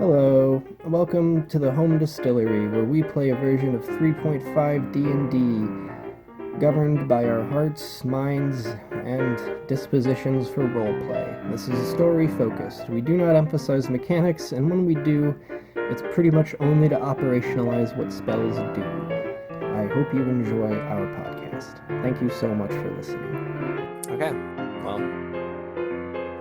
Hello, welcome to the Home Distillery, where we play a version of 3.5 D&D, governed by our hearts, minds, and dispositions for roleplay. This is story-focused. We do not emphasize mechanics, and when we do, it's pretty much only to operationalize what spells do. I hope you enjoy our podcast. Thank you so much for listening. Okay, well,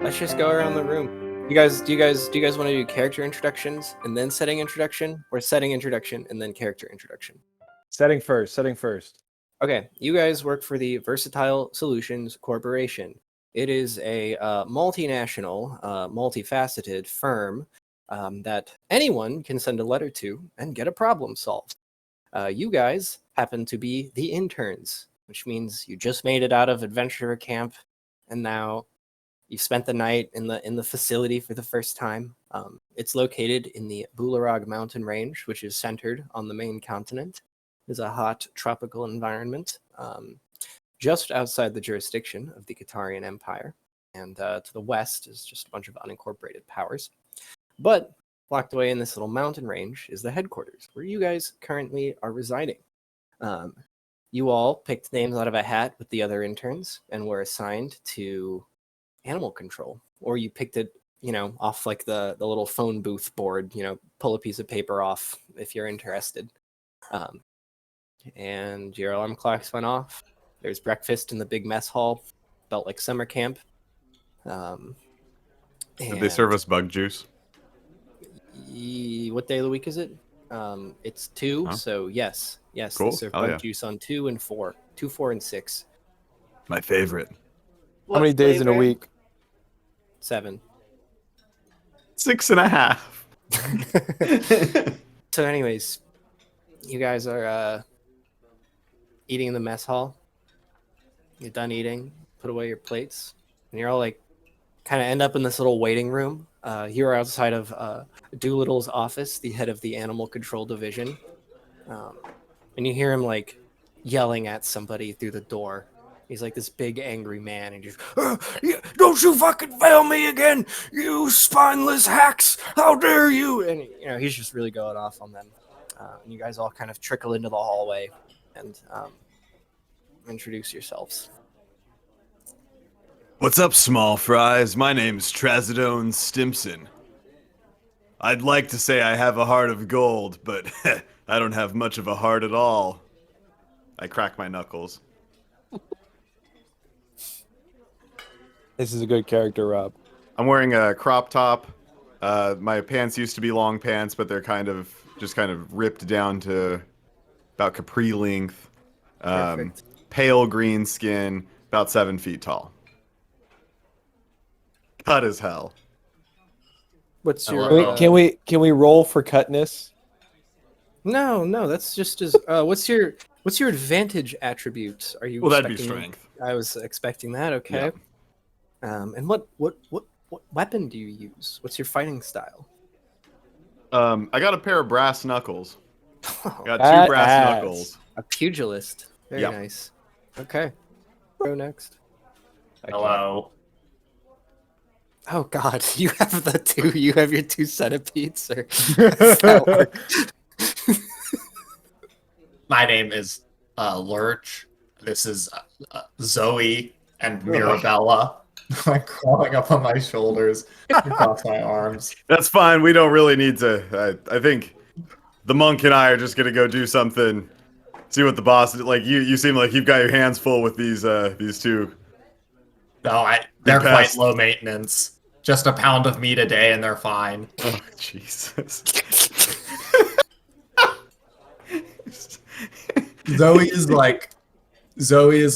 let's just go around the room. Do you guys want to do character introductions and then setting introduction, or setting introduction and then character introduction? Setting first. Okay, you guys work for the Versatile Solutions Corporation. It is a multinational, multifaceted firm that anyone can send a letter to and get a problem solved. You guys happen to be the interns, which means you just made it out of adventurer camp, and now you've spent the night in the facility for the first time. It's located in the Bularog mountain range, which is centered on the main continent. It's a hot tropical environment, just outside the jurisdiction of the Qatarian Empire. And to the west is just a bunch of unincorporated powers. But locked away in this little mountain range is the headquarters, where you guys currently are residing. You all picked names out of a hat with the other interns and were assigned to animal control, or you picked it, off like the little phone booth board, pull a piece of paper off if you're interested. And your alarm clocks went off. There's breakfast in the big mess hall, felt like summer camp. Did they serve us bug juice? What day of the week is it? It's 2, so yes, Cool. They serve bug juice on 2 and 4, 2, 4, and 6. My favorite. How many days in a week? 7. 6.5. So anyways, you guys are eating in the mess hall. You're done eating, put away your plates, and you're all like kind of end up in this little waiting room. You're outside of Doolittle's office, the head of the animal control division. And you hear him like yelling at somebody through the door. He's like this big angry man, and just, don't you fucking fail me again, you spineless hacks! How dare you! And he's just really going off on them. And you guys all kind of trickle into the hallway and introduce yourselves. What's up, small fries? My name's Trazodone Stimson. I'd like to say I have a heart of gold, but I don't have much of a heart at all. I crack my knuckles. This is a good character, Rob. I'm wearing a crop top. My pants used to be long pants, but they're kind of ripped down to about capri length. Perfect. Pale green skin, about 7 feet tall. Cut as hell. What's your? Wait, can we roll for cutness? No. That's just as. What's your advantage attribute? Are you? Well, that'd be strength. I was expecting that. Okay. Yeah. And what weapon do you use? What's your fighting style? I got a pair of brass knuckles. Oh, Got 2 brass Badass. knuckles. a pugilist. Very Yep. nice. Okay. Go next. Hello. Oh God, you have the 2. You have your 2 centipedes, or does that work? My name is Lurch. This is Zoe and Mirabella. Like crawling up on my shoulders, across my arms. That's fine. We don't really need to. I think the monk and I are just gonna go do something. See what the boss is like. You seem like you've got your hands full with these 2. No, they're quite pests. low maintenance. Just a pound of meat a day and they're fine. Oh, Jesus. Zoe is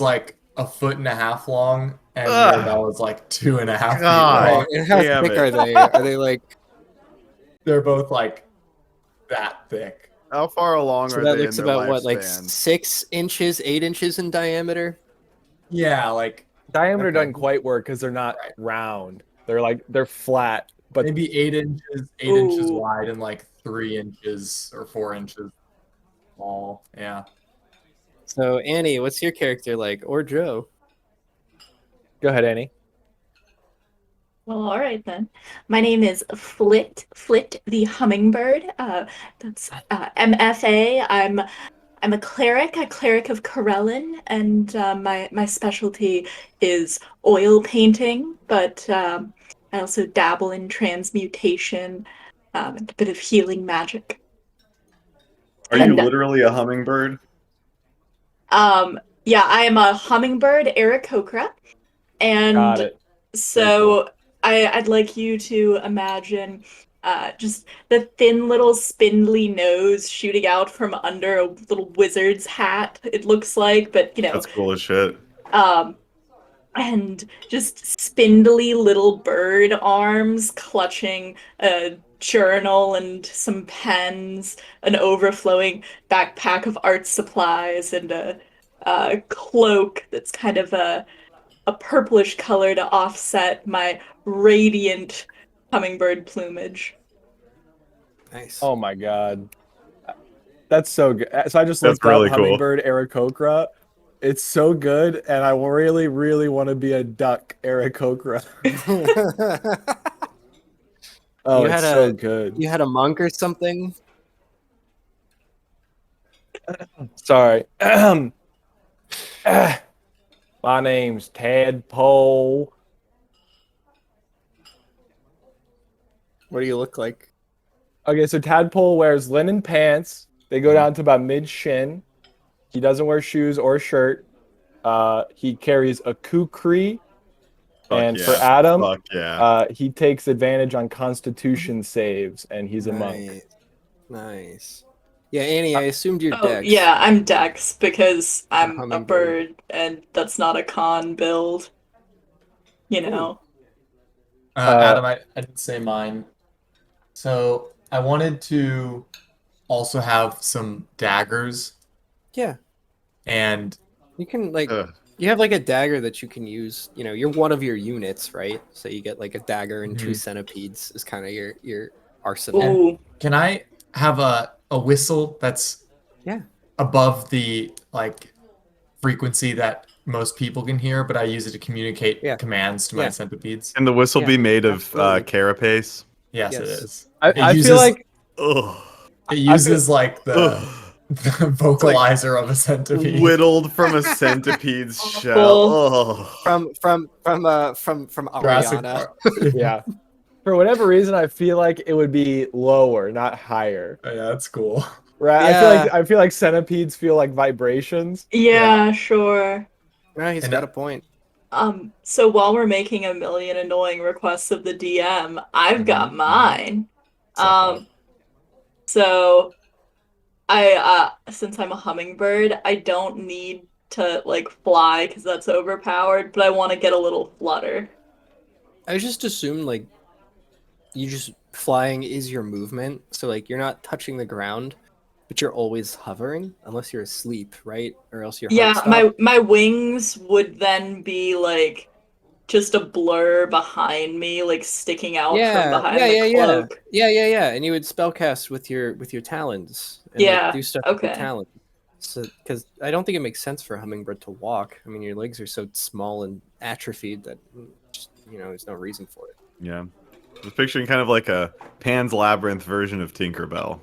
like a foot and a half long, and Mirabella's like 2.5 feet God. long. And how Damn thick it. are they? Are they like? They're both like that thick. How far along So are that they looks in their about what, like lifespan? 6 inches, 8 inches in diameter. Yeah, like Diameter Okay. doesn't quite work because they're not Right. round. they're flat, but maybe 8 inches wide and like 3 inches or 4 inches tall. Yeah. So Annie, what's your character like, or Joe? go ahead, Annie. Well, all right then. My name is Flit the Hummingbird. That's MFA. I'm a cleric of Corellin, and my specialty is oil painting. But I also dabble in transmutation, and a bit of healing magic. Are you And literally a hummingbird? yeah, I am a hummingbird Aarakocra. Got And it. Very cool. so I'd like you to imagine just the thin little spindly nose shooting out from under a little wizard's hat, it looks like, but That's cool as shit. um, and just spindly little bird arms clutching a journal and some pens, an overflowing backpack of art supplies, and a cloak that's kind of a purplish color to offset my radiant hummingbird plumage. Nice. Oh my god. That's so good. So I just That's looked up really cool. hummingbird Aarakocra. It's so good, and I really, really want to be a duck Aarakocra. Oh, You it's had so a good. you had a monk or something? Sorry. My name's Tadpole. What do you look like? Okay, so Tadpole wears linen pants. They go down to about mid shin. He doesn't wear shoes or shirt. He carries a kukri. Fuck And yeah. for Adam, Fuck yeah. he takes advantage on Constitution saves, and he's a monk. Nice. Nice. Yeah, Annie, I assumed you're Oh, Dex. yeah, I'm Dex because A I'm a hummingbird. bird and that's not a con build. You know. Adam, I didn't say mine. So I wanted to also have some daggers, Yeah. and You can like Ugh. you have like a dagger that you can use, you're one of your units, right? So you get like a dagger and two Mhm. centipedes is kind of your arsenal. Ooh. can I have a whistle that's Yeah. above the frequency that most people can hear, but I use it to communicate Yeah. commands to my Yeah. centipedes? Can the whistle Yeah, be made of absolutely. Yes, carapace? Yes. it is. I It feel like Ugh. it uses the Ugh. vocalizer of a centipede. Whittled from a centipede's Awful. shell. Oh. From Jurassic Ariana. Park. yeah. For whatever reason, I feel like it would be lower, not higher. Yeah, that's cool. Right? Yeah. I feel like centipedes feel like vibrations. Yeah, sure. No, he's And got a point. So while we're making a million annoying requests of the DM, I've got mine. Um, so since I'm a hummingbird, I don't need to like fly because that's overpowered, but I want to get a little flutter. I just assumed like you just flying is your movement, so like you're not touching the ground, but you're always hovering unless you're asleep, right? Or else your heart Yeah, stops. my wings would then be like just a blur behind me, like sticking out from Yeah, behind yeah, the yeah, yeah, cloak. yeah. And you would spellcast with your talons and like Yeah, do stuff with your okay. talons. So, because I don't think it makes sense for a hummingbird to walk. I mean, your legs are so small and atrophied that just, there's no reason for it. Yeah. I was picturing kind of like a Pan's Labyrinth version of Tinkerbell.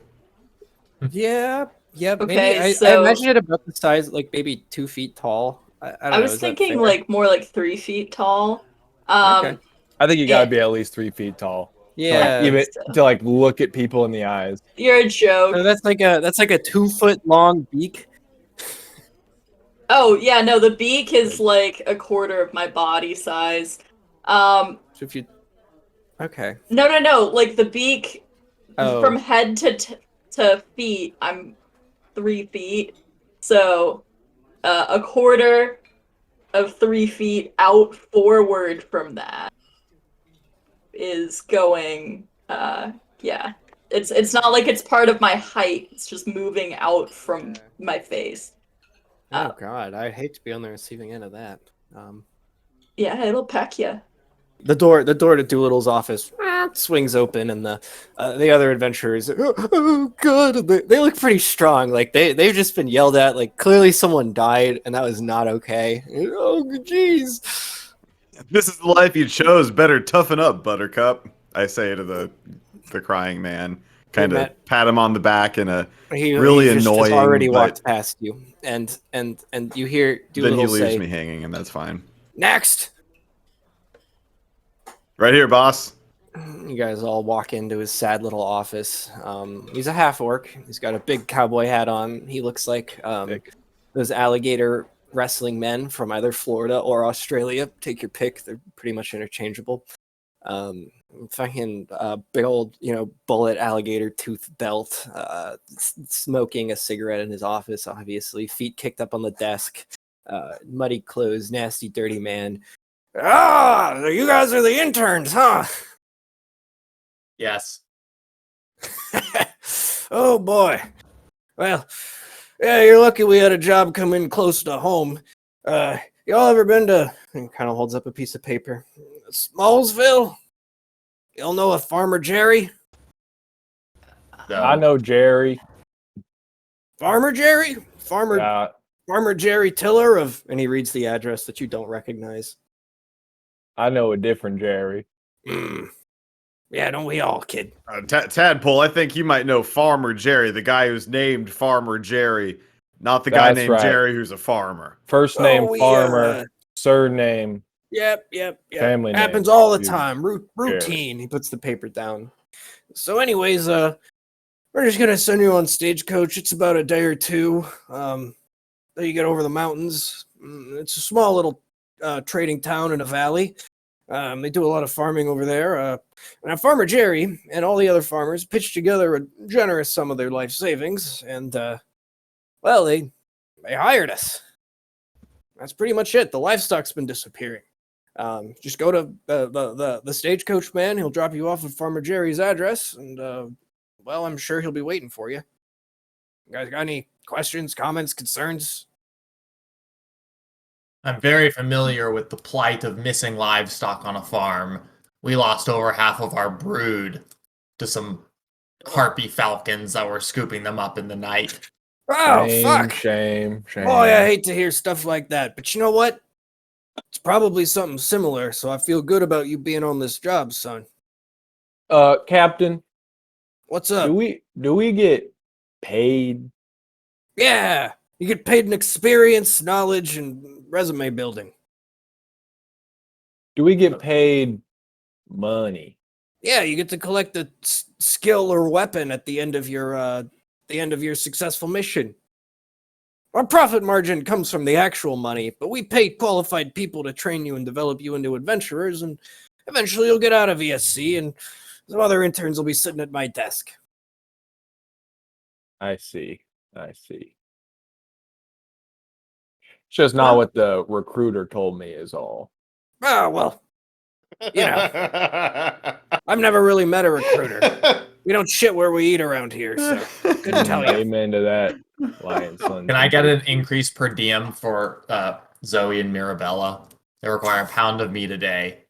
Yeah, yeah. Maybe Okay, I so imagine it about the size, like maybe 2 feet tall. I don't I know. was Is that thinking fair? like more like 3 feet tall. Okay. I think you gotta it- be at least 3 feet tall. Yeah. Even so. to like look at people in the eyes. You're a joke. So that's like a 2 foot long beak. Oh, yeah, no, the beak is like a quarter of my body size. So if you, okay. No, like the beak Oh. from head to feet, I'm 3 feet. So, a quarter of 3 feet out forward from that is going, yeah. It's not like it's part of my height. It's just moving out from my face. Oh God, I hate to be on the receiving end of that. Yeah, it'll peck you. The door to Doolittle's office swings open, and the other adventurers, oh God, they look pretty strong. Like they've just been yelled at. Like clearly someone died, and that was not okay. Oh jeez. This is the life you chose. Better toughen up, Buttercup. I say to the crying man, kind of Matt. pat him on the back in a He really just has annoying. already but walked past you, and you hear then Doolittle he leaves say, me hanging, and that's fine. "Next." Right here, boss. You guys all walk into his sad little office. He's a half orc. He's got a big cowboy hat on. He looks like those alligator wrestling men from either Florida or Australia. Take your pick. They're pretty much interchangeable. Fucking big old, bullet alligator tooth belt. Smoking a cigarette in his office, obviously. Feet kicked up on the desk. Muddy clothes, nasty, dirty man. Ah, you guys are the interns, huh? Yes. Oh boy. Well, yeah, you're lucky we had a job come in close to home. Y'all ever been to, he kind of holds up a piece of paper, Smallsville? Y'all know a Farmer Jerry? No. I know Jerry. Farmer Jerry? Farmer Jerry Tiller of, and he reads the address that you don't recognize. I know a different Jerry. Yeah, don't we all, kid? Tadpole, I think you might know Farmer Jerry, the guy who's named Farmer Jerry, not the guy That's named right. Jerry who's a farmer. First name Farmer, surname. Yep. Family Happens name. all the time. Routine. He puts the paper down. So anyways, we're just going to send you on Stagecoach. It's about a day or two. Then you get over the mountains. It's a small little trading town in a valley. They do a lot of farming over there. And Farmer Jerry and all the other farmers pitched together a generous sum of their life savings. And, well, they hired us. That's pretty much it. The livestock's been disappearing. Just go to the Stagecoach man. He'll drop you off at Farmer Jerry's address. And, well, I'm sure he'll be waiting for you. You guys got any questions, comments, concerns? I'm very familiar with the plight of missing livestock on a farm. We lost over half of our brood to some harpy falcons that were scooping them up in the night. Oh, fuck. Shame. Boy, I hate to hear stuff like that. But you know what? It's probably something similar, so I feel good about you being on this job, son. Captain, What's up? do we get paid? Yeah, you get paid in experience, knowledge, and resume building. Do we get paid money? Yeah, you get to collect a skill or weapon at the end of your successful mission. Our profit margin comes from the actual money, but we pay qualified people to train you and develop you into adventurers, and eventually you'll get out of VSC, and some other interns will be sitting at my desk. I see. It's just not what the recruiter told me is all. Oh, well, I've never really met a recruiter. We don't shit where we eat around here, so couldn't tell you. Amen to that, Lion Son. Can I get an increase per diem for Zoe and Mirabella? They require £1 of meat a day.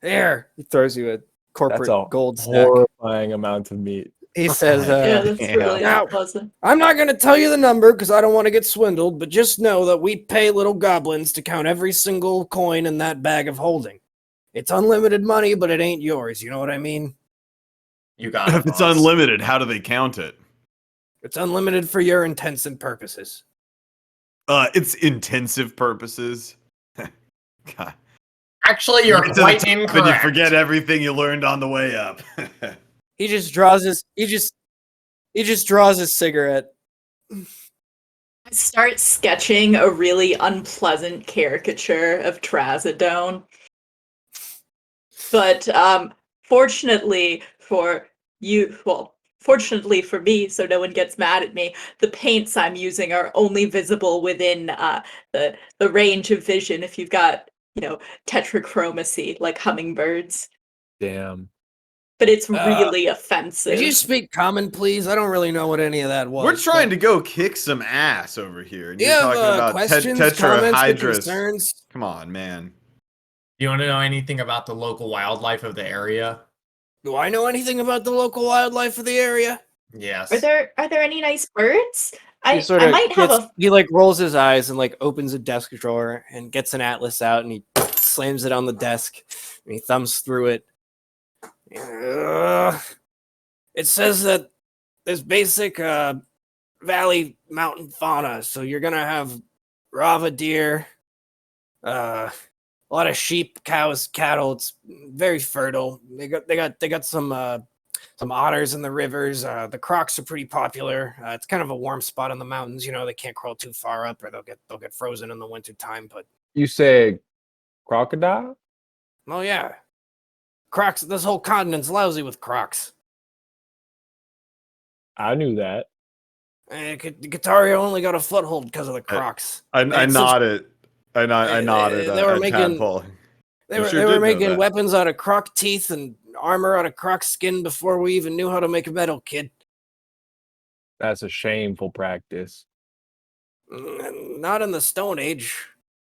There, he throws you a corporate That's a gold stack. horrifying amount of meat. He says, Yeah, that's really unpleasant. I'm not going to tell you the number because I don't want to get swindled, but just know that we pay little goblins to count every single coin in that bag of holding. It's unlimited money, but it ain't yours. You know what I mean? You got it. If it's boss. unlimited, how do they count it? It's unlimited for your intents and purposes. It's intensive purposes. God. Actually, you're Get to the quite top and incorrect. you forget everything you learned on the way up. He just draws his cigarette. I start sketching a really unpleasant caricature of Trazodone. But fortunately for you, well, fortunately for me, so no one gets mad at me, the paints I'm using are only visible within the range of vision if you've got, tetrachromacy, like hummingbirds. Damn. But it's really offensive. Could you speak common, please? I don't really know what any of that was. We're trying to go kick some ass over here. And Do you're you have talking about questions, comments, tetrahydrous. concerns? Come on, man. Do you want to know anything about the local wildlife of the area? Do I know anything about the local wildlife of the area? Yes. Are there any nice birds? He sort of rolls He rolls his eyes and opens a desk drawer and gets an atlas out and he slams it on the desk, and he thumbs through it. It says that there's basic valley mountain fauna, so you're gonna have rava deer, a lot of sheep, cows, cattle. It's very fertile. They got some otters in the rivers. The crocs are pretty popular. It's kind of a warm spot on the mountains. You know, they can't crawl too far up, or they'll get frozen in the winter time. But You say crocodile? oh yeah, crocs. This whole continent's lousy with crocs. I knew that. Gataria only got a foothold because of the crocs. I It's nodded. I nodded. they were at making- Tadpole. They I were, sure they did were know making that. weapons out of croc teeth and armor out of croc skin before we even knew how to make a metal, kid. That's a shameful practice. Not in the Stone Age.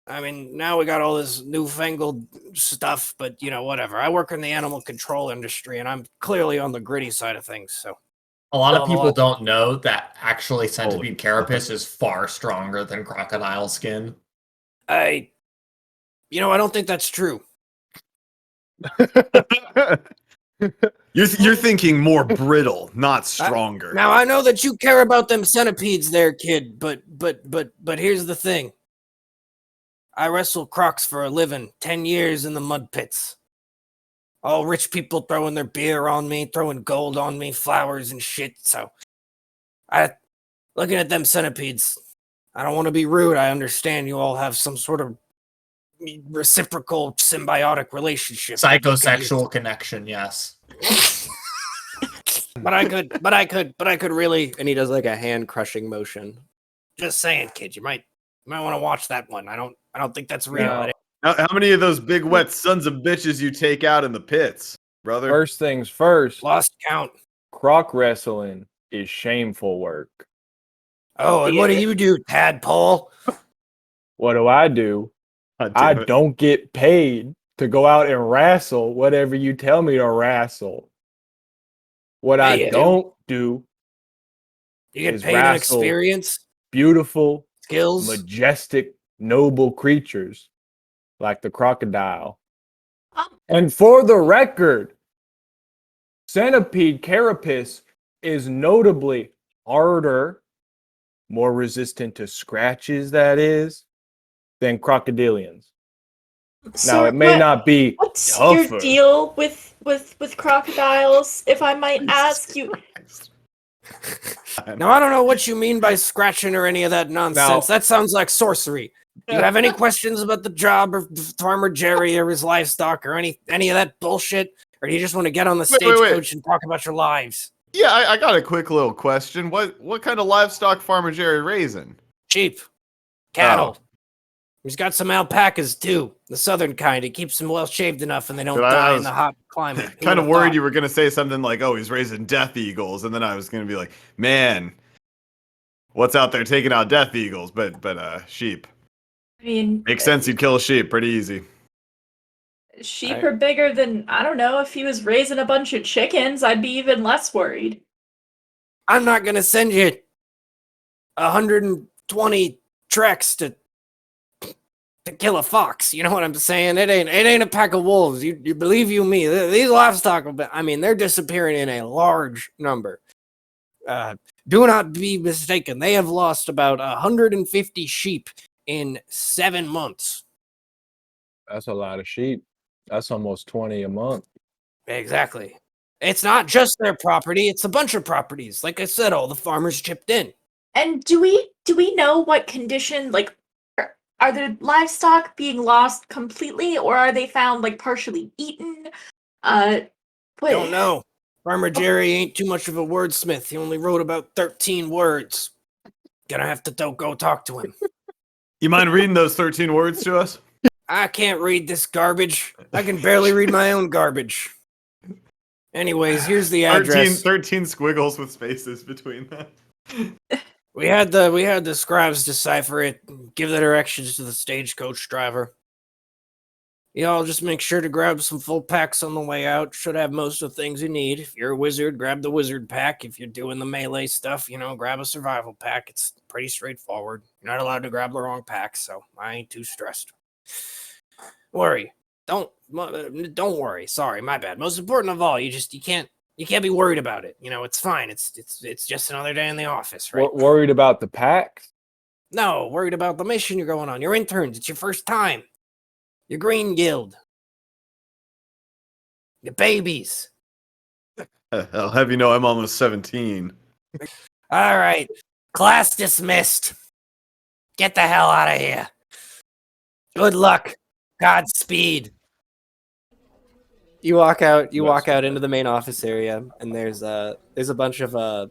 I mean, now we got all this newfangled stuff, but you know, whatever. I work in the animal control industry, and I'm clearly on the gritty side of things. So A lot of Well, people well- don't know that actually centipede carapace is far stronger than crocodile skin. I don't think that's true. You're thinking more brittle, not stronger. Now I know that you care about them centipedes, there, kid. But here's the thing. I wrestle crocs for a living. 10 years in the mud pits. All rich people throwing their beer on me, throwing gold on me, flowers and shit. So, looking at them centipedes. I don't want to be rude. I understand you all have some sort of reciprocal symbiotic relationship. Psychosexual connection, yes. But I could really. And he does like a hand crushing motion. Just saying, kid, you might want to watch that one. I don't think that's real. Now, How many of those big wet sons of bitches you take out in the pits, brother? first things first, Lost count. croc wrestling is shameful work. Oh, and what do you do, tadpole? What do? God I damn it. don't get paid to go out and wrestle whatever you tell me to wrestle. What Yeah, I you do. don't do You get is paid in wrestle experience, beautiful, skills. majestic, noble creatures like the crocodile. Um, And for the record, centipede carapace is notably harder, more resistant to scratches, that is, than crocodilians. Now, Sir, it may not be what's tougher. your deal with crocodiles, if I might ask you? Now I don't know what you mean by scratching or any of that nonsense. That sounds like sorcery. Do you have any questions about the job of Farmer Jerry or his livestock or any of that bullshit? Or do you just want to get on the Wait, wait, wait. stagecoach and talk about your lives? Yeah, I got a quick little question. What kind of livestock Farmer Jerry raising? Sheep, cattle. He's got some alpacas too, the southern kind. He keeps them well shaved enough and they don't But I die in was the hot climate. Who Kind of would've worried thought? you were gonna say something like, "Oh, he's raising death eagles," and then I was gonna be like, "Man, what's out there taking out death eagles?" But sheep I mean, makes sense. You'd kill a sheep pretty easy. sheep are bigger than, I don't know, if he was raising a bunch of chickens, I'd be even less worried. I'm not gonna send you 120 treks to kill a fox. You know what I'm saying? It ain't a pack of wolves. You believe you me. These livestock, I mean, they're disappearing in a large number. Do not be mistaken. They have lost about 150 sheep in 7 months. That's a lot of sheep. That's almost 20 a month. Exactly. It's not just their property. It's a bunch of properties. Like I said, all the farmers chipped in. And do we know what condition, like, are the livestock being lost completely, or are they found like partially eaten? What? Don't know. Farmer Jerry ain't too much of a wordsmith. He only wrote about 13 words. Gonna have to go talk to him. You mind reading those 13 words to us? I can't read this garbage. I can barely read my own garbage. Anyways, here's the 13, address. 13 squiggles with spaces between them. We had the scribes decipher it and give the directions to the stagecoach driver. Y'all just make sure to grab some full packs on the way out. Should have most of the things you need. If you're a wizard, grab the wizard pack. If you're doing the melee stuff, grab a survival pack. It's pretty straightforward. You're not allowed to grab the wrong pack, so I ain't too stressed. Worry. Don't worry. Sorry, my bad. Most important of all, you can't be worried about it. You know, it's fine. It's just another day in the office, right? Worried about the packs? No, worried about the mission you're going on. You're interns. It's your first time. Your Green Guild. Your babies. I'll have you know I'm almost 17. All right. Class dismissed. Get the hell out of here. Good luck. Godspeed. You walk out into the main office area, and there's a bunch of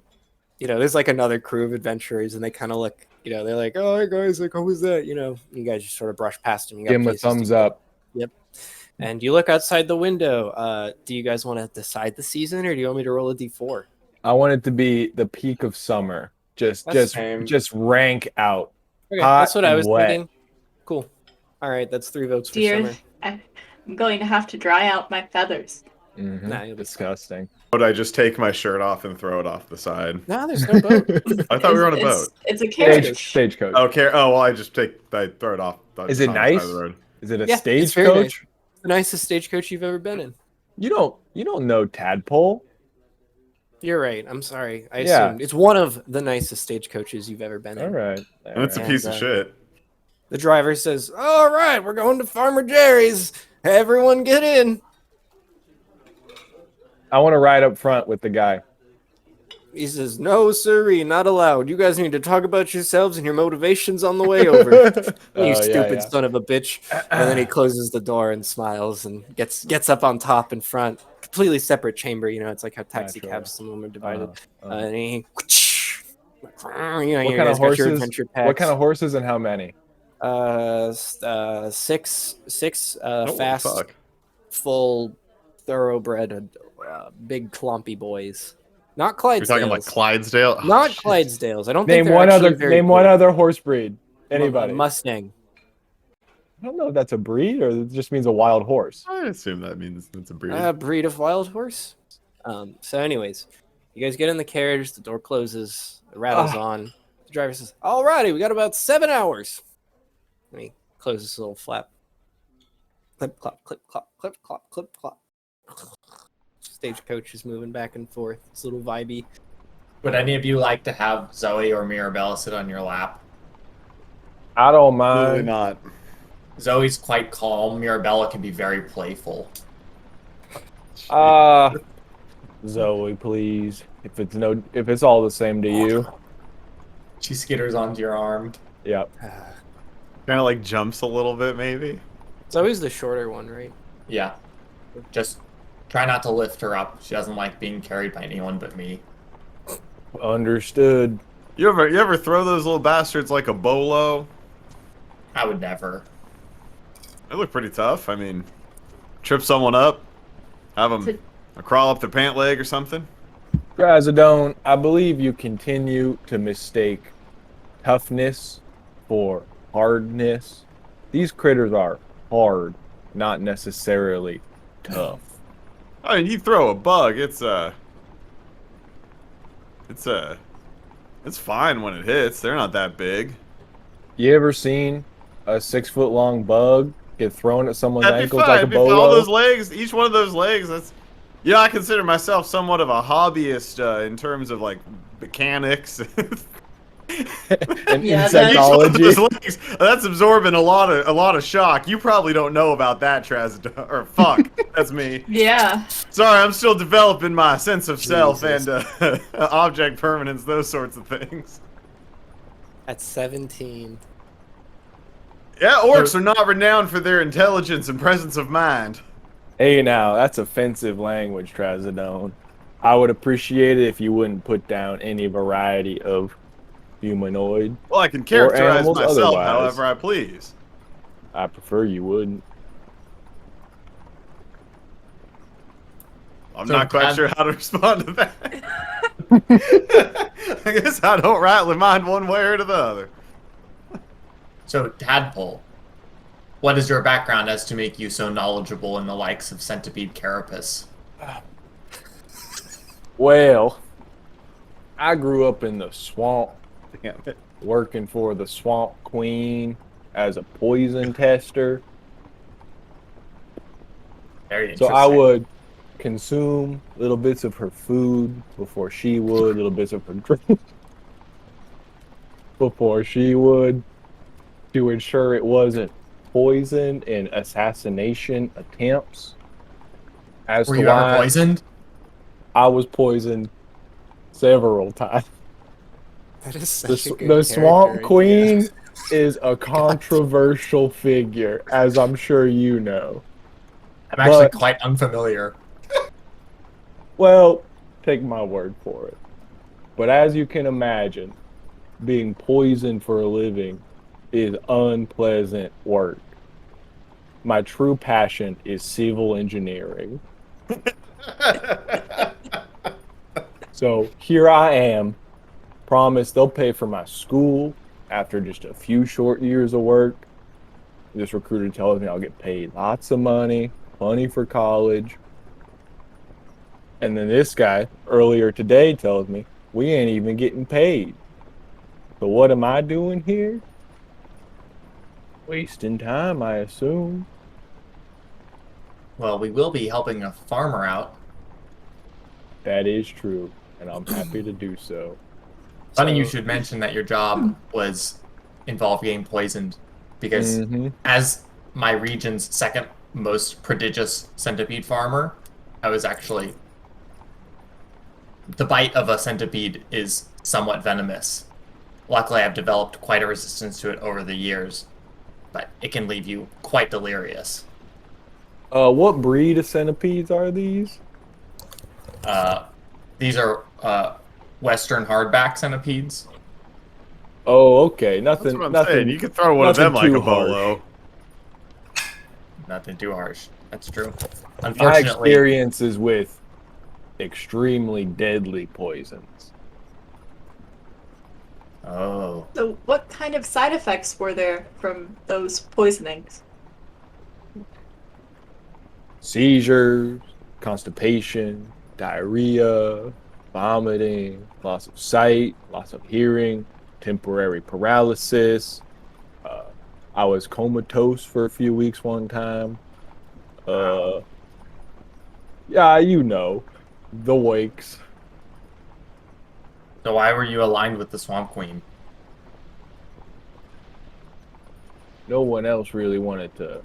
there's like another crew of adventurers, and they kind of look, they're like, oh, hey guys, like, who was that? You guys just sort of brush past him. You got Give him a places to thumbs go. up. Yep. And you look outside the window. Do you guys want to decide the season, or do you want me to roll a d4? I want it to be the peak of summer. Just rank out. Okay, Hot that's what I and was wet. thinking. Cool. All right, that's 3 votes for Dear, summer. I'm going to have to dry out my feathers. Mhm. Nah, you'll be Disgusting. Would I just take my shirt off and throw it off the side? No, there's no boat. I thought we were on a boat. It's a carriage. Stagecoach. Okay. Oh, well, I throw it off. Is it on the nice? side of the road. Is it a Yeah, it's very nice. stagecoach? The nicest stagecoach you've ever been in. You don't know Tadpole. You're right. I'm sorry. I Yeah. assumed it's one of the nicest stagecoaches you've ever been in. All right. And it's a piece of shit. The driver says, "All right, we're going to Farmer Jerry's. Everyone get in." I want to ride up front with the guy. He says, "No, sirree, not allowed. You guys need to talk about yourselves and your motivations on the way over." You stupid son of a bitch. And then he closes the door and smiles and gets up on top in front. Completely separate chamber, it's like how taxi Naturally. cabs, some of them are divided. Uh-huh. And he, What kind of horses? What kind of horses and how many? Six Holy fast, fuck. full, thoroughbred, big clumpy boys. Not You're Clydesdales. talking like Clydesdale? Oh, Not shit. Clydesdales. I don't Name think they're one actually other. very Name big. one other horse breed. Anybody? Mustang. I don't know if that's a breed or it just means a wild horse. I assume that means it's a breed. Breed of wild horse. So anyways, you guys get in the carriage, the door closes, it rattles on. The driver says, "Alrighty, we got about 7 hours." And he closes his little flap. Clip, clop, clip, clop, clip, clop, clip, clop. Stagecoach is moving back and forth. It's a little vibey. Would any of you like to have Zoe or Mirabella sit on your lap? I don't Absolutely mind. not. Zoe's quite calm. Mirabella can be very playful. Zoe, please. If it's all the same to you. She skitters onto your arm. Yep. Kind of like jumps a little bit, maybe. It's always the shorter one, right? Yeah. Just try not to lift her up. She doesn't like being carried by anyone but me. Understood. You ever throw those little bastards like a bolo? I would never. They look pretty tough. I mean, trip someone up, have them crawl up their pant leg or something. Grazadone, I believe you continue to mistake toughness for hardness. These critters are hard, not necessarily tough. I mean, you throw a bug, it's fine when it hits. They're not that big. You ever seen a 6-foot-long bug get thrown at someone's That'd be ankles fine. like a If all bolo? those legs, each one of those legs, that's. Yeah, I consider myself somewhat of a hobbyist in terms of like mechanics. And Yeah, insectology. Those legs, that's absorbing a lot of shock. You probably don't know about that, Trazadon. Or fuck, that's me. Yeah. Sorry, I'm still developing my sense of self Jesus. and object permanence, those sorts of things. At 17. Yeah, orcs are not renowned for their intelligence and presence of mind. Hey now, that's offensive language, Trazadone. I would appreciate it if you wouldn't put down any variety of humanoid. Well, I can characterize animals myself otherwise. however I please. I prefer you wouldn't. I'm So, not quite Tad- sure how to respond to that. I guess I don't rightly mind one way or the other. So, Tadpole, what is your background as to make you so knowledgeable in the likes of Centipede Carapace? Well, I grew up in the swamp, Damn it. working for the Swamp Queen as a poison tester. Very So interesting. I would consume little bits of her food before she would, little bits of her drink before she would, to ensure it wasn't poison and assassination attempts. As Were to you ever why poisoned? I was poisoned several times. That is The, such a good the Swamp character idea. Queen is a controversial figure, as I'm sure you know. I'm actually But, quite unfamiliar. well, take my word for it. But as you can imagine, being poisoned for a living is unpleasant work. My true passion is civil engineering. So here I am, promise they'll pay for my school after just a few short years of work. This recruiter tells me I'll get paid lots of money, plenty for college. And then this guy earlier today tells me we ain't even getting paid. So what am I doing here? Wasting time, I assume. Well, we will be helping a farmer out. That is true, and I'm happy to do so. Funny you So- should mention that your job was involved getting poisoned, because Mm-hmm. as my region's second most prodigious centipede farmer, I was actually... The bite of a centipede is somewhat venomous. Luckily, I've developed quite a resistance to it over the years, but it can leave you quite delirious. What breed of centipedes are these? These are Western hardback centipedes. Oh, okay. That's Nothing. what I'm nothing. saying. You could throw one of nothing them like too a bolo. Nothing too harsh. That's true. My Unfortunately, experience is with extremely deadly poisons. oh, So, what kind of side effects were there from those poisonings? Seizures, constipation, diarrhea, vomiting, loss of sight, loss of hearing, temporary paralysis. Uh, I was comatose for a few weeks one time. Yeah, you know, the wakes. so why were you aligned with the Swamp Queen? No one else really wanted to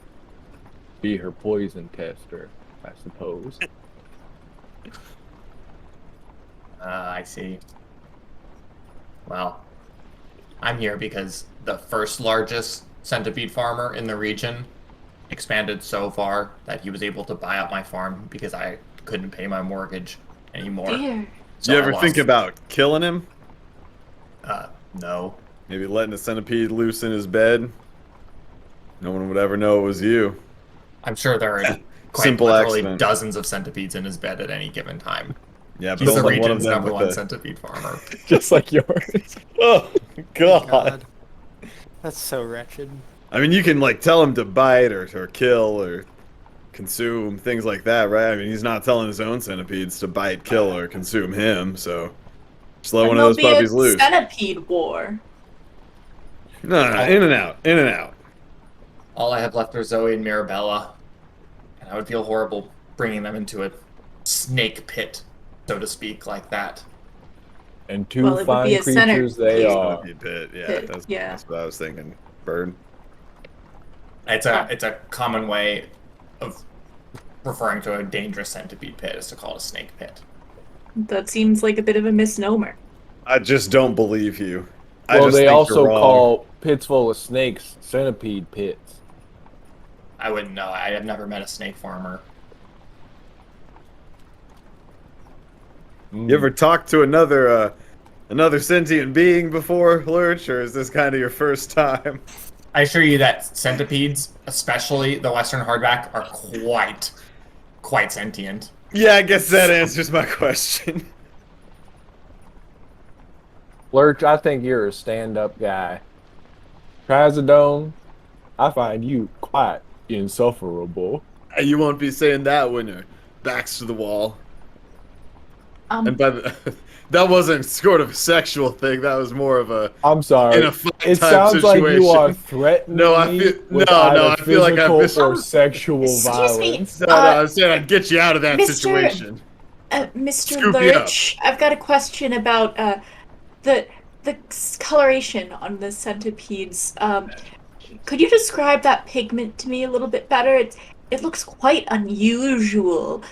be her poison tester, I suppose. I see. Well, I'm here because the first largest centipede farmer in the region expanded so far that he was able to buy out my farm because I couldn't pay my mortgage anymore. Dear. So You I ever lost- think about killing him? No. Maybe letting a centipede loose in his bed? No one would ever know it was you. I'm sure there are quite Simple literally accident. dozens of centipedes in his bed at any given time. Yeah, but He's the only one of region's them number with one a... centipede farmer. Just like yours. Oh, God. That's so wretched. I mean, you can, like, tell him to bite or kill or consume, things like that, right? I mean, he's not telling his own centipedes to bite, kill, or consume him, so... Just let And one of there'll those be puppies a loose. centipede war. No, in and out, in and out. All I have left are Zoe and Mirabella, and I would feel horrible bringing them into a snake pit, so to speak, like that. And two Well, it would fine be a creatures they centipede. are. Centipede pit, yeah, Pit, that's, yeah. that's what I was thinking. Bird. It's a common way of referring to a dangerous centipede pit is to call it a snake pit. That seems like a bit of a misnomer. I just don't believe you. I Well, just they think also you're wrong. call pits full of snakes centipede pits. I wouldn't know. I have never met a snake farmer. You ever talked to another sentient being before, Lurch, or is this kind of your first time? I assure you that centipedes, especially the Western hardback, are quite sentient. Yeah, I guess that answers my question. Lurch, I think you're a stand-up guy. Trazodone, I find you quite insufferable. You won't be saying that when your back's to the wall. And by the, that wasn't sort of a sexual thing. That was more of a I'm sorry. in a fight It type sounds like you are situation. threatening No, I me feel with no. either I feel like I've physical or mis- sexual Excuse me, violence. No, I'm saying I'd get you out of that Mr. situation. Mr. Scoop you up. Lurch, I've got a question about the coloration on the centipedes. Could you describe that pigment to me a little bit better? It looks quite unusual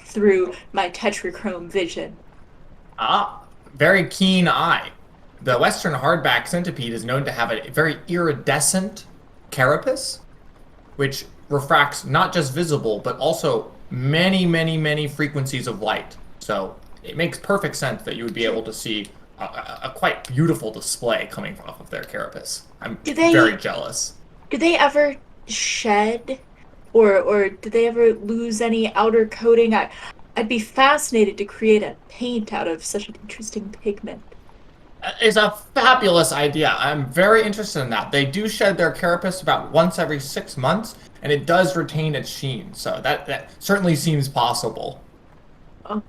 through my tetrachrome vision. Ah, very keen eye. The western hardback centipede is known to have a very iridescent carapace, which refracts not just visible, but also many, many, many frequencies of light. So it makes perfect sense that you would be able to see a quite beautiful display coming off of their carapace. I'm very jealous. Do they ever shed, or do they ever lose any outer coating? I'd be fascinated to create a paint out of such an interesting pigment. It's a fabulous idea. I'm very interested in that. They do shed their carapace about once every 6 months, and it does retain its sheen. So that certainly seems possible. Oh.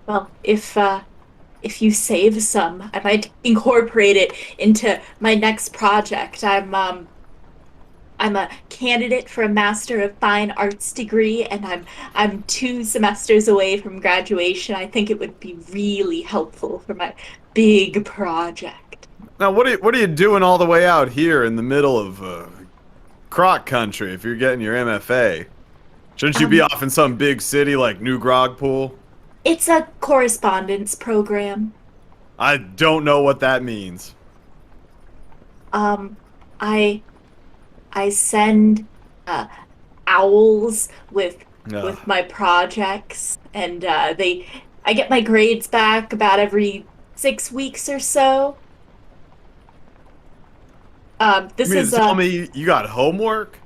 Well, if you save some, I might incorporate it into my next project. I'm a candidate for a Master of Fine Arts degree, and I'm 2 semesters away from graduation. I think it would be really helpful for my big project. Now, what are you doing all the way out here in the middle of croc country if you're getting your MFA? Shouldn't you be off in some big city like New Grogpool? It's a correspondence program. I don't know what that means. I send owls with Ugh. my projects, and I get my grades back about every 6 weeks or so. This You mean is to tell me you got homework?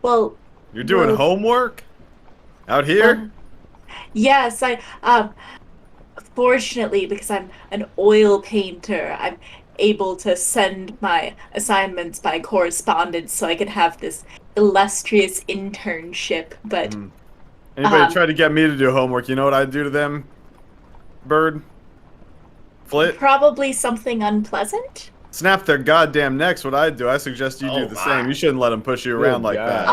well, You're doing well, homework? Out here? well, yes, I fortunately, because I'm an oil painter, I'm able to send my assignments by correspondence so I can have this illustrious internship. But Anybody try to get me to do homework, you know what I'd do to them? Bird? Flit? probably something unpleasant. Snap their goddamn necks, what I'd do. I suggest you do Oh, the my. same. You shouldn't let them push you around like that.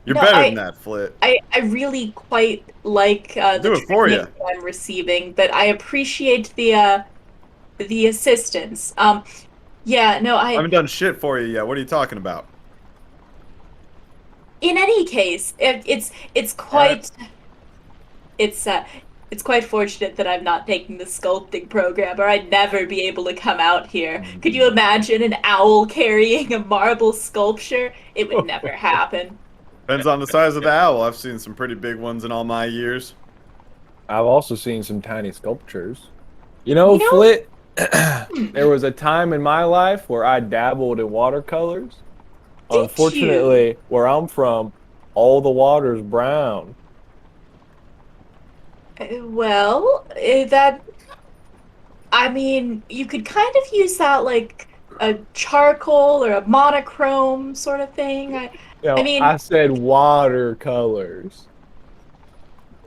You're No, better than that, Flit. I really quite like Do the it for training ya. that I'm receiving, but I appreciate the assistance. Yeah, no, I haven't done shit for you yet. What are you talking about? in any case, it's quite it's quite fortunate that I'm not taking the sculpting program, or I'd never be able to come out here. Could you imagine an owl carrying a marble sculpture? It would never happen. Depends on the size of the owl. I've seen some pretty big ones in all my years. I've also seen some tiny sculptures. You know, You know- Flit, there was a time in my life where I dabbled in watercolors. Did Unfortunately, where I'm from, all the water's brown. Well, I mean, you could kind of use that like a charcoal or a monochrome sort of thing. You know, I mean, I said watercolors.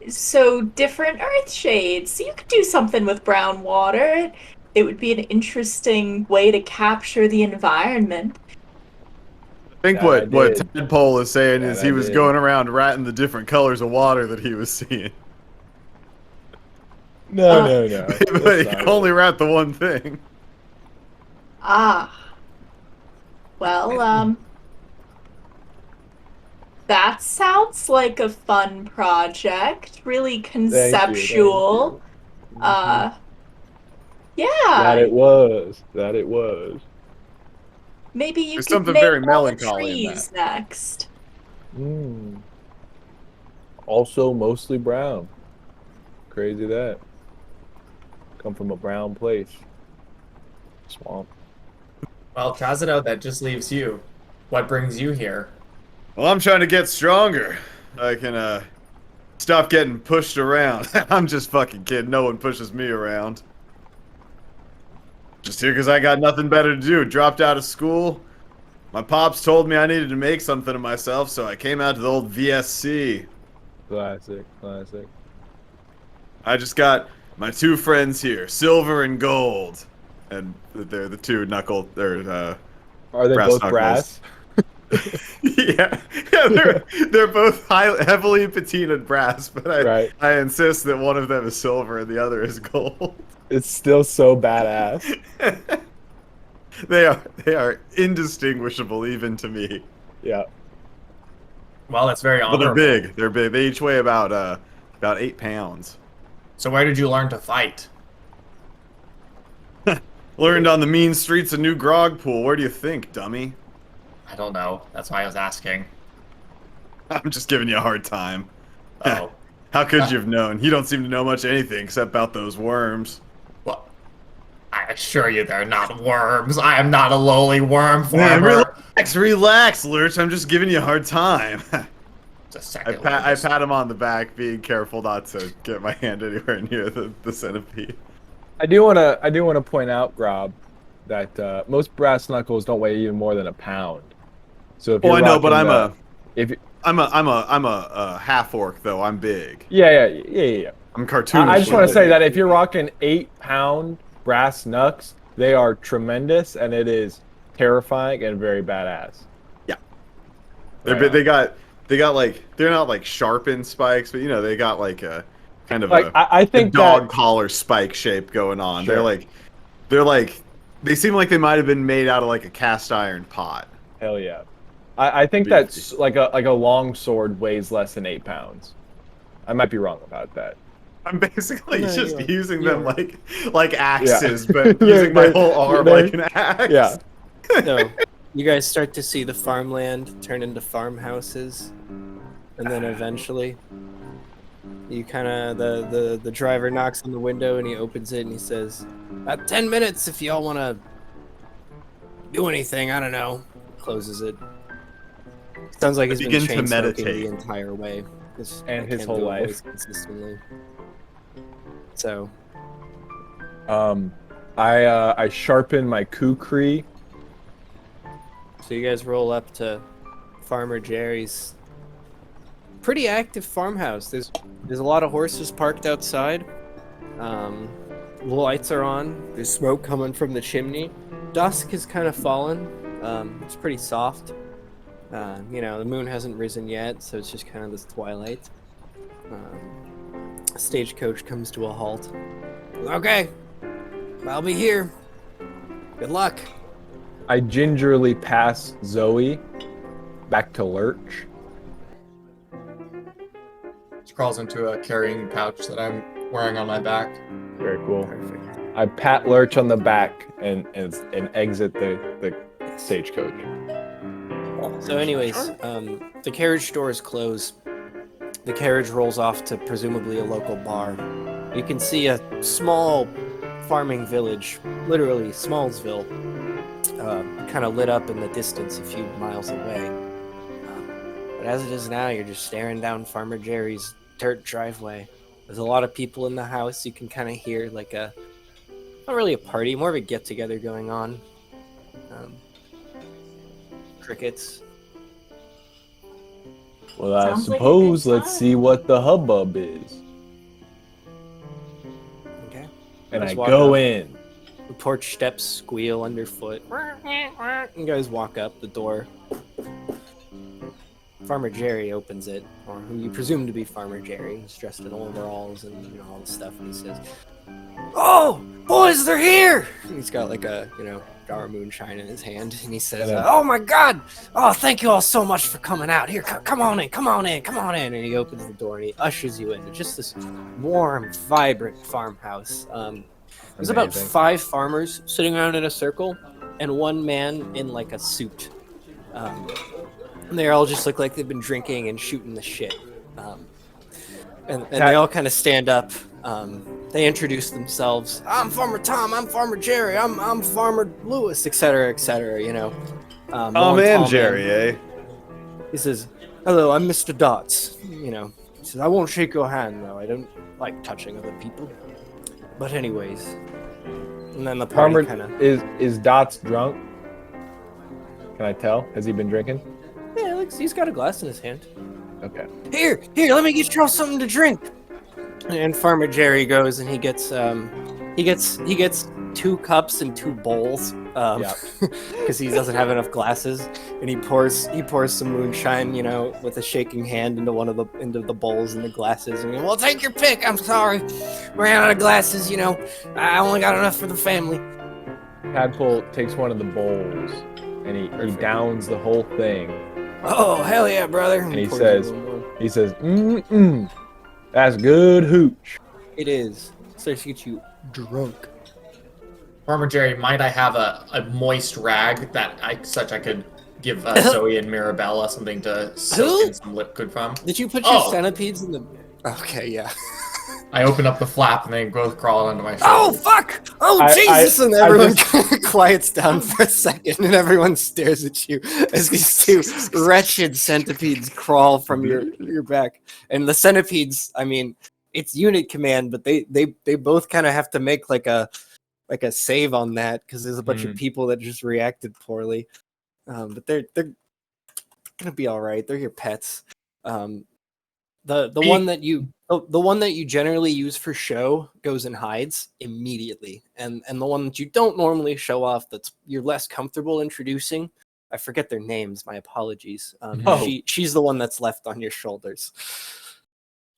so different earth shades. So you could do something with brown water. It would be an interesting way to capture the environment. I think That I what did. Tadpole is saying is That he I was did. going around writing the different colors of water that he was seeing. No, Uh, no, no. But That's he not could only it. write the one thing. Ah. Well, that sounds like a fun project. Really Thank you, conceptual. thank you. Yeah. That it was. That it was. Maybe you There's could something name very all the melancholy in trees next. Mm. Also mostly brown. Crazy that. Come from a brown place. Swamp. Well, Trazido, that just leaves you. What brings you here? Well, I'm trying to get stronger. I can stop getting pushed around. I'm just fucking kidding. No one pushes me around. Just here because I got nothing better to do. Dropped out of school. My pops told me I needed to make something of myself, so I came out to the old VSC. Classic. I just got my two friends here, Silver and Gold, and they're the two Are they brass both knuckles. brass? yeah, they're both heavily patinaed brass, but Right. I insist that one of them is silver and the other is gold. It's still so badass. They are indistinguishable even to me. Yeah. Well, it's very But they're honorable. big. They're big. They each weigh about 8 pounds. So where did you learn to fight? Learned on the mean streets of New Grogpool. Where do you think, dummy? I don't know. That's why I was asking. I'm just giving you a hard time. Oh. How could you have known? You don't seem to know much anything except about those worms. Well, I assure you they're not worms. I am not a lowly worm Man, farmer. relax, Lurch. I'm just giving you a hard time. Just a I second. pat him on the back, being careful not to get my hand anywhere near the centipede. I do want to point out, Grob, that most brass knuckles don't weigh even more than a pound. So if you're I know, but I'm rocking a half orc though. I'm big. yeah. I'm cartoonish. I just want to with say it. that if you're rocking 8-pound brass knucks, they are tremendous, and it is terrifying and very badass. Yeah. Right They got like, they're not like sharpened spikes, but they got like a kind of Like I a think dog that collar spike shape going on. Sure. They seem like they might have been made out of like a cast iron pot. hell yeah. I think Beefy. that's like a long sword weighs less than 8 pounds. I might be wrong about that. I'm basically No, just you are. using You them are. like axes, but They're- using my they're- whole arm they're- like an axe. Yeah. So you guys start to see the farmland turn into farmhouses, and then eventually, you kind of the driver knocks on the window and he opens it and he says, "About 10 minutes if y'all want to do anything. I don't know." Closes it. Sounds like he's been begin to chain smoking the meditate. entire way. 'cause And I his can't whole do a life. voice consistently. So I sharpen my kukri. So you guys roll up to Farmer Jerry's pretty active farmhouse. There's a lot of horses parked outside. The lights are on. There's smoke coming from the chimney. Dusk has kind of fallen. It's pretty soft. The moon hasn't risen yet, so it's just kind of this twilight. A stagecoach comes to a halt. Okay, I'll be here. Good luck. I gingerly pass Zoe back to Lurch. She crawls into a carrying pouch that I'm wearing on my back. Very cool. Perfect. I pat Lurch on the back and exit the stagecoach. So anyways, the carriage doors close. The carriage rolls off to presumably a local bar. You can see a small farming village, literally Smallsville, kind of lit up in the distance a few miles away. But as it is now, you're just staring down Farmer Jerry's dirt driveway. There's a lot of people in the house. You can kind of hear like not really a party, more of a get-together going on. Crickets. Well, I Sounds like a suppose good let's time. see what the hubbub is. Okay. And Let's I walk go up. in. The porch steps squeal underfoot. You guys walk up the door. Farmer Jerry opens it, or who you presume to be Farmer Jerry. He's dressed in overalls and all this stuff, and he says, "Oh, boys, they're here!" And he's got like a jar of moonshine in his hand, and he says, "Oh my God! Oh, thank you all so much for coming out. Here, come on in, come on in, come on in!" And he opens the door and he ushers you into just this warm, vibrant farmhouse. There's about Amazing. 5 farmers sitting around in a circle, and one man in like a suit. And they all just look like they've been drinking and shooting the shit. And they all kind of stand up. They introduce themselves. "I'm Farmer Tom. I'm Farmer Jerry. I'm Farmer Lewis," etc., etc. Oh long, man, tall Jerry, eh? He says, "Hello, I'm Mr. Dots." He says, "I won't shake your hand though. I don't like touching other people." But anyways, and then the party Farmer kind of is Dots drunk? Can I tell? Has he been drinking? he's got a glass in his hand. Okay. Here, let me get y'all something to drink. And Farmer Jerry goes and he gets 2 cups and 2 bowls, Yeah. because he doesn't have enough glasses, and he pours some moonshine, with a shaking hand into into the bowls and the glasses, and well, take your pick. I'm sorry, ran out of glasses. I only got enough for the family. Tadpole takes one of the bowls and he downs the whole thing. Oh, hell yeah, brother! And he pours says, a little more. "Mm-mm, that's good hooch." It is. Starts to get you drunk. Farmer Jerry, might I have a moist rag that I could give Zoe and Mirabella something to soak in some liquid from? Did you put your centipedes in the... Okay, yeah. I open up the flap and they both crawl onto my shoulder. Oh, fuck! Oh, Jesus! And everyone quiets down for a second, and everyone stares at you as these 2 wretched centipedes crawl from your back. And the centipedes, I mean, it's unit command, but they both kind of have to make like a save on that because there's a bunch of people that just reacted poorly. But they're gonna be all right. They're your pets. The one that you generally use for show goes and hides immediately, and the one that you don't normally show off you're less comfortable introducing. I forget their names. My apologies. She's the one that's left on your shoulders.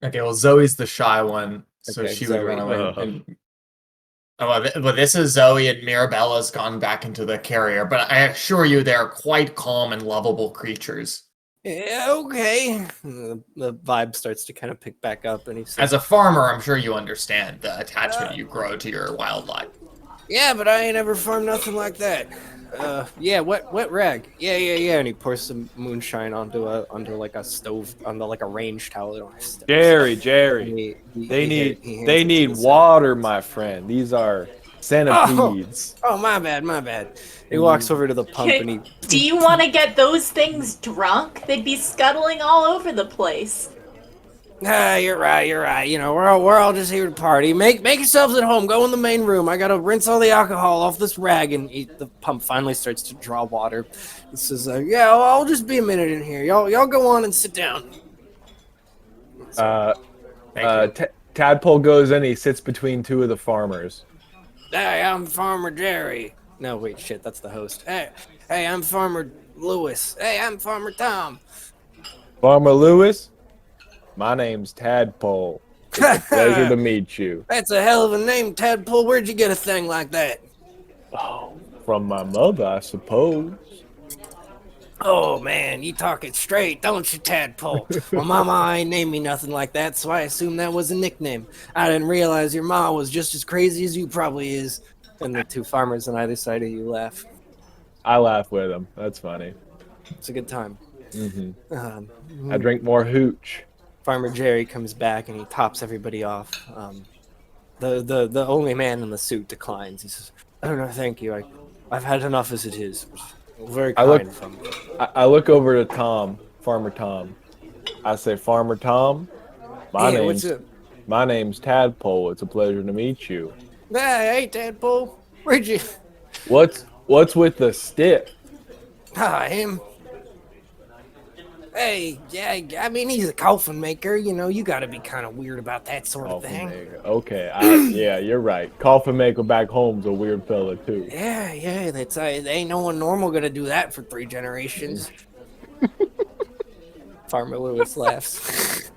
Okay, well, Zoe's the shy one, so Okay, she Zoe. would run away. But this is Zoe, and Mirabella's gone back into the carrier. But I assure you, they're quite calm and lovable creatures. Yeah, okay. The vibe starts to kind of pick back up, and he says, As a farmer, I'm sure you understand the attachment you grow to your wildlife. "Yeah, but I ain't ever farmed nothing like that. Yeah, wet rag. Yeah. And he pours some moonshine onto like a stove, onto like a range towel. Jerry, they need water, my friend. These are centipedes. Oh, my bad. He walks over to the pump and he... Do you want to get those things drunk? They'd be scuttling all over the place. You're right. We're all just here to party. Make yourselves at home. Go in the main room. I gotta rinse all the alcohol off this rag. And the pump finally starts to draw water. He says, "Yeah, I'll just be a minute in here. Y'all go on and sit down." Tadpole goes in. He sits between 2 of the farmers. "Hey, I'm Farmer Jerry." No, wait, shit, that's the host. Hey, I'm Farmer Lewis. Hey, I'm Farmer Tom. Farmer Lewis, my name's Tadpole. It's a pleasure to meet you. That's a hell of a name, Tadpole. Where'd you get a thing like that? Oh, from my mother, I suppose. Oh, man, you talk it straight, don't you, Tadpole? Well, Mama ain't named me nothing like that, so I assumed that was a nickname. I didn't realize your ma was just as crazy as you probably is. And the 2 farmers on either side of you laugh. I laugh with them. That's funny. It's a good time. I drink more hooch. Farmer Jerry comes back and he tops everybody off. The only man in the suit declines. He says, "Oh no, thank you. I've had enough as it is." Very kind from you. I look over to Tom, Farmer Tom. I say, "Farmer Tom, my name's Tadpole. It's a pleasure to meet you." Hey, Tadpole. Where'd you... What's with the stick? Him. Hey, yeah, I mean, he's a coffin maker. You gotta be kind of weird about that sort of thing. Maker. Okay, yeah, you're right. Coffin maker back home's a weird fella, too. Yeah, that's ain't no one normal gonna do that for 3 generations. Farmer Lewis laughs.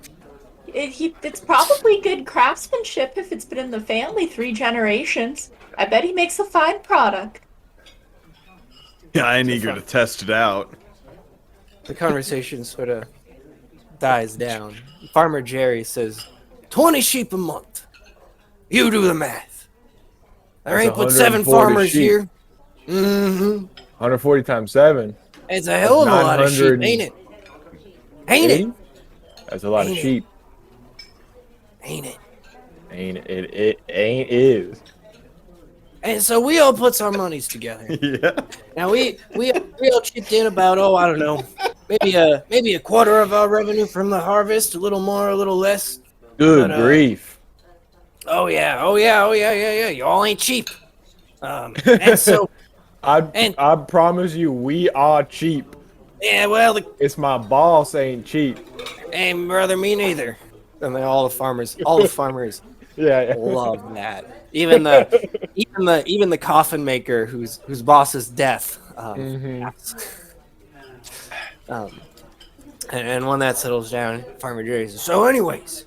It's probably good craftsmanship if it's been in the family 3 generations. I bet he makes a fine product. Yeah, I ain't eager to test it out. The conversation sort of dies down. Farmer Jerry says, 20 sheep a month. You do the math. There ain't but 7 farmers sheep. here. 140 times 7. It's a hell of a lot of sheep, ain't it? Ain't it? That's a lot of sheep. Ain't it? It ain't is. And so we all puts our monies together. Yeah. Now we all chipped in about, I don't know, maybe a quarter of our revenue from the harvest, a little more, a little less. Good grief. Oh yeah. You all ain't cheap. And so I promise you, we are cheap. yeah, well, It's my boss ain't cheap. Hey, brother, me neither. And then all the farmers Yeah. love that. Even the coffin maker whose boss is death. Mhm. Um, and when that settles down, Farmer Jerry says, "So, anyways,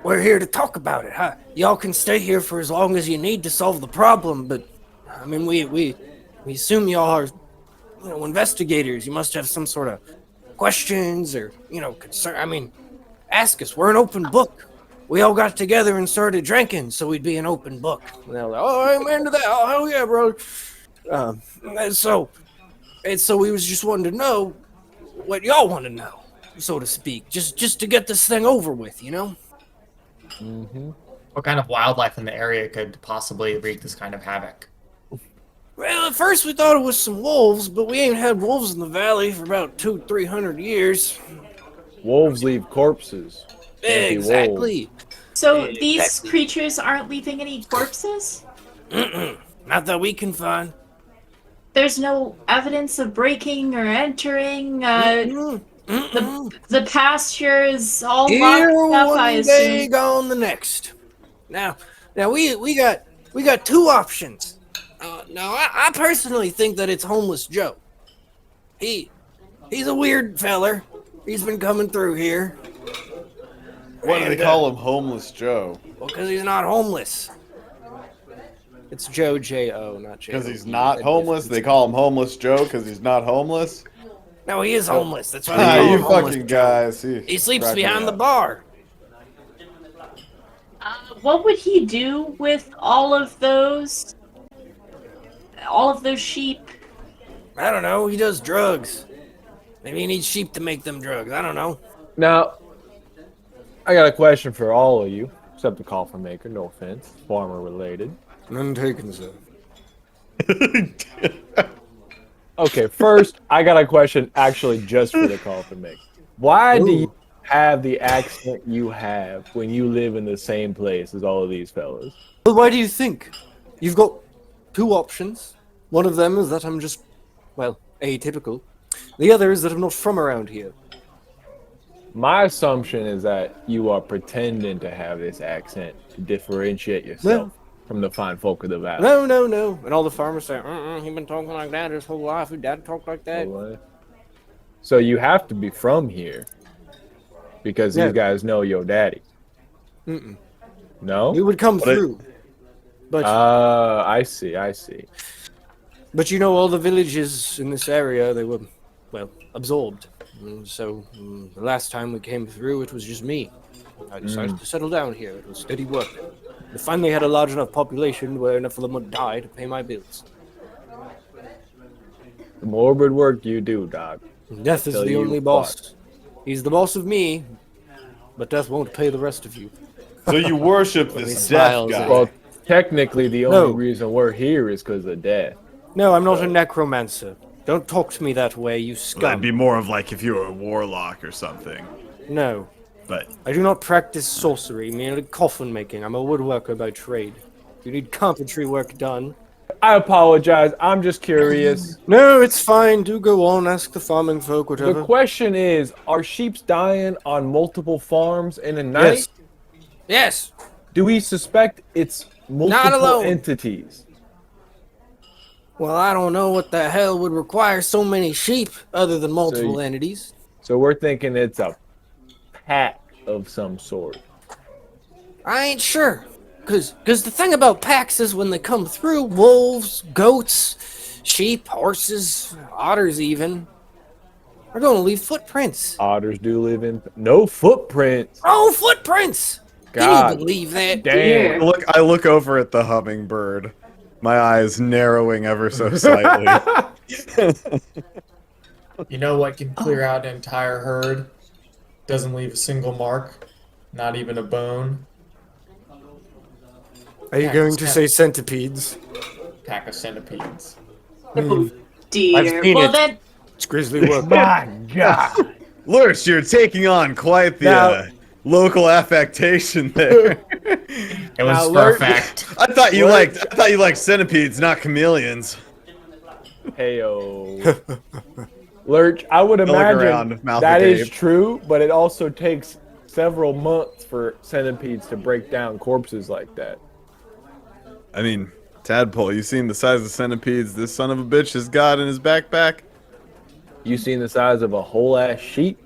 we're here to talk about it. Huh? Y'all can stay here for as long as you need to solve the problem, but I mean, we assume y'all are, investigators. You must have some sort of questions or concern. I mean, ask us. We're an open book. We all got together and started drinking, so we'd be an open book." And they're like, "Oh, I'm into that. Oh, hell yeah, bro." Um, and so, we was just wanting to know what y'all want to know, so to speak, just to get this thing over with, Mhm. What kind of wildlife in the area could possibly wreak this kind of havoc? Well, at first we thought it was some wolves, but we ain't had wolves in the valley for about 200-300 years. Wolves leave corpses. Can't be wolves. Exactly. So these Exactly. creatures aren't leaving any corpses? Not that we can find. There's no evidence of breaking or entering. The pasture is all Here locked up, I one day, assume. gone the next. Now we got two options. Now I personally think that it's Homeless Joe. He's a weird feller. He's been coming through here. Why do they And, call him Homeless Joe? Well, because he's not homeless. It's Joe, J-O, not J-O. Because he's not homeless? They call him Homeless Joe because he's not homeless? No, he is homeless. That's why they Ah, call you him Homeless fucking Joe. guys. He sleeps crack me behind the up. bar. What would he do with all of those sheep? I don't know. He does drugs. Maybe he needs sheep to make them drugs. I don't know. Now, I got a question for all of you, except the coffin maker. No offense, farmer related. None taken, sir. Okay, first, I got a question actually just for the coffin maker. Why do you have the accent you have when you live in the same place as all of these fellas? Well, why do you think? You've got two options. One of them is that I'm just, atypical. The other is that I'm not from around here. My assumption is that you are pretending to have this accent to differentiate yourself from the fine folk of the valley. No. And all the farmers say, he's been talking like that his whole life. His dad talked like that. So you have to be from here because these guys know your daddy. No? He would come through. But I see. But all the villages in this area, they were, absorbed. And so the last time we came through, it was just me. I decided to settle down here. It was steady work. I finally had a large enough population where enough of them would die to pay my bills. The morbid work you do, Doc. Death is the only boss. He's the boss of me, but death won't pay the rest of you. So you worship this death guy. Well, technically, the only reason we're here is because of death. No, I'm not a necromancer. Don't talk to me that way, you scum. That'd be more of like if you were a warlock or something. No. But I do not practice sorcery, merely coffin making. I'm a woodworker by trade. You need carpentry work done. I apologize. I'm just curious. No, it's fine. Do go on. Ask the farming folk, whatever. The question is, are sheep dying on multiple farms in a night? Yes. Do we suspect it's multiple entities? Well, I don't know what the hell would require so many sheep other than multiple entities. So we're thinking it's a pack of some sort. I ain't sure. Because the thing about packs is when they come through, wolves, goats, sheep, horses, otters even, are going to leave footprints. Otters do live in... No footprints! Oh, footprints! God. Can you believe that? Damn. I look over at the hummingbird, my eyes narrowing ever so slightly. You know what can clear out an entire herd? Doesn't leave a single mark, not even a bone. Are you going to say centipedes? Pack of centipedes. Oh dear. I've seen Well it. then, It's grisly work. My God. Lurch, you're taking on quite the local affectation there. It was for a fact. I thought you liked centipedes, not chameleons. Heyo. Lurch, I would Look imagine around, mouth that is agape. true, but it also takes several months for centipedes to break down corpses like that. I mean, Tadpole, you seen the size of centipedes this son of a bitch has got in his backpack? You seen the size of a whole ass sheep?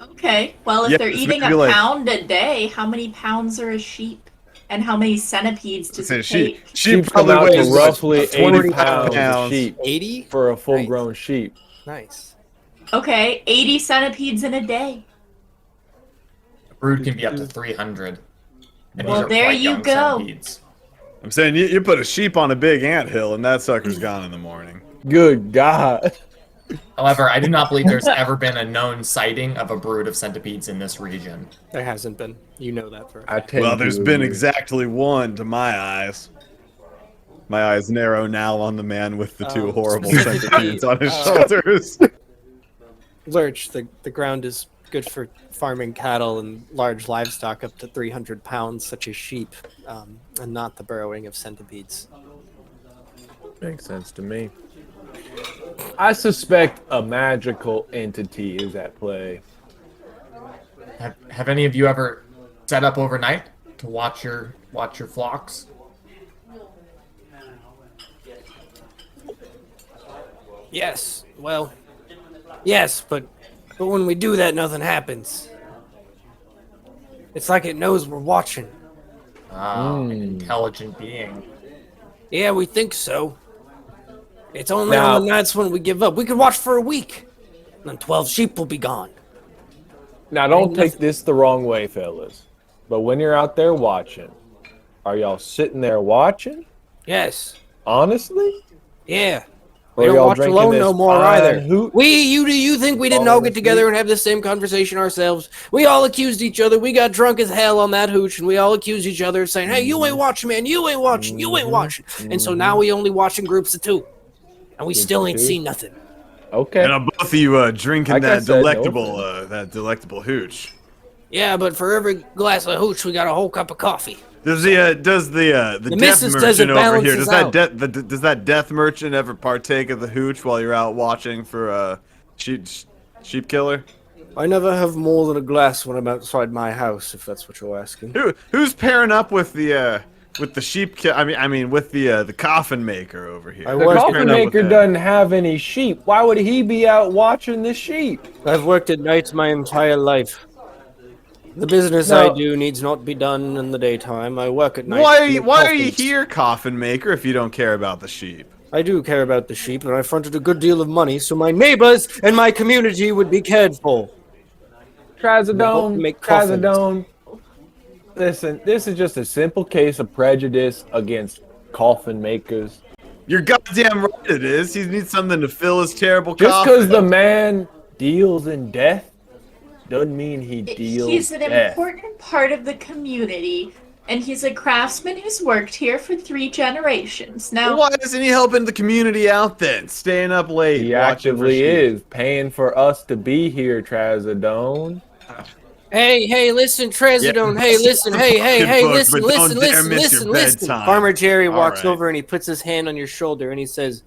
Okay, well, if Yeah, they're it's eating maybe a like- pound a day, how many pounds are a sheep? And how many centipedes does it take? Sheep Sheep come probably out to weighs roughly 80 25 pounds a sheep 80? for a full-grown sheep. Nice. Okay, 80 centipedes in a day. A brood can be up to 300. And Well, these are there quite you young go. centipedes. I'm saying you put a sheep on a big anthill and that sucker's gone in the morning. Good God. However, I do not believe there's ever been a known sighting of a brood of centipedes in this region. There hasn't been. You know that for a I fact. tend Well, to there's been agree. exactly one to my eyes. My eyes narrow now on the man with the two horrible specifically, centipedes on his shoulders. Lurch, the ground is good for farming cattle and large livestock up to 300 pounds, such as sheep, and not the burrowing of centipedes. Makes sense to me. I suspect a magical entity is at play. Have any of you ever set up overnight to watch your flocks? Yes, well, yes, but when we do that, nothing happens. It's like it knows we're watching. Ah, an intelligent being. Yeah, we think so. It's only Now- on the nights when we give up. We could watch for a week, and then 12 sheep will be gone. Now, don't take this the wrong way, fellas. But when you're out there watching, are y'all sitting there watching? Yes, Honestly? yeah. Or We don't y'all watch drinking alone this no more fine either. hoot? Do you think we didn't all get together and have the same conversation ourselves? We all accused each other. We got drunk as hell on that hooch, and we all accused each other of saying, "Hey, you ain't watching, man. You ain't watching. You ain't watching." And so now we only watch in groups of two, and we still ain't two? seen nothing. Okay. And both of you drinking Like I that said, delectable hooch. Yeah, but for every glass of hooch, we got a whole cup of coffee. Does the death missus does it merchant over here? balances Does that death merchant ever partake of the hooch while you're out watching for sheep killer? I never have more than a glass when I'm outside my house, if that's what you're asking. Who's pairing up with the sheep? I mean with the coffin maker over here. I The was coffin pairing up with maker him. doesn't have any sheep. Why would he be out watching the sheep? I've worked at nights my entire life. The business No. I do needs not be done in the daytime. I work at night. Why to make are you coffins. here, coffin maker, if you don't care about the sheep? I do care about the sheep, and I fronted a good deal of money so my neighbors and my community would be cared for. Trazodone, Make coffins. Trazodone. Listen, this is just a simple case of prejudice against coffin makers. You're goddamn right it is. He needs something to fill his terrible Just coffin. because the man deals in death doesn't mean he deals He's an death. important part of the community, and he's a craftsman who's worked here for 3 generations. Now, Why isn't he helping the community out then? Staying up late, He watching for actively sheep. is paying for us to be here, Trazodone. Hey, listen, Trazodone. Yeah. Hey, listen, hey, Pocketbook, listen, but don't listen, dare listen, miss listen, your listen. bedtime. Farmer Jerry All walks right. over and he puts his hand on your shoulder and he says,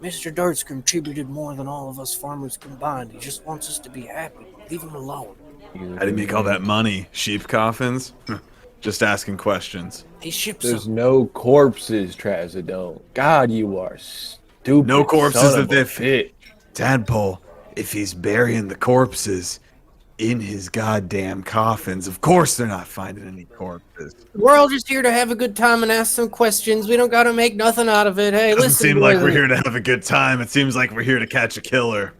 Mr. Dart's contributed more than all of us farmers combined. He just wants us to be happy. Leave him alone. How do you make all that money? Sheep coffins? Just asking questions. He ships There's them. no corpses, Trazodone. God, you are stupid. No corpses son that of a they've- bitch. Tadpole, if he's burying the corpses in his goddamn coffins, of course they're not finding any corpses. We're all just here to have a good time and ask some questions. We don't got to make nothing out of it. Hey, Doesn't listen. seem like boys, we're here to have a good time. It seems like we're here to catch a killer.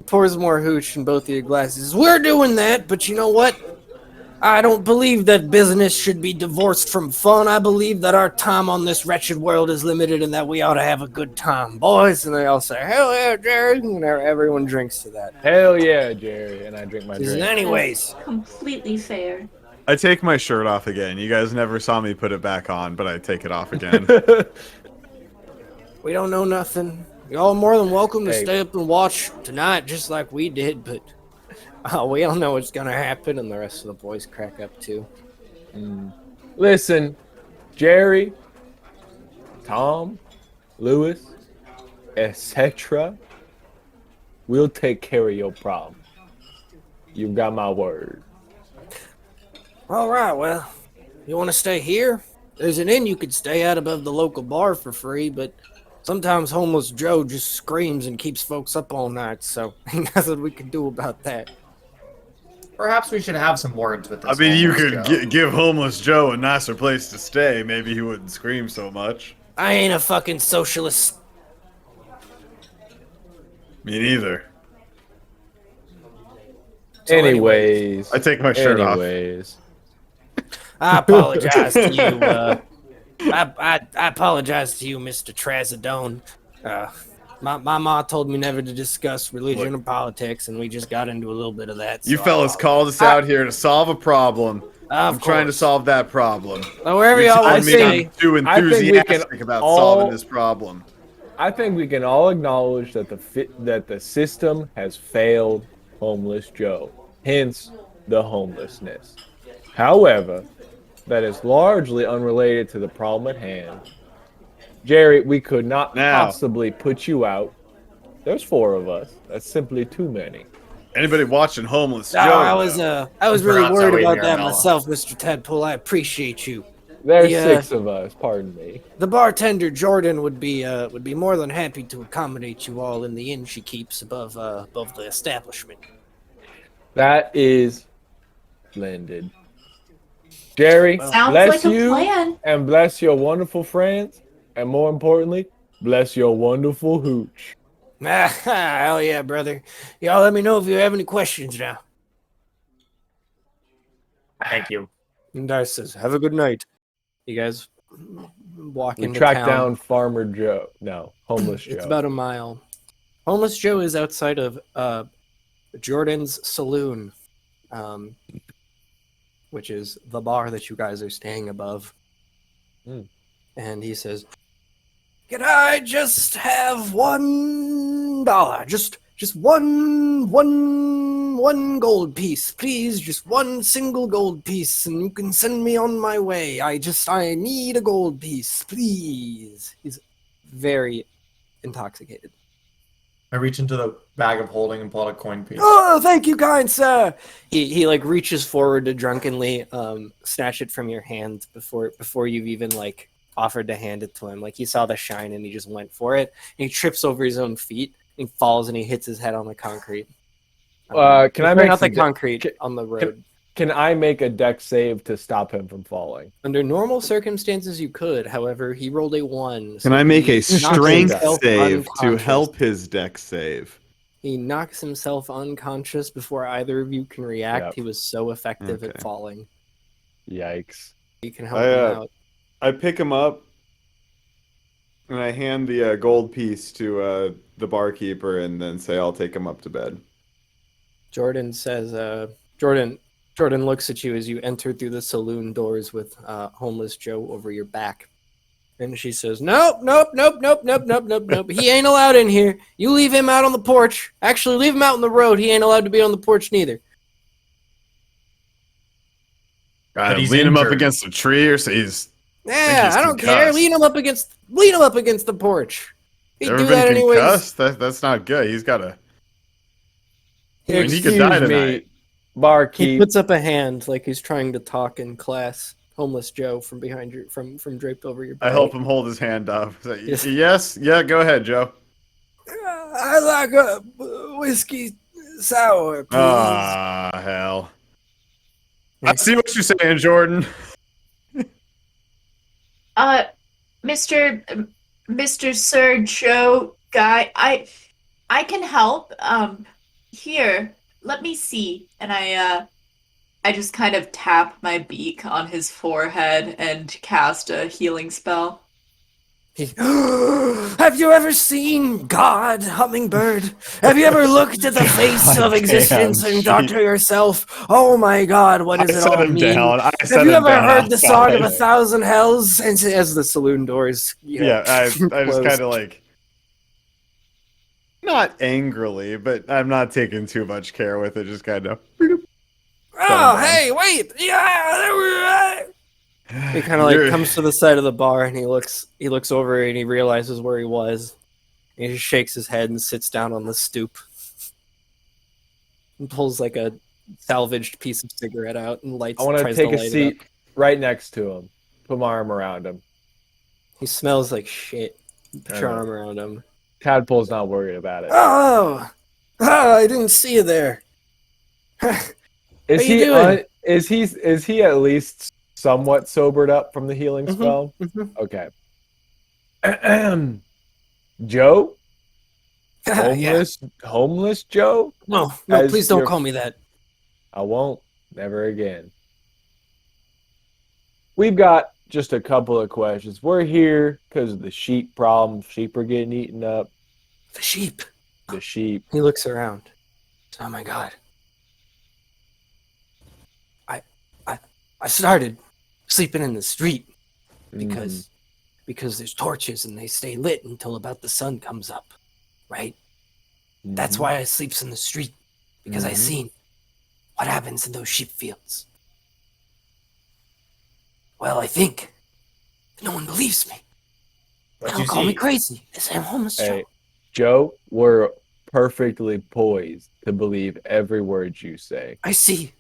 Pours more hooch in both of your glasses. We're doing that, but you know what? I don't believe that business should be divorced from fun. I believe that our time on this wretched world is limited and that we ought to have a good time, boys. And they all say, hell yeah, Jerry. And everyone drinks to that. Hell yeah, Jerry. And I drink my drink. Anyways, completely fair. I take my shirt off again. You guys never saw me put it back on, but I take it off again. we don't know nothing. You're all more than welcome to Hey. stay up and watch tonight just like we did, but we all know what's going to happen, and the rest of the boys crack up too. Listen, Jerry, Tom, Lewis, etc. We'll take care of your problem. You've got my word. All right, well, you want to stay here? There's an inn you could stay at above the local bar for free, but sometimes homeless Joe just screams and keeps folks up all night, so ain't nothing we can do about that. Perhaps we should have some words with this. I mean, you homeless could Joe. give homeless Joe a nicer place to stay. Maybe he wouldn't scream so much. I ain't a fucking socialist. Me neither. So Anyways. I take my shirt off. I apologize to you. I apologize to you, Mr. Trazodone. My ma told me never to discuss religion or politics, and we just got into a little bit of that. You so fellas called us out here to solve a problem. I'm trying to solve that problem. Well, wherever You're y'all want telling to me stay. I'm too I think we can enthusiastic about all- solving this problem. I think we can all acknowledge that the system has failed homeless Joe, hence the homelessness. However, that is largely unrelated to the problem at hand. Jerry, we could not possibly put you out. There's 4 of us. That's simply too many. Anybody watching Homeless No, Joe? I was really Perhaps worried Zoe about that Mirabella. myself, Mr. Tadpole. I appreciate you. There's Yeah. 6 of us, pardon me. The bartender Jordan would be more than happy to accommodate you all in the inn she keeps above the establishment. That is splendid. Jerry, Sounds bless like a you plan. and bless your wonderful friends, and more importantly, bless your wonderful hooch. Hell yeah, brother. Y'all let me know if you have any questions now. Thank you. And Dice says, have a good night. You guys walk We into track town. down Farmer Joe. No, Homeless Joe. It's about a mile. Homeless Joe is outside of Jordan's Saloon, which is the bar that you guys are staying above. And he says, "Can I just have $1? Just one gold piece, please. Just one single gold piece, and you can send me on my way. I need a gold piece, please." He's very intoxicated. I reach into the bag of holding and pull out a coin piece. Oh, thank you, kind sir. He like reaches forward to drunkenly snatch it from your hand before you've even like offered to hand it to him. Like he saw the shine and he just went for it. And he trips over his own feet. And he falls and he hits his head on the concrete. Can I make not the some concrete on the road? Can I make a deck save to stop him from falling? Under normal circumstances, you could. However, he rolled a 1. Can I make he a knocks strength himself save to unconscious. help his deck save? He knocks himself unconscious before either of you can react. Yep. He was so effective at Okay. falling. Yikes. You can help him out. I pick him up and I hand the gold piece to the barkeeper and then say I'll take him up to bed. Jordan says, Jordan looks at you as you enter through the saloon doors with homeless Joe over your back. And she says, nope. He ain't allowed in here. You leave him out on the porch. Actually, leave him out on the road. He ain't allowed to be on the porch neither. But he's Lean him up injured. against a tree or say he's Yeah, he's I don't care. concussed. Lean him up against the porch. He'd ever do been that anyways. concussed? That's not good. He's got to. I mean, he Excuse could die me, tonight. He barkeep. puts up a hand like he's trying to talk in class. Homeless Joe from behind you, from draped over your back. I help him hold his hand up. Say, Yes. yes, yeah, go ahead, Joe. I like a whiskey sour, please. Ah, hell. I see what you're saying, Jordan. Mr. Sir Joe guy, I can help. Here, let me see. And I just kind of tap my beak on his forehead and cast a healing spell. Have you ever seen God, Hummingbird? Have you ever looked at the face of existence and thought to yourself, "Oh my God, what does it all mean?" Have you ever heard the song of 1,000 hells? And as the saloon doors, I just closed. kind of like, not angrily, but I'm not taking too much care with it. Just kind of. Oh, hey, wait! Yeah, he kind of like comes to the side of the bar and he looks over and he realizes where he was. And he just shakes his head and sits down on the stoop. and pulls like a salvaged piece of cigarette out and lights. I want to tries take to a light it seat up. right next to him. Put my arm around him. He smells like shit. Put your I know. arm around him. Tadpole's not worried about it. Oh, I didn't see you there. Is How you he doing? is he at least somewhat sobered up from the healing Mhm, spell? mhm. Okay. Joe? Yeah. Homeless Joe? No, As please don't your- call me that. I won't. Never again. We've got just a couple of questions. We're here because of the sheep problem. Sheep are getting eaten up. The sheep. The sheep. He looks around. Oh my god. I started sleeping in the street because there's torches and they stay lit until about the sun comes up, right? That's why I sleeps in the street, because I seen what happens in those sheep fields. Well, I think no one believes me. What Don't you call me see? crazy. They say I'm homeless, Joe. Hey, Joe, we're perfectly poised to believe every word you say. I see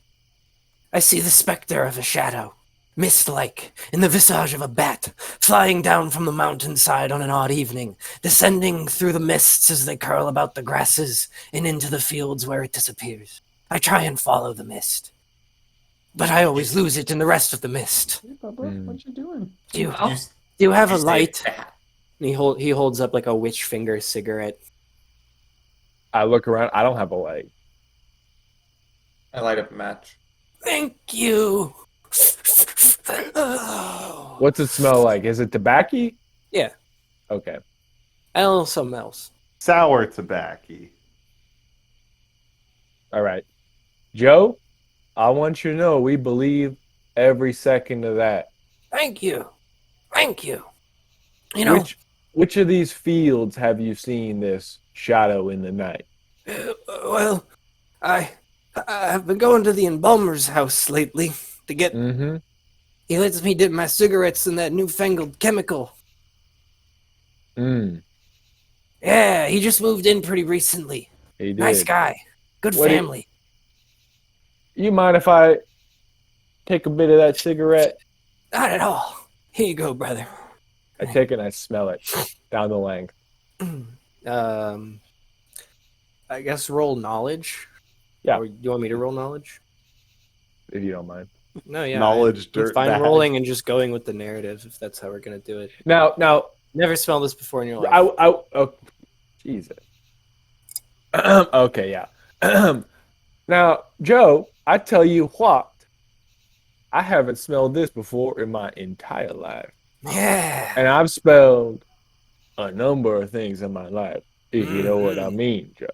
the specter of a shadow, mist-like, in the visage of a bat, flying down from the mountainside on an odd evening, descending through the mists as they curl about the grasses and into the fields where it disappears. I try and follow the mist, but I always lose it in the rest of the mist. Hey, Bubba, what you doing? Do you, You, do you have a you say light? that. And he holds up like a witch finger cigarette. I look around. I don't have a light. I light up a match. Thank you. What's it smell like? Is it tobacco? Yeah, Okay. I don't know something else. Sour tobacco. All right. Joe, I want you to know we believe every second of that. Thank you. You know, Which of these fields have you seen this shadow in the night? well, I've been going to the embalmer's house lately to get. Mm-hmm. He lets me dip my cigarettes in that newfangled chemical. Mm. Yeah, he just moved in pretty recently. He did. Nice guy, good What do you- family. You mind if I take a bit of that cigarette? Not at all. Here you go, brother. I take it and I smell it down the length. I guess roll knowledge. Yeah. Or you want me to roll knowledge? If you don't mind. No, yeah. Knowledge I'm dirt fine bag. rolling and just going with the narrative if that's how we're gonna do it. Now, Never smelled this before in your life. oh, Jesus. Okay, yeah. Now, Joe, I tell you what, I haven't smelled this before in my entire life. Yeah. And I've smelled a number of things in my life, if you know what I mean, Joe.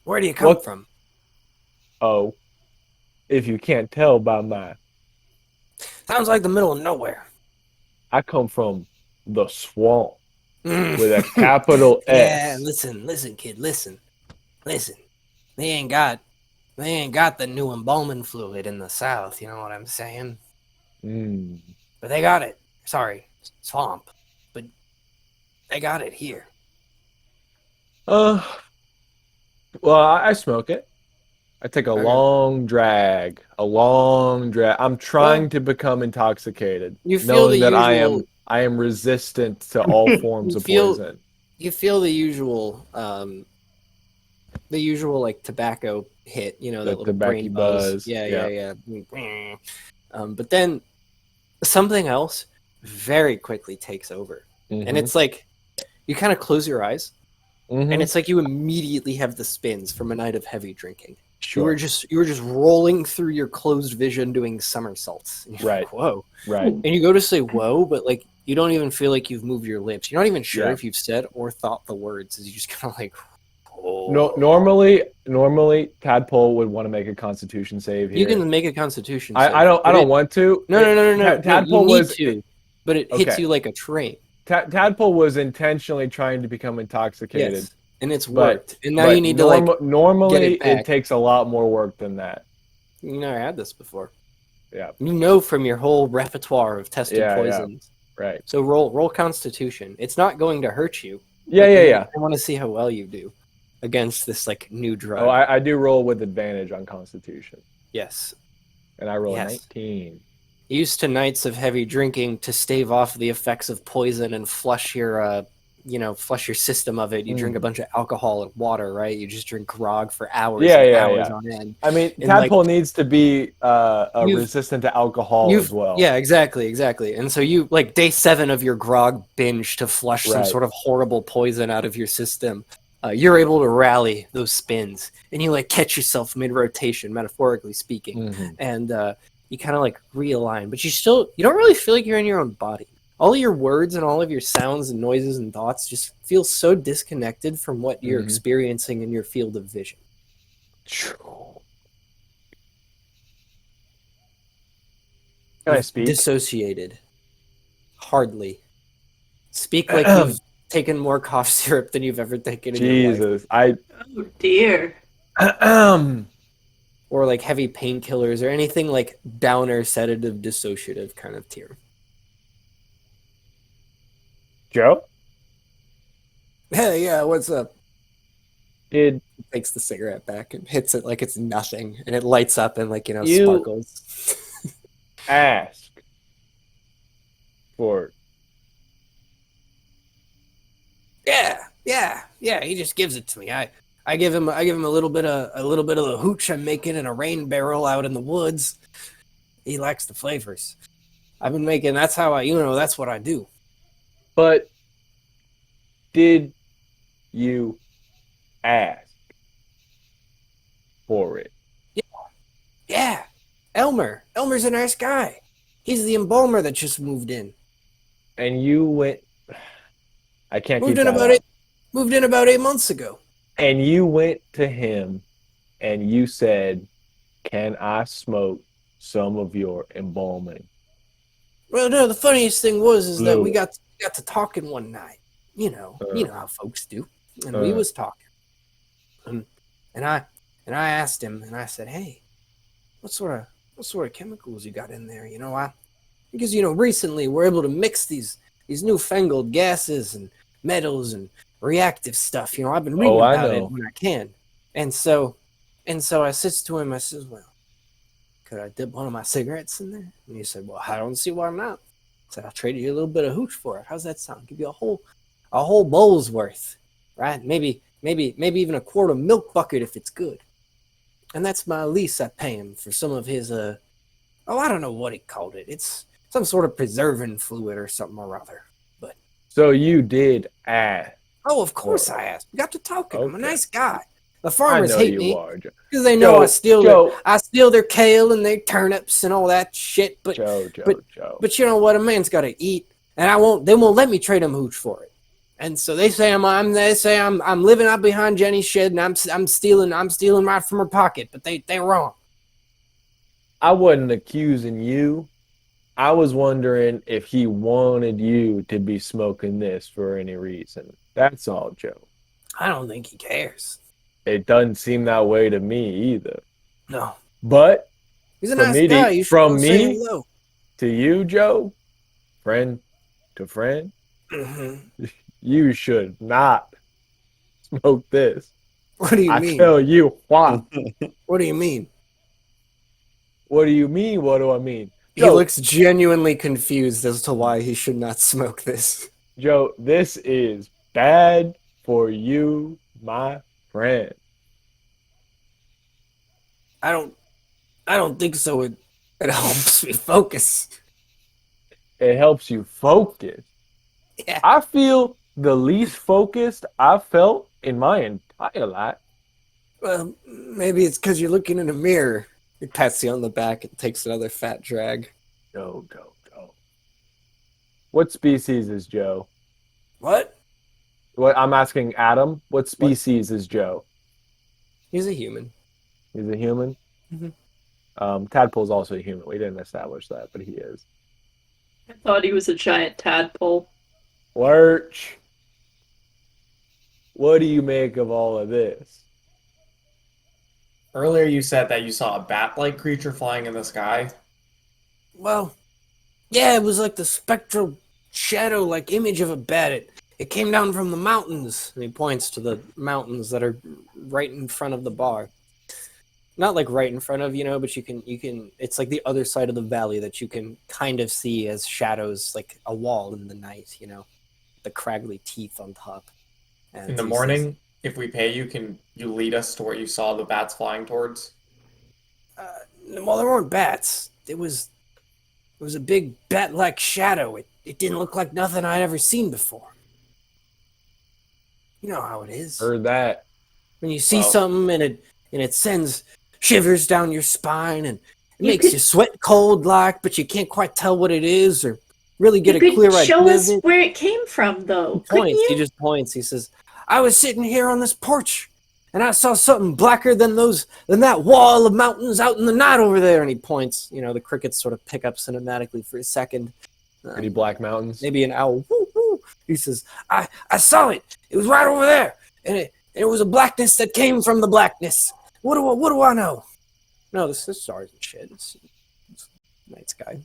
Where do you come What- from? Oh, if you can't tell by my, Sounds like the middle of nowhere. I come from the swamp Mm. with a capital Yeah, S. listen, kid, listen. They ain't got the new embalming fluid in the South, you know what I'm saying? Mm. But they got it. Sorry, swamp. But they got it here. Well, I smoke it. I take a Okay. long drag. I'm trying to become intoxicated, You feel knowing the that usual- I am resistant to all forms You of feel- poison. You feel the usual like tobacco hit, you know, The that little tobacco brain buzz. buzz, Yeah. But then something else very quickly takes over. And it's like you kind of close your eyes and it's like you immediately have the spins from a night of heavy drinking. You were just rolling through your closed vision doing somersaults. And you're Right. like, whoa. right. And you go to say whoa, but like you don't even feel like you've moved your lips. You're not even sure Yeah. if you've said or thought the words. You just kind of like, oh. No, normally Tadpole would want to make a Constitution save here. You can make a Constitution save. I don't want to. No. Tadpole you need was to, but it hits Okay. you like a train. Tadpole was intentionally trying to become intoxicated. Yes, and it's But- worked. And now but you need to like. normally it back. it takes a lot more work than that. You never had this before. Yeah. You know from your whole repertoire of tested Yeah, yeah. poisons. Right. So roll Constitution. It's not going to hurt you. Yeah. I want to see how well you do. against this like new drug. Oh, I do roll with advantage on Constitution, Yes. and I roll a Yes. 19. Used to nights of heavy drinking to stave off the effects of poison and flush your flush your system of it. You drink a bunch of alcohol and water, right? You just drink grog for hours and hours on end. I mean, And, like, Tadpole needs to be you've- resistant to alcohol as well. Yeah, exactly. And so you like day 7 of your grog binge to flush some Right. sort of horrible poison out of your system. You're able to rally those spins, and you like catch yourself mid-rotation, metaphorically speaking, Mhm. and you kind of like realign, but you don't really feel like you're in your own body. All of your words and all of your sounds and noises and thoughts just feel so disconnected from what you're Mhm. experiencing in your field of vision. Can I speak? Dissociated. Hardly. Speak like you've taken more cough syrup than you've ever taken in your life. Jesus, Oh dear. Or like heavy painkillers or anything like downer, sedative, dissociative kind of tier. Joe, Hey, yeah, what's up? did Takes the cigarette back and hits it like it's nothing, and it lights up and like, You- sparkles. ask for Yeah. He just gives it to me. I give him a little bit of the hooch I'm making in a rain barrel out in the woods. He likes the flavors. I've been making. That's how that's what I do. But did you ask for it? Yeah, Elmer's a nice guy. He's the embalmer that just moved in. And you went. I can't Moved keep in that about up. Moved in about 8 months ago. And you went to him, and you said, "Can I smoke some of your embalming?" Well, no, the funniest thing was that we Blue. got to talking one night. You know how folks do. And we Uh. was talking. And I asked him, and I said, "Hey, what sort of chemicals you got in there? Because recently we're able to mix these newfangled gases and metals and reactive stuff. I've been reading I about it know. when I can." And so I says to him, I says, "Well, could I dip one of my cigarettes in there?" And he said, "Well, I don't see why not." I said, "I'll trade you a little bit of hooch for it. How's that sound? Give you a whole bowl's worth, right? Maybe even a quart of milk bucket if it's good." And that's my lease I pay him for some of his I don't know what he called it. It's some sort of preserving fluid or something or other. But So you did ask. of course I asked. We got to talking. I'm a Okay. nice guy. The I farmers know hate you me are, Joe. because they know Joe, I steal their kale and their turnips and all that shit. But Joe. but you know what? A man's got to eat, and they won't let me trade him hooch for it. And so they say I'm living out behind Jenny's shed, and I'm stealing right from her pocket. But they're wrong. I wasn't accusing you. I was wondering if he wanted you to be smoking this for any reason. That's all, Joe. I don't think he cares. It doesn't seem that way to me either. No, But he's a From nice me to- guy. You should from go say me? hello. to you, Joe, friend to friend, Mhm. you should not smoke this. What do you I mean? tell you what. What do you mean? What do you mean? What do I mean? He Joe, looks genuinely confused as to why he should not smoke this. Joe, this is bad for you, my friend. I don't think so. It helps me focus. It helps you focus. Yeah. I feel the least focused I've felt in my entire life. Well, maybe it's because you're looking in a mirror. He pats you on the back and takes another fat drag. Joe. What species is Joe? What? What I'm asking Adam, what species is Joe? He's a human. He's a human? Mhm. Tadpole's also a human. We didn't establish that, but he is. I thought he was a giant tadpole. Lurch, what do you make of all of this? Earlier you said that you saw a bat-like creature flying in the sky. Well, yeah, it was like the spectral shadow-like image of a bat. It came down from the mountains. And he points to the mountains that are right in front of the bar. Not like right in front of, but you can, it's like the other side of the valley that you can kind of see as shadows, like a wall in the night, the craggly teeth on top. And In the he morning, if we pay you, can you lead us to where you saw the bats flying towards? Well, there weren't bats. It was a big bat-like shadow. It didn't look like nothing I'd ever seen before. You know how it is. Heard that. When you see Well- something and it sends shivers down your spine and it You makes could- you sweat cold like, but you can't quite tell what it is or really get You a could clear show idea us of it. where it came from, though. He Couldn't points. you? He just points. He says, I was sitting here on this porch and I saw something blacker than that wall of mountains out in the night over there. And he points. The crickets sort of pick up cinematically for a second. Pretty black mountains. Maybe an owl. Woo, woo. He says, I saw it. It was right over there. And it was a blackness that came from the blackness. What do I know? No, this is stars and shit. It's night sky.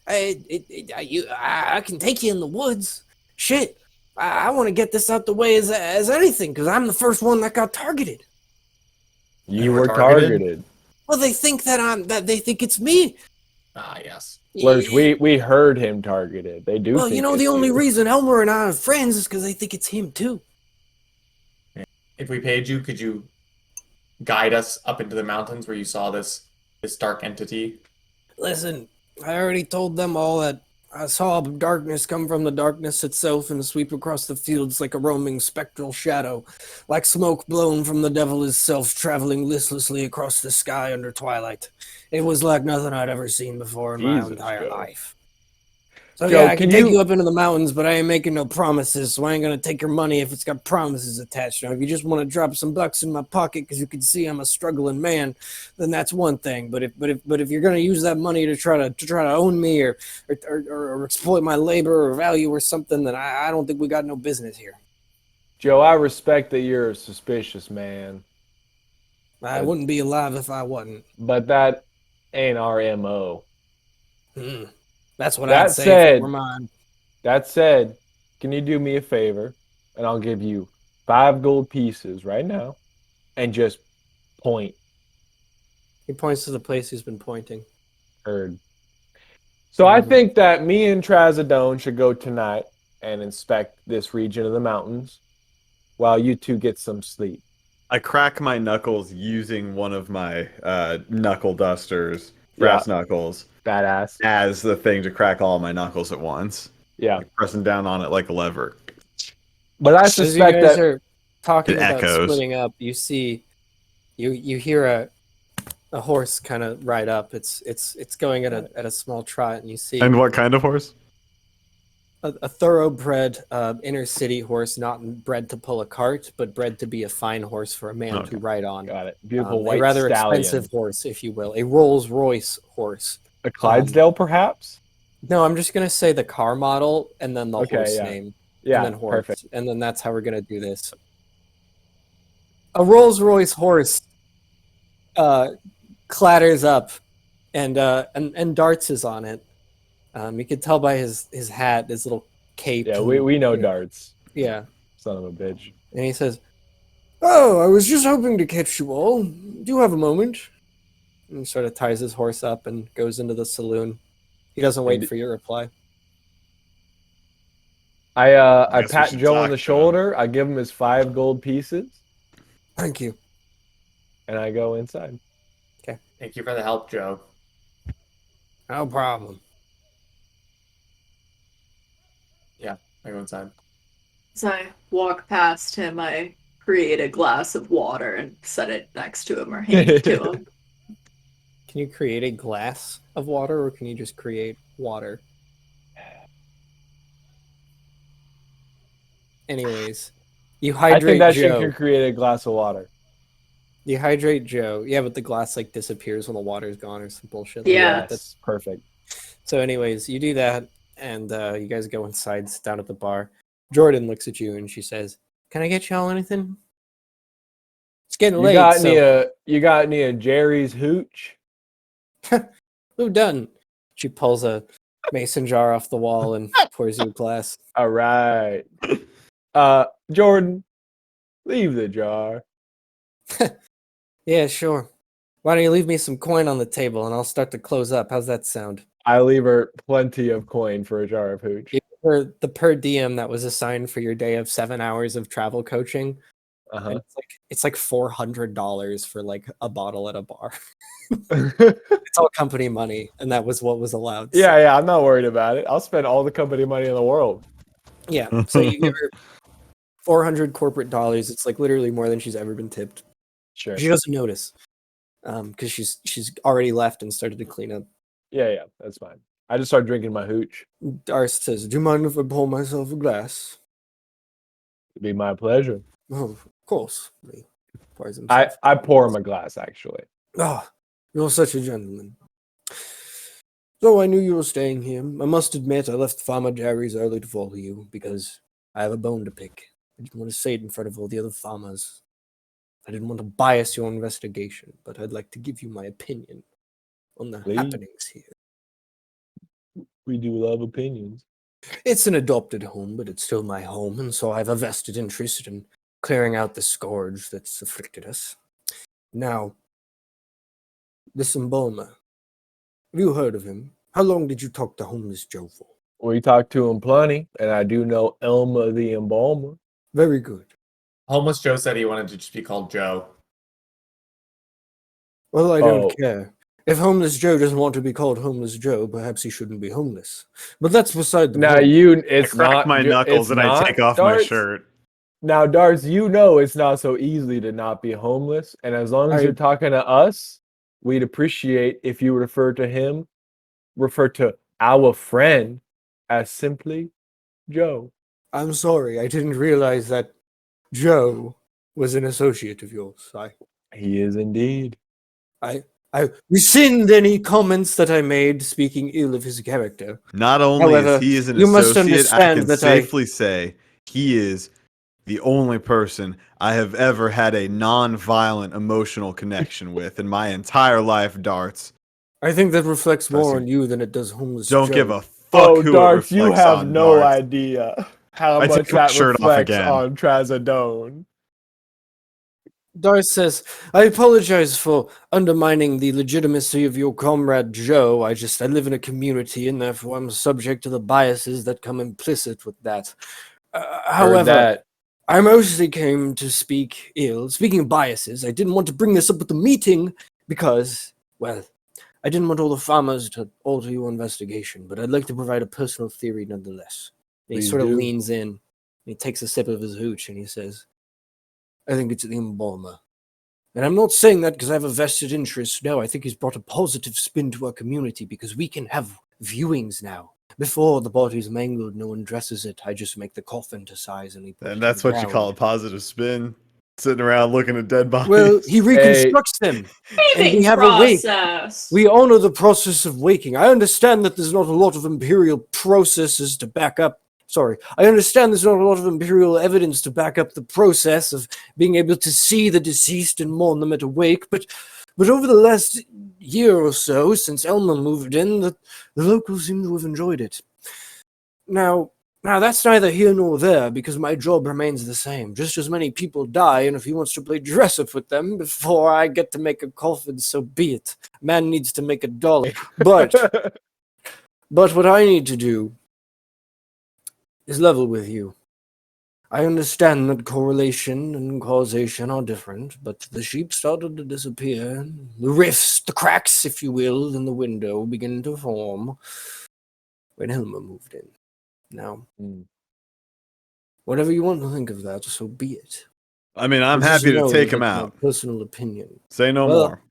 I can take you in the woods. Shit. I want to get this out the way as anything, because I'm the first one that got targeted. You were were targeted? targeted. Well, they think that they think it's me. Ah, yes. Lurch, we heard him targeted. They do. Well, think the it's only you. reason Elmer and I are friends is because they think it's him too. If we paid you, could you guide us up into the mountains where you saw this dark entity? Listen, I already told them all that I saw darkness come from the darkness itself and sweep across the fields like a roaming spectral shadow, like smoke blown from the devil himself traveling listlessly across the sky under twilight. It was like nothing I'd ever seen before in my Jesus, entire Joe. life. So Joe, yeah, I can take you- you up into the mountains, but I ain't making no promises, so I ain't gonna take your money if it's got promises attached. Now, if you just want to drop some bucks in my pocket because you can see I'm a struggling man, then that's one thing. But if you're gonna use that money to try to own me or exploit my labor or value or something, then I don't think we got no business here. Joe, I respect that you're a suspicious man, I wouldn't be alive if I wasn't. but that ain't our MO. That's what That I'd say if said- it were mine. That said, can you do me a favor? And I'll give you 5 gold pieces right now and just point. He points to the place he's been pointing. Heard. So I think that me and Trazodone should go tonight and inspect this region of the mountains while you two get some sleep. I crack my knuckles using one of my knuckle dusters, brass knuckles, Badass. as the thing to crack all my knuckles at once. Yeah. Like pressing down on it like a lever. But I As you suspect guys that are talking It about echoes. splitting up, you see, you hear a horse kind of ride up. It's going at a small trot, and you see And what kind of horse? a thoroughbred inner city horse, not bred to pull a cart, but bred to be a fine horse for a man to ride on. got it. Beautiful A white rather stallion. expensive horse, if you will, a Rolls Royce horse. A Clydesdale, perhaps? No, I'm just gonna say the car model and then the Okay, horse yeah. name. Yeah, And then horse. perfect. And then that's how we're gonna do this. A Rolls Royce horse clatters up and Darts is on it. You can tell by his hat, his little cape. Yeah, and- we know darts. Yeah. Son of a bitch. And he says, "Oh, I was just hoping to catch you all. Do you have a moment?" And he sort of ties his horse up and goes into the saloon. He doesn't wait for your reply. I guess we pat should Joe talk on the to him. shoulder. I give him his 5 gold pieces, Thank you. and I go inside. Thank you for the help, Joe. No problem. I go inside. As I walk past him, I create a glass of water and set it next to him or hand it to him. Can you create a glass of water, or can you just create water? Anyways, you I hydrate think that shit Joe. can create a glass of water. You hydrate Joe. Yeah, but the glass like disappears when the water's gone or some bullshit. Like Yeah. that. That's perfect. So, anyways, you do that, and you guys go inside, sit down at the bar. Jordan looks at you and she says, "Can I get y'all anything? It's getting You late. got So any of Jerry's hooch? who done?" She pulls a mason jar off the wall and Pours you a glass. All right. Jordan, leave the jar. Yeah, sure. Why don't you leave me some coin on the table and I'll start to close up? How's that sound? I leave her plenty of coin for a jar of hooch. Give her the per diem that was assigned for your day of 7 hours of travel coaching. Uh-huh. And it's like $400 for like a bottle at a bar. yeah, It's all company money, and that was what was allowed. So, yeah, I'm not worried about it. I'll spend all the company money in the world. yeah. So you give her 400 corporate dollars. It's like literally more than she's ever been tipped. Sure. She doesn't notice, because she's already left and started to clean up. Yeah, that's fine. I just start drinking my hooch. Darst says, "Do you mind if I pour myself a glass?" It'd be my pleasure. Oh, of course. He pours himself. I pour him a glass, actually. Oh, you're such a gentleman. So I knew you were staying here. I must admit, I left Farmer Jerry's early to follow you because I have a bone to pick. I didn't want to say it in front of all the other farmers. I didn't want to bias your investigation, but I'd like to give you my opinion on the Please. happenings here. We do love opinions. It's an adopted home, but it's still my home, and so I have a vested interest in clearing out the scourge that's afflicted us. Now, this Embalmer. Have you heard of him? How long did you talk to Homeless Joe for? We talked to him plenty, and I do know Elma the Embalmer. Very good. Homeless Joe said he wanted to just be called Joe. Well, I Oh. don't care. If Homeless Joe doesn't want to be called Homeless Joe, perhaps he shouldn't be homeless. But that's beside the Now point. it's I crack not my knuckles it's and I not, take off my Darts. shirt. Now, Darts, you know it's not so easy to not be homeless, and as long as I- you're talking to us, we'd appreciate if you refer to our friend as simply Joe. I'm sorry, I didn't realize that Joe was an associate of yours. He is indeed. I rescind any comments that I made speaking ill of his character. Not only However, is he an you must associate, I understand can that I- safely say he is the only person I have ever had a non-violent emotional connection with in my entire life, Darts. I think that reflects more Trust on you than it does Homeless Don't Joe. give a fuck Oh, who Darts, it you reflects have on, no Darts. idea how I much take my that shirt off reflects again. on Trazodone. Darth says, I apologize for undermining the legitimacy of your comrade Joe. I live in a community and therefore I'm subject to the biases that come implicit with that. Heard However, that. I mostly came to speak ill. Speaking of biases, I didn't want to bring this up at the meeting because, well, I didn't want all the farmers to alter your investigation, but I'd like to provide a personal theory nonetheless. And he Please sort of do. leans in, and he takes a sip of his hooch, and he says, I think it's the Embalmer. And I'm not saying that because I have a vested interest. No, I think he's brought a positive spin to our community because we can have viewings now. Before the body's mangled, no one dresses it. I just make the coffin to size and we put it And in that's the what you call a ground. positive spin. Sitting around looking at dead bodies. Well, he reconstructs them. And we Bathing have a wake. process. We honor the process of waking. I understand that there's not a lot of imperial processes to back up. Sorry, I understand there's not a lot of imperial evidence to back up the process of being able to see the deceased and mourn them at a wake, but over the last year or so, since Elma moved in, the locals seem to have enjoyed it. Now that's neither here nor there, because my job remains the same. Just as many people die, and if he wants to play dress-up with them before I get to make a coffin, so be it. Man needs to make a dollar. But what I need to do is level with you. I understand that correlation and causation are different, but the sheep started to disappear. The rifts, the cracks, if you will, in the window began to form when Hilma moved in. Now, whatever you want to think of that, so be it. I mean, I'm But just happy to know take that him that's my out. personal opinion. Say no Well, more.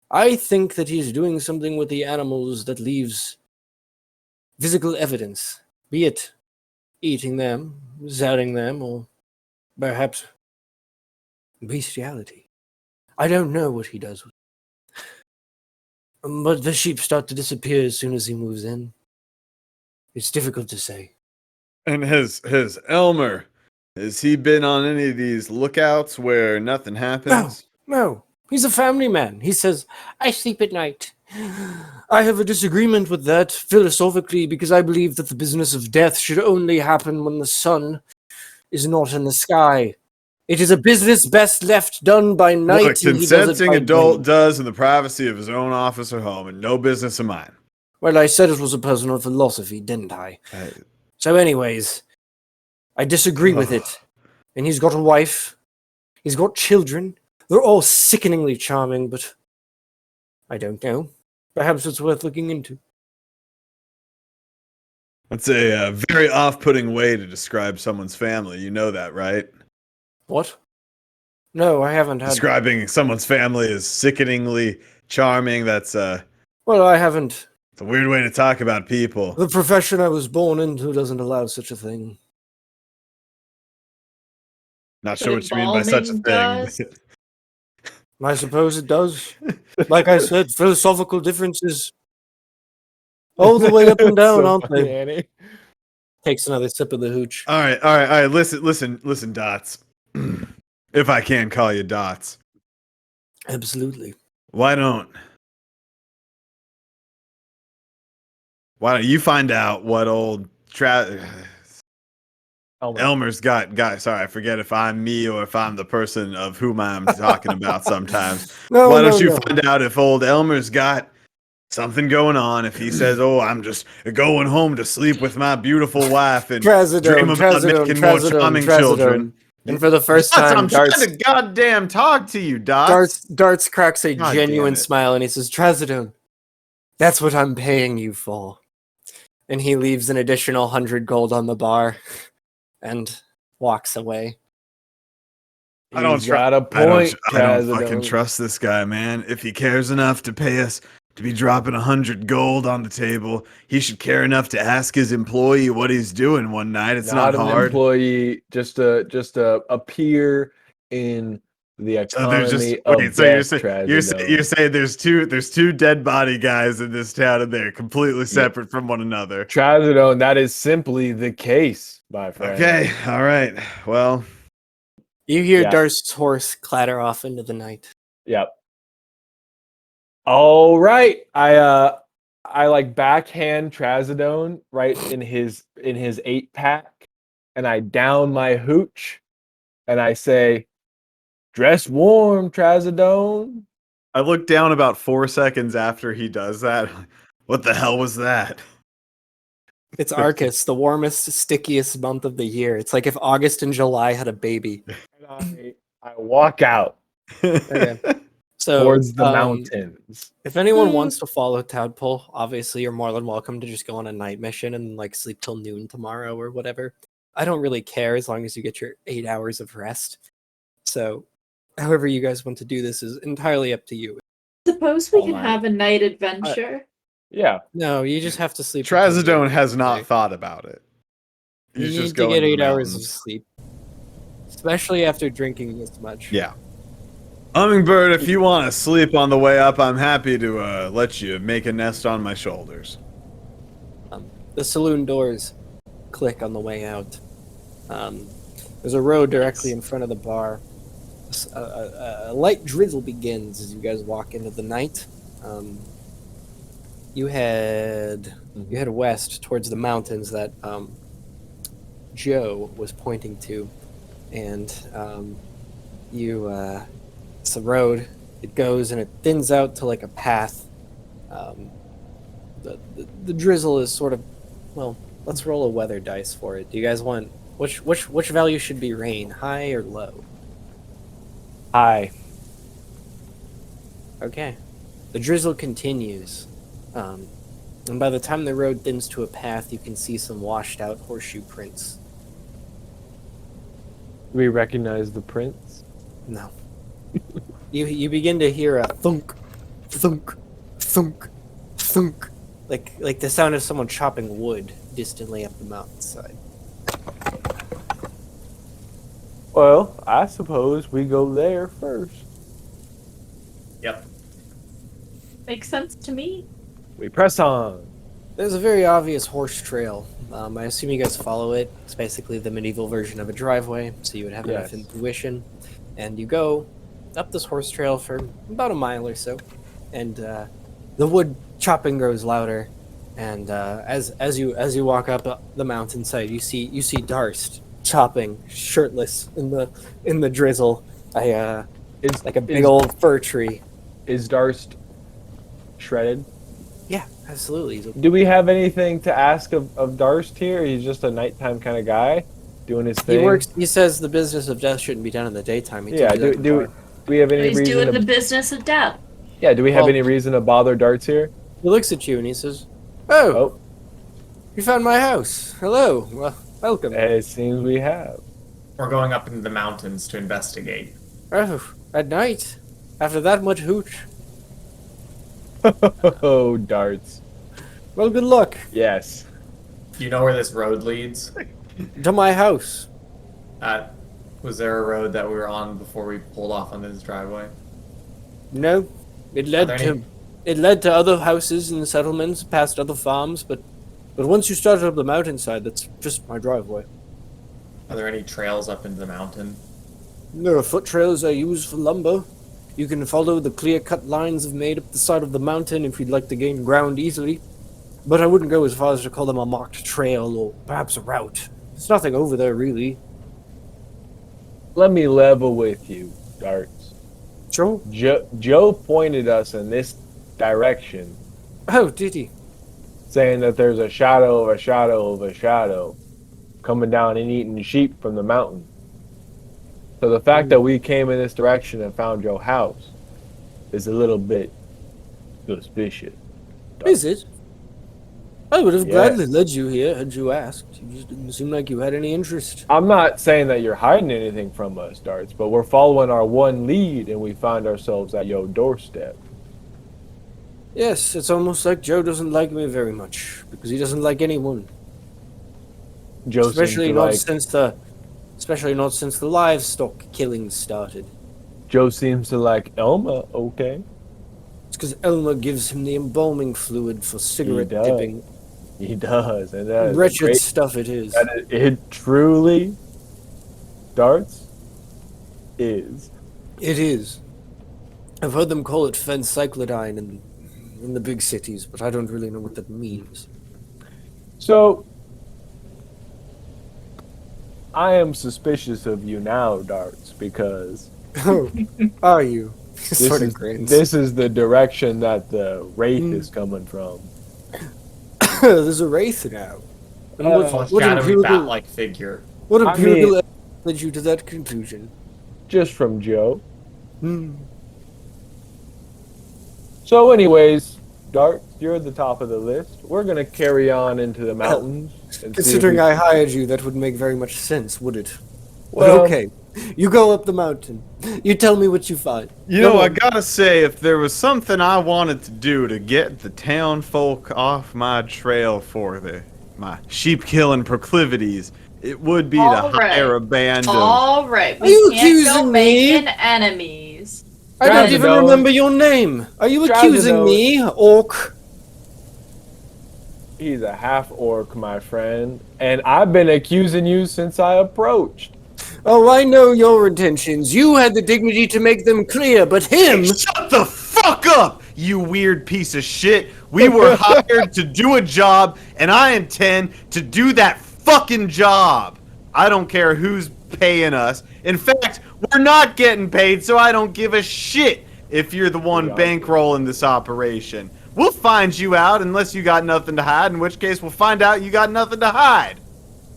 I think that he's doing something with the animals that leaves physical evidence, be it eating them, selling them, or perhaps bestiality. I don't know what he does with them. But the sheep start to disappear as soon as he moves in. It's difficult to say. And his Elmer, has he been on any of these lookouts where nothing happens? No. He's a family man. He says, I sleep at night. I have a disagreement with that philosophically because I believe that the business of death should only happen when the sun is not in the sky. It is a business best left done by night. What a and he does it consenting by adult day. does in the privacy of his own office or home, and no business of mine. Well, I said it was a personal philosophy, didn't I? So anyways, I disagree with it. And he's got a wife. He's got children. They're all sickeningly charming, but I don't know. Perhaps it's worth looking into. That's a very off-putting way to describe someone's family. You know that, right? What? No, I haven't had... Describing someone's family as sickeningly charming, that's Well, I haven't... It's a weird way to talk about people. The profession I was born into doesn't allow such a thing. Not sure what you mean by such a thing. I suppose it does. Like I said, philosophical differences all the way up and down, So aren't funny, they? Annie. Takes another sip of the hooch. All right. Listen, Dots. If I can call you Dots. Absolutely. Why don't you find out what old Elmer's got? Sorry, I forget if I'm me or if I'm the person of whom I'm talking about sometimes. Why don't you find out if old Elmer's got something going on? If he says, "Oh, I'm just going home to sleep with my beautiful wife and dream about making more charming children." And for the first Dots, time, I'm trying to goddamn talk to you, Dots. Darts cracks a God genuine damn it. smile and he says, Trazodone, that's what I'm paying you for. And he leaves an additional 100 gold on the bar and walks away. I don't He's got a point. I don't Trazodone. fucking trust this guy, man. If he cares enough to pay us to be dropping 100 gold on the table, he should care enough to ask his employee what he's doing one night. It's not an hard. employee, just a peer in the economy of you're saying there's two dead body guys in this town and they're completely separate from one another. Trazodone, that is simply the case, my friend. Okay, all right. Well, you hear Darst's horse clatter off into the night. Yep. All right. I like backhand Trazodone right in his 8-pack, and I down my hooch, and I say, "Dress warm, Trazodone." I look down about 4 seconds after he does that. What the hell was that? It's Arcus, the warmest, stickiest month of the year. It's like if August and July had a baby. And I walk out Okay. So, towards the mountains. If anyone wants to follow Tadpole, obviously you're more than welcome to just go on a night mission and like sleep till noon tomorrow or whatever. I don't really care as long as you get your 8 hours of rest. So, however you guys want to do this is entirely up to you. Suppose we can have a night adventure. Yeah. No, you just have to sleep. Trazodone has not thought about it. You He's need just to going get to the 8 hours of mountains. sleep, especially after drinking this much. Yeah. Hummingbird, if you want to sleep on the way up, I'm happy to let you make a nest on my shoulders. The saloon doors click on the way out. There's a road directly in front of the bar. A light drizzle begins as you guys walk into the night. You head west towards the mountains that Joe was pointing to, and it's a road. It goes and it thins out to like a path. The drizzle is sort of, well, let's roll a weather dice for it. Do you guys want which value should be rain, high or low? High. Okay. The drizzle continues. And by the time the road thins to a path, you can see some washed out horseshoe prints. We recognize the prince. No. You begin to hear a thunk, thunk, thunk, thunk, like the sound of someone chopping wood distantly up the mountainside. Well, I suppose we go there first. Yep. Makes sense to me. We press on. There's a very obvious horse trail. I assume you guys follow it. It's basically the medieval version of a driveway, so you would have enough intuition. And you go up this horse trail for about a mile or so, and The wood chopping grows louder, and as you walk up the mountainside, you see Darst chopping shirtless in the drizzle. Is Like a big old fir tree. Is Darst shredded? Yeah, absolutely. Do we have anything to ask of Darst here? He's just a nighttime kind of guy, doing his thing. He works. He says the business of death shouldn't be done in the daytime. He Yeah. told you that Do before. we have any He's reason? doing To, the business of death. yeah. Do we have Well- any reason to bother Darts here? He looks at you and he says, "Oh, Oh, you found my house. Hello. Well, welcome." it seems we have. We're going up into the mountains to investigate. Oh, at night, after that much hooch. Oh, Darts. Well, good luck. Yes. Do you know where this road leads? To my house. Was there a road that we were on before we pulled off on this driveway? No, it led there to any- it led to other houses and settlements, past other farms, but once you started up the mountainside, that's just my driveway. Are there any trails up into the mountain? There are foot trails I use for lumber. You can follow the clear-cut lines I've made up the side of the mountain if you'd like to gain ground easily. But I wouldn't go as far as to call them a marked trail or perhaps a route. There's nothing over there, really. Let me level with you, Darts. Sure. Joe pointed us in this direction, Oh, did he? saying that there's a shadow of a shadow of a shadow coming down and eating sheep from the mountain. So the fact that we came in this direction and found your house is a little bit suspicious. Is it? I would have Yeah. gladly led you here had you asked. You just didn't seem like you had any interest. I'm not saying that you're hiding anything from us, Darts, but we're following our one lead and we find ourselves at your doorstep. Yes, it's almost like Joe doesn't like me very much because he doesn't like anyone. Joe Especially seems to not like since the livestock killings started. Joe seems to like Elma. Okay, It's because Elmer gives him the embalming fluid for cigarette does. dipping. he does, and that is Wretched great. stuff it is. It truly, Darts, is. It is. I've heard them call it fencyclidine in the big cities, but I don't really know what that means. So, I am suspicious of you now, Darts, because Oh, are you? this Sort of is, grins. this is the direction that the wraith is coming from. There's a wraith now. And Uh, A what shadowy empirical, bat-like figure. what I empirical mean- evidence led you to that conclusion? Just from Joe. Hmm. So, anyways, Darts, you're at the top of the list. We're gonna carry on into the mountains. And see if Considering we- I hired you, that would make very much sense, would it? Well- But okay, you go up the mountain. You tell me what you find. You Go know, I on. gotta say, if there was something I wanted to do to get the town folk off my trail for my sheep killing proclivities, it would be to All right. hire a band of. All right, Are you we can't go accusing me? making enemies. I don't Dragon even Dome. remember your name. Are you Dragon accusing Dome. me, orc? He's a half orc, my friend, and I've been accusing you since I approached. Oh, I know your intentions. You had the dignity to make them clear, but him... Shut the fuck up, you weird piece of shit. We were hired to do a job, and I intend to do that fucking job. I don't care who's paying us. In fact, we're not getting paid, so I don't give a shit if you're the one We are. bankrolling this operation. We'll find you out unless you got nothing to hide, in which case we'll find out you got nothing to hide.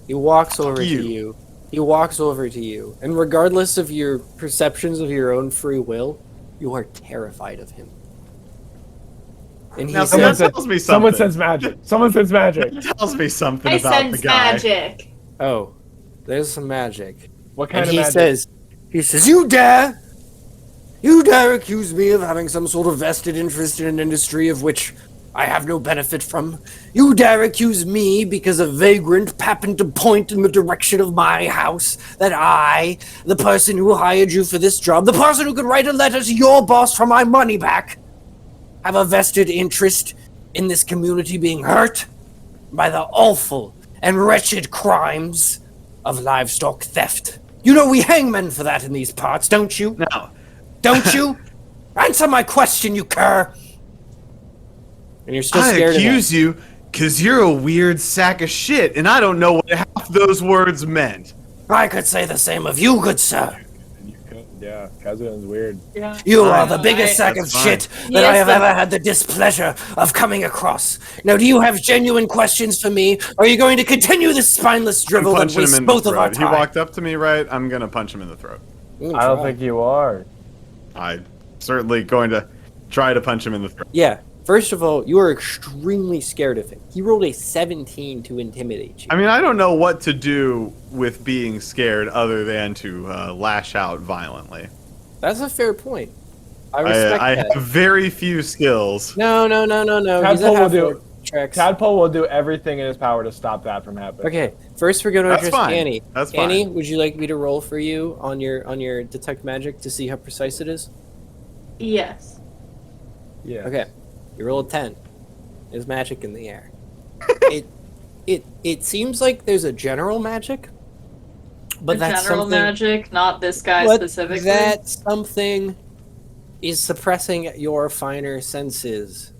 He walks over you. to you. He walks over to you. And regardless of your perceptions of your own free will, you are terrified of him. And he Now, says, that tells me something. Someone sense magic. Someone sense magic. It tells me something I about the sense guy. magic. oh, there's some magic. What kind And of he magic? says, you dare accuse me of having some sort of vested interest in an industry of which I have no benefit from. You dare accuse me because a vagrant happened to point in the direction of my house that I, the person who hired you for this job, the person who could write a letter to your boss for my money back, have a vested interest in this community being hurt by the awful and wretched crimes of livestock theft. You know we hang men for that in these parts, don't you? No. Don't you? Answer my question, you cur! And you're still I scared accuse of you because you're a weird sack of shit, and I don't know what half those words meant. I could say the same of you, good sir. Yeah, Kazuhan's weird. Yeah. You are Alright. the biggest sack of That's fine. shit that I Yes, have the- ever had the displeasure of coming across. Now, do you have genuine questions for me, or are you going to continue this spineless I'm drivel that punching him wastes in the both of our throat. He time? walked up to me, right? I'm gonna punch him in the throat. I don't think you are. I'm certainly going to try to punch him in the throat. Yeah. First of all, you are extremely scared of him. He rolled a 17 to intimidate you. I mean, I don't know what to do with being scared other than to lash out violently. That's a fair point. I respect I that. have very few skills. No. He's a Tadpole will half do. tricks. Tadpole will do everything in his power to stop that from happening. Okay, first we're going to That's address fine. Annie. That's fine. Annie, would you like me to roll for you on your detect magic to see how precise it is? Yes. Yeah. Okay, you roll a 10. There's magic in the air. It seems like there's a general magic, but The that's general something. magic, not this guy But specifically. that something is suppressing your finer senses,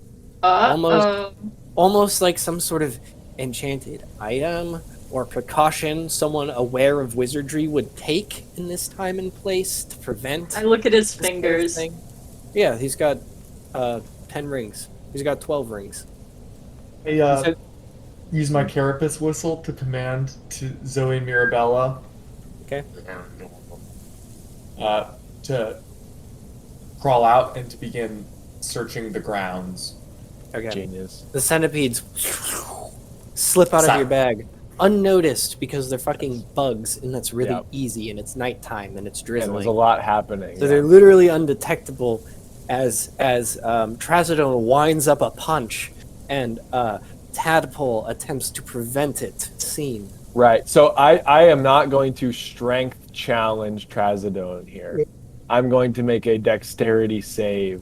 almost like some sort of enchanted item or precaution someone aware of wizardry would take in this time and place to prevent. I look at his this sort of fingers. thing. Yeah, he's got 10 rings. He's got 12 rings. I use my carapace whistle to command to Zoe Mirabella. Okay. To crawl out and to begin searching the grounds. Okay. Genius. The centipedes slip out of Stop. your bag unnoticed because they're fucking bugs, and that's really Yep. easy, and it's nighttime, and it's Yeah, drizzling. there's a lot happening. So they're literally undetectable as Trazodone winds up a punch, and Tadpole attempts to prevent it seen. Right. So I am not going to strength challenge Trazodone here. I'm going to make a dexterity save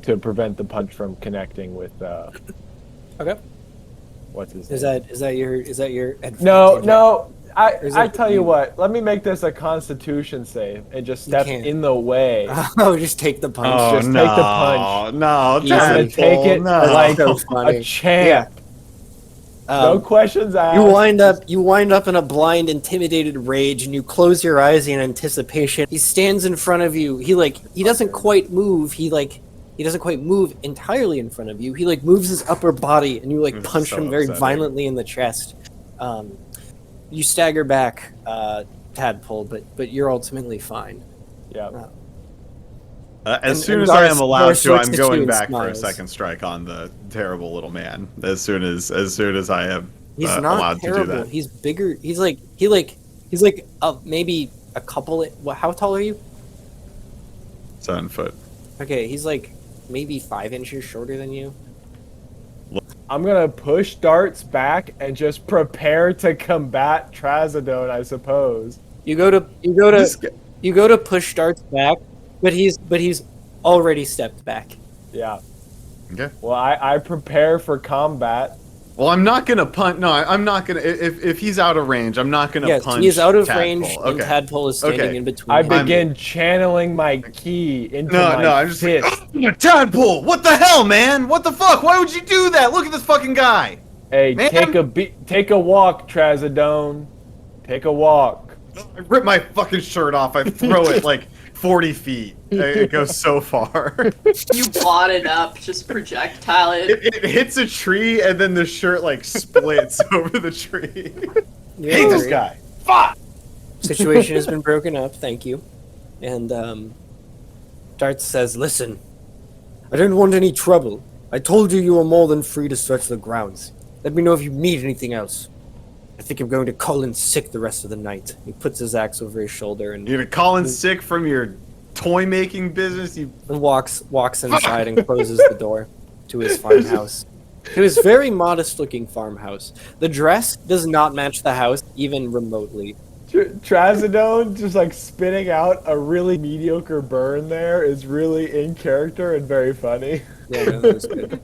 to prevent the punch from connecting with Okay. what's his Is name? that your No, advantage? no. Or is I it tell you you- what, let me make this a constitution save and just You step can't. in the way. Oh, just take the punch. Oh, Just no, take the punch. No, Easy. I'm gonna Tadpole, take it no. like So funny. a champ. No Um, questions asked. You wind up in a blind, intimidated rage, and you close your eyes in anticipation. He stands in front of you. He doesn't quite move. He doesn't quite move entirely in front of you. He moves his upper body, and you This is punch so him very upsetting. violently in the chest. You stagger back, Tadpole, but you're ultimately fine. Yeah. As And- soon and as I am Garth- allowed Garth to, looks I'm at you going and back for a smiles. second strike on the terrible little man. As soon as I am He's allowed not to do terrible. that. He's bigger. He's maybe a couple. How tall are you? 7 foot. Okay, he's maybe 5 inches shorter than you. I'm gonna push darts back and just prepare to combat Trazodone, I suppose. You go to This guy- you go to push darts back, but he's already stepped back. Yeah. Okay. Well, I prepare for combat. Well, I'm not gonna punt. No, I'm not gonna. If he's out of range, I'm not gonna Yes, punch. he is out of Tadpole. range, and Okay. Tadpole is standing Okay. in between. I him. begin channeling my key into No, my no, I'm just like, fist. Tadpole. What the hell, man? What the fuck? Why would you do that? Look at this fucking guy. Hey, Man. take a walk, Trazodone. Take a walk. I rip my fucking shirt off. I throw it 40 feet. It goes so far. You wad it up, just projectile it. It hits a tree and then the shirt splits over the tree. You're Hate this right. guy. Fuck. Situation has been broken up. Thank you. And Darts says, "Listen, I don't want any trouble. I told you you were more than free to search the grounds. Let me know if you need anything else. I think I'm going to call in sick the rest of the night." He puts his axe over his shoulder and You're gonna call in sick from your toy making business? You walks inside and closes the door to his farmhouse. To his very modest-looking farmhouse. The dress does not match the house even remotely. Trazodone just spitting out a really mediocre burn there is really in character and very funny. Yeah, no, that was good.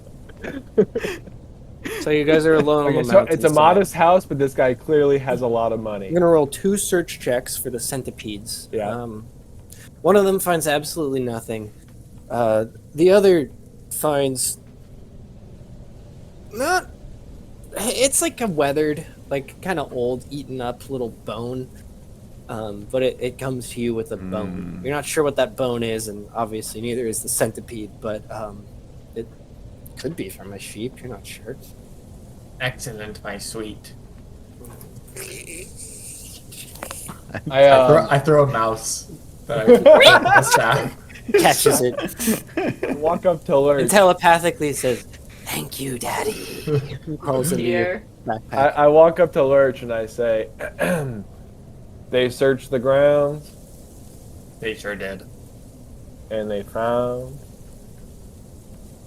So you guys are alone on Okay, the so mountains it's a tonight. modest house, but this guy clearly has a lot of money. I'm gonna roll 2 search checks for the centipedes. Yeah. One of them finds absolutely nothing. The other finds Not. It's like a weathered, like kind of old, eaten up little bone. But it comes to you with a bone. You're not sure what that bone is, and obviously neither is the centipede. But it could be from a sheep. You're not sure. Excellent, my sweet. I I throw a mouse that I keep in the sack. Catches it walk up to Lurch. and telepathically says, "Thank you, Daddy." Crawls into your Here. backpack. I walk up to Lurch and I say, they searched the grounds They sure did. and they found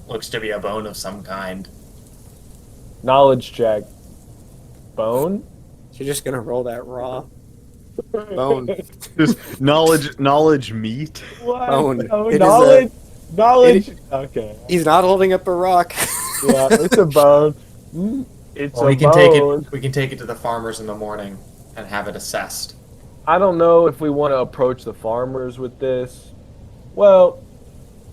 Looks to be a bone of some kind. knowledge check. Bone? You're just gonna roll that raw bone. Just knowledge meat. What? Bone. Oh, It is knowledge. Okay. He's not holding up a rock. Yeah, it's a bone. It's Well, a we can bone. take it. We can take it to the farmers in the morning and have it assessed. I don't know if we want to approach the farmers with this. Well,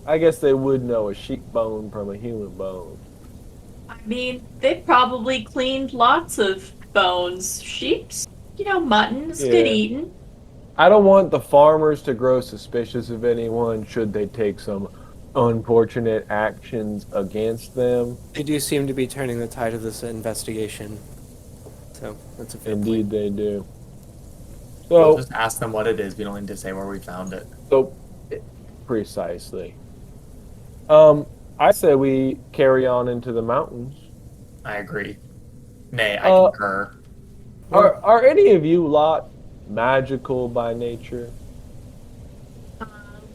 I guess they would know a sheep bone from a human bone. I mean, they probably cleaned lots of bones. Sheep's, mutton's good Yeah. eating. I don't want the farmers to grow suspicious of anyone should they take some unfortunate actions against them. They do seem to be turning the tide of this investigation. So that's a fair Indeed, they do. We'll So, just ask them what it is. We don't need to say where we found it. precisely. I say we carry on into the mountains. I agree. Nay, I concur. Are any of you lot magical by nature?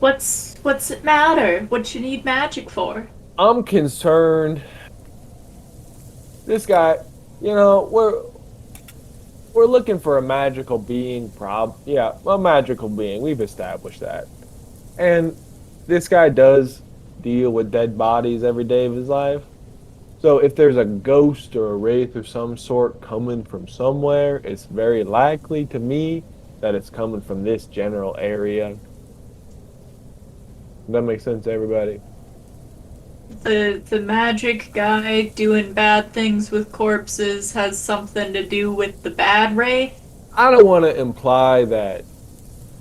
What's it matter? What you need magic for? I'm concerned. This guy, we're looking for a magical being. A magical being. We've established that. And this guy does deal with dead bodies every day of his life. So if there's a ghost or a wraith of some sort coming from somewhere, it's very likely to me that it's coming from this general area. Does that make sense to everybody? The magic guy doing bad things with corpses has something to do with the bad wraith? I don't want to imply that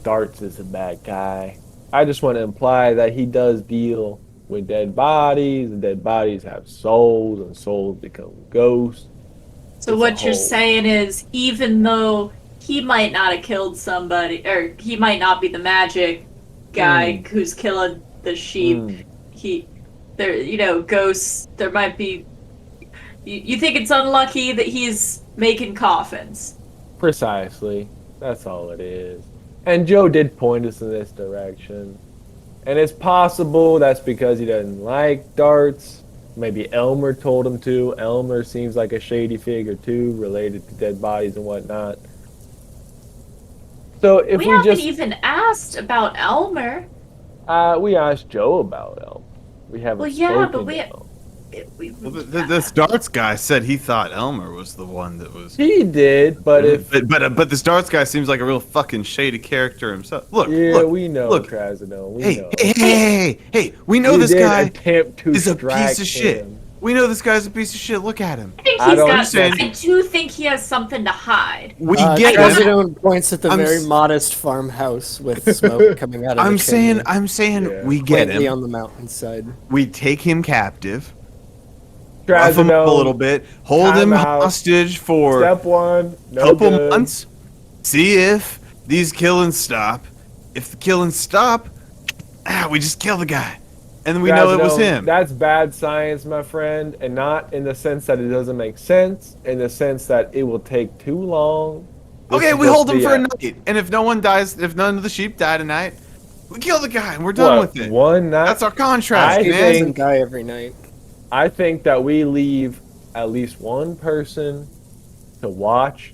Darts is a bad guy. I just want to imply that he does deal with dead bodies, and dead bodies have souls, and souls become ghosts. So It's what a you're whole- saying is, even though he might not have killed somebody, or he might not be the magic guy who's killing the sheep, ghosts, there might be... You think it's unlucky that he's making coffins? Precisely. That's all it is. And Joe did point us in this direction. And it's possible that's because he doesn't like darts. Maybe Elmer told him to. Elmer seems like a shady figure too, related to dead bodies and whatnot. So if we haven't just even asked about Elmer. we asked Joe about Elmer. We haven't Well, yeah, spoken but to we- Elmer. Well, this darts guy said he thought Elmer was the one that was. He did, but if But this darts guy seems like a real fucking shady character himself. Look, we know look. Trazodone, we Hey, know. hey, we know You this did guy attempt to is a strike piece of shit. him. We know this guy's a piece of shit. Look at him. I think I he's don't got. saying- I do think he has something to hide. We get him. President points at the I'm very s- modest farmhouse with smoke coming out of I'm the saying Yeah. we get quietly him. on the mountainside. We take him captive. Rough him up a Trazodone, little bit. Hold time him out. hostage for Step one, no couple good. months. See if these killings stop. If the killings stop, we just kill the guy, and then we know it was Trazodone, him. That's bad science, my friend, and not in the sense that it doesn't make sense, in the sense that it will take too long. This Okay, is we just hold him the, for a night, and if no one dies, if none of the sheep die tonight, we kill the guy, and we're done what, with it. one night? That's our contract, I He man. think- doesn't die every night. I think that we leave at least one person to watch,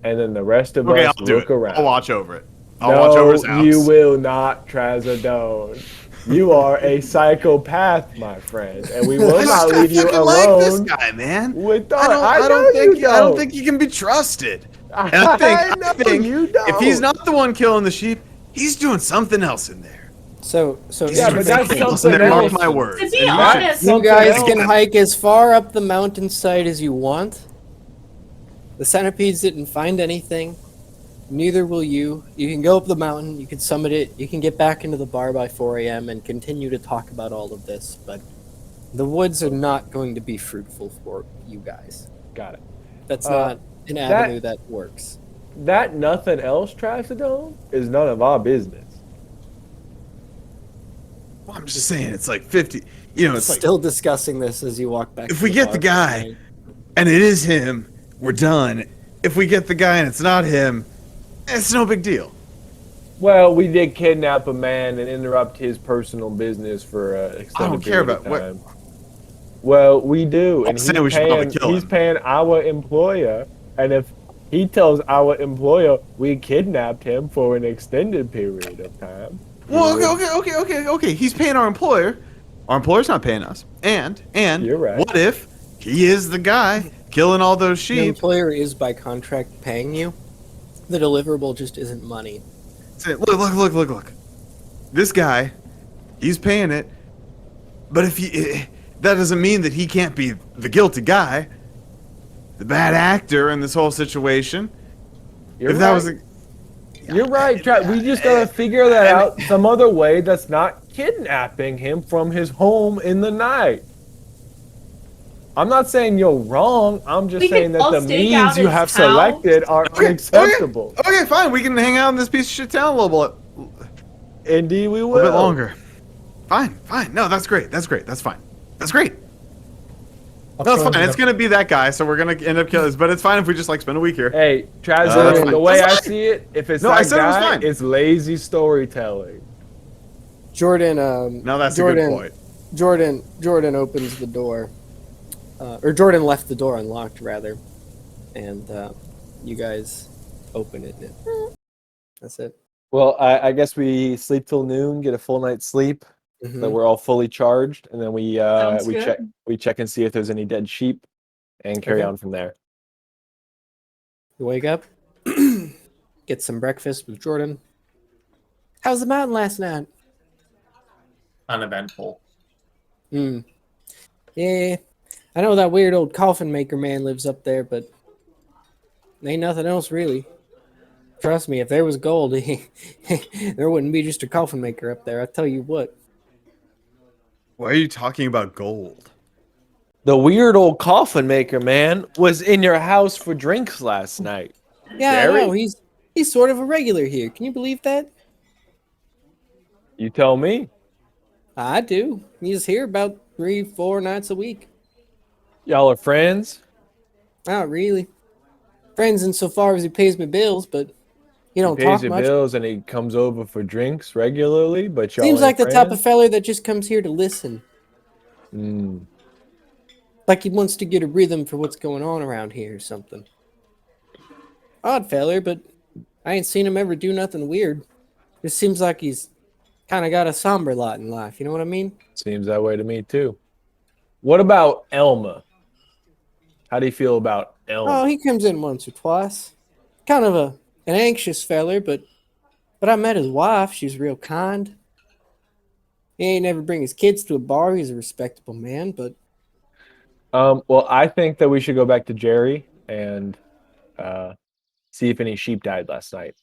and then the rest of Okay, us I'll do look it. around. I'll watch over it. I'll watch over his house. You will not, Trazodone. You are a psychopath, my friend, and we will I not just leave you fucking like this alone guy, man. with I Dark. don't think he can be trusted. And I think you if he's don't. not the one killing the sheep, he's doing something else in there. So Yeah, but that's interesting. something Listen, mark else. my words. To be And you honest- should- You guys Something can else. hike as far up the mountainside as you want. The centipedes didn't find anything. Neither will you. You can go up the mountain, you can summit it, you can get back into the bar by 4 a.m. and continue to talk about all of this, but the woods are not going to be fruitful for you guys. Got it. That's Uh, not an avenue that works. That nothing else, Tracidone, is none of our business. Well, I'm just saying, it's like 50. You know, it's like, Still discussing this as you walk back. if to we the get bar the for guy, tonight. and it is him, we're done. If we get the guy and it's not him, it's no big deal. Well, we did kidnap a man and interrupt his personal business for an extended don't care period about of time. Well, we do, I'm and saying we should probably kill he's him. paying our employer, and if he tells our employer we kidnapped him for an extended period of time, Well, we would- okay. He's paying our employer. Our employer's not paying us. And You're right. what if he is the guy killing all those Your sheep? employer is by contract paying you. The deliverable just isn't money. Say, look. This guy, he's paying it. But if that doesn't mean that he can't be the guilty guy, the bad actor in this whole situation. You're if right. that was a, You're right. We just gotta figure that out some other way that's not kidnapping him from his home in the night. I'm not saying you're wrong. I'm just We saying could that all the stake means out you his have house. selected are unacceptable. Okay, fine. We can hang out in this piece of shit town a Indeed, we will. little bit longer. Fine. No, that's great. That's fine. That's great. I'll No, it's try and fine. get It's up- gonna be that guy, so we're gonna end up killing. But it's fine if we just like spend a week here. Hey, that's Trazodone, fine. the way That's I fine. see it, if it's No, I that said it was guy, fine. it's lazy storytelling. Jordan, No, that's Jordan, a good point. Jordan opens the door, or Jordan left the door unlocked rather, and you guys open it. And that's it. Well, I guess we sleep till noon, get a full night's sleep, Mhm. that we're all fully charged, and then we Sounds we good. check and see if there's any dead sheep, and carry Okay. on from there. You wake up, get some breakfast with Jordan. How's the mountain last night? Uneventful. Yeah, I know that weird old coffin maker man lives up there, but ain't nothing else really. Trust me, if there was gold, there wouldn't be just a coffin maker up there. I tell you what. Why are you talking about gold? The weird old coffin maker man was in your house for drinks last night. Yeah, Jerry? I know. He's sort of a regular here. Can you believe that? You tell me. I do. He's here about 3-4 nights a week. Y'all are friends? Not really. Friends insofar as he pays me bills, but he don't He pays talk your much. bills and he comes over for drinks regularly, but y'all Seems ain't like the type of friends? feller that just comes here to listen. Mm. Like he wants to get a rhythm for what's going on around here or something. Odd feller, but I ain't seen him ever do nothing weird. Just seems like he's kind of got a somber lot in life. You know what I mean? Seems that way to me too. What about Elma? How do you feel about Elma? Oh, he comes in once or twice. Kind of an anxious feller, but I met his wife. She's real kind. He ain't never bring his kids to a bar. He's a respectable man, but Well, I think that we should go back to Jerry and see if any sheep died last night.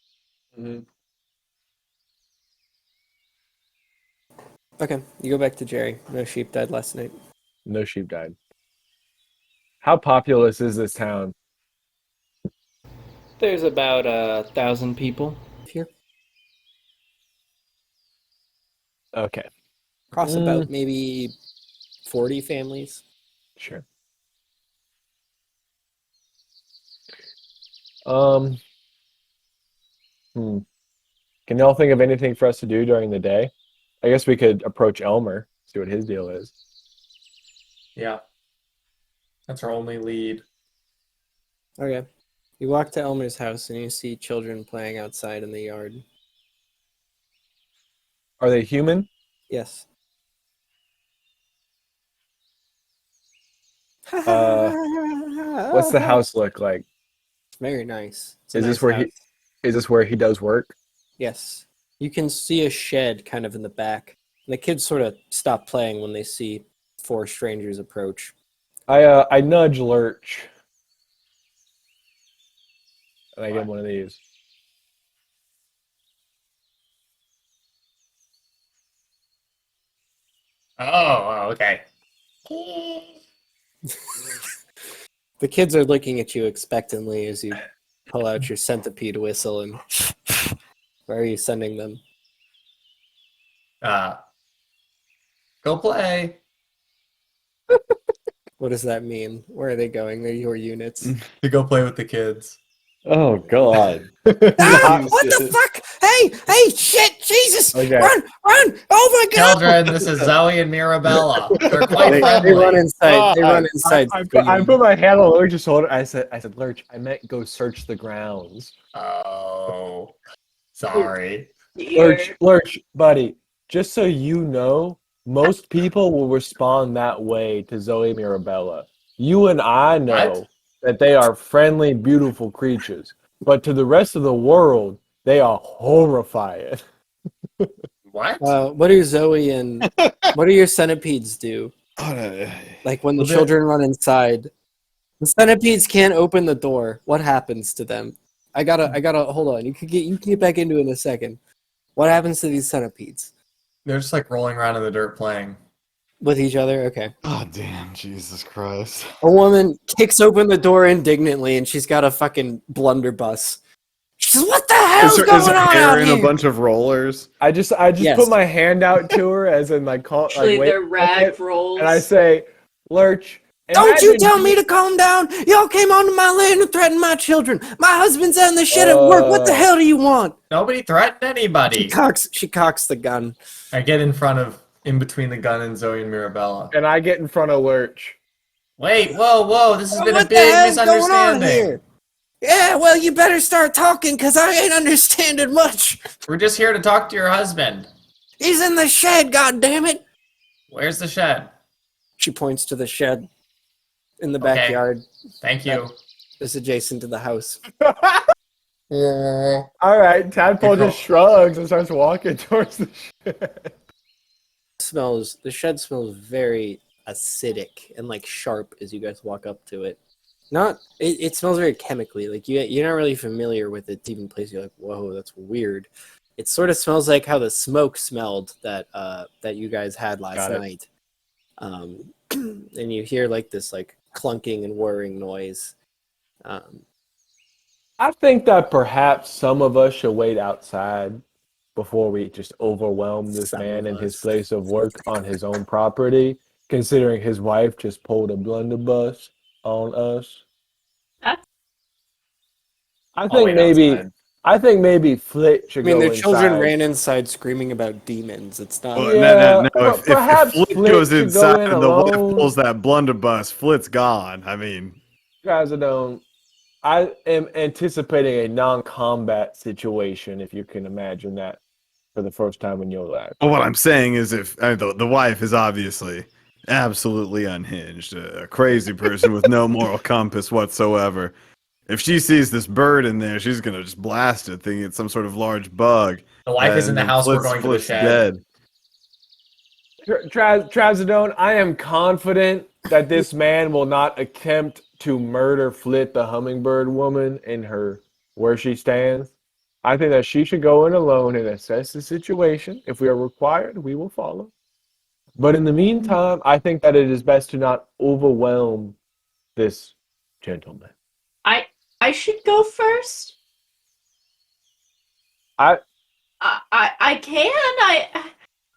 okay. You go back to Jerry. No sheep died last night. No sheep died. How populous is this town? There's about 1,000 people here. Okay, Across about maybe 40 families. sure. Um, Can y'all think of anything for us to do during the day? I guess we could approach Elmer, see what his deal is. Yeah. That's our only lead. Okay. You walk to Elmer's house and you see children playing outside in the yard. Are they human? Yes. What's the house look like? Very nice. It's a Is nice this where house. Is this where he does work? Yes. You can see a shed kind of in the back. And the kids sort of stop playing when they see 4 strangers approach. I nudge Lurch. And I get one of these. Oh, okay. The kids are looking at you expectantly as you pull out your centipede whistle and where are you sending them? Go play. What does that mean? Where are they going? They're your units. To go play with the kids. Oh, God. Ah, what the fuck? Hey, shit, Jesus! Okay. Run! Oh my god! Children, this is Zoe and Mirabella. They're quite They friendly. run inside. They run inside. I put my hand on Lurch's shoulder. I said, Lurch, I meant go search the grounds. Oh, sorry. Lurch, buddy, just so you know, most people will respond that way to Zoe Mirabella. You and I know What? that they are friendly, beautiful creatures, but to the rest of the world, they are horrifying. What? What do Zoe and what do your centipedes do? Like when the Well, children run inside, the centipedes can't open the door. What happens to them? I gotta hold on. You can get back into it in a second. What happens to these centipedes? They're just like rolling around in the dirt playing. With each other? Okay. Oh, damn, Jesus Christ. A woman kicks open the door indignantly and she's got a fucking blunderbuss. She says, "What the hell's Is going her on hair out in here?" a bunch of rollers? I just Yes. put my hand out to her as in like call Actually, like, they're wait, rag rolls. and I say, Lurch, Don't you imagine tell me to calm down! Y'all came onto my land and threatened my children. My husband's out in the shed at work. What the hell do you want? Nobody threatened anybody. She cocks the gun. I get in between the gun and Zoe and Mirabella. and I get in front of Lurch. Wait, whoa, this has been a What the big hell's going on misunderstanding. here? Yeah, well, you better start talking, because I ain't understanding much. We're just here to talk to your husband. He's in the shed, goddammit. Where's the shed? She points to the shed in the Okay. backyard. Thank you. It's adjacent to the house. All right, Tadpole Cool. just shrugs and starts walking towards the shed. The shed smells very acidic and like sharp as you guys walk up to it. It smells very chemically. Like you're not really familiar with it. Even place you're like, whoa, that's weird. It sort of smells like how the smoke smelled that you guys had last night. And you hear like this like clunking and whirring noise. I think that perhaps some of us should wait outside before we just overwhelm this Some man of in his us. place of work on his own property, considering his wife just pulled a blunderbuss on us. That's- I think maybe Flit should I mean, go the children inside. ran inside screaming about demons. It's not. Well, Yeah, no. If perhaps Flit Flit goes should go inside in and the wife alone. pulls that blunderbuss, Flit's gone. I mean, Trazodone, I am anticipating a non-combat situation, if you can imagine that, for the first time in your life. well, what I'm saying is if the wife is obviously absolutely unhinged, a crazy person with no moral compass whatsoever. If she sees this bird in there, she's going to just blast it, thinking it's some sort of large bug. The wife is in And the then house. We're Flit's- going to the Flit's shed. dead. Trazodone, I am confident that this man will not attempt to murder Flit, the hummingbird woman, in her where she stands. I think that she should go in alone and assess the situation. If we are required, we will follow. But in the meantime, I think that it is best to not overwhelm this gentleman. I should go first. I can.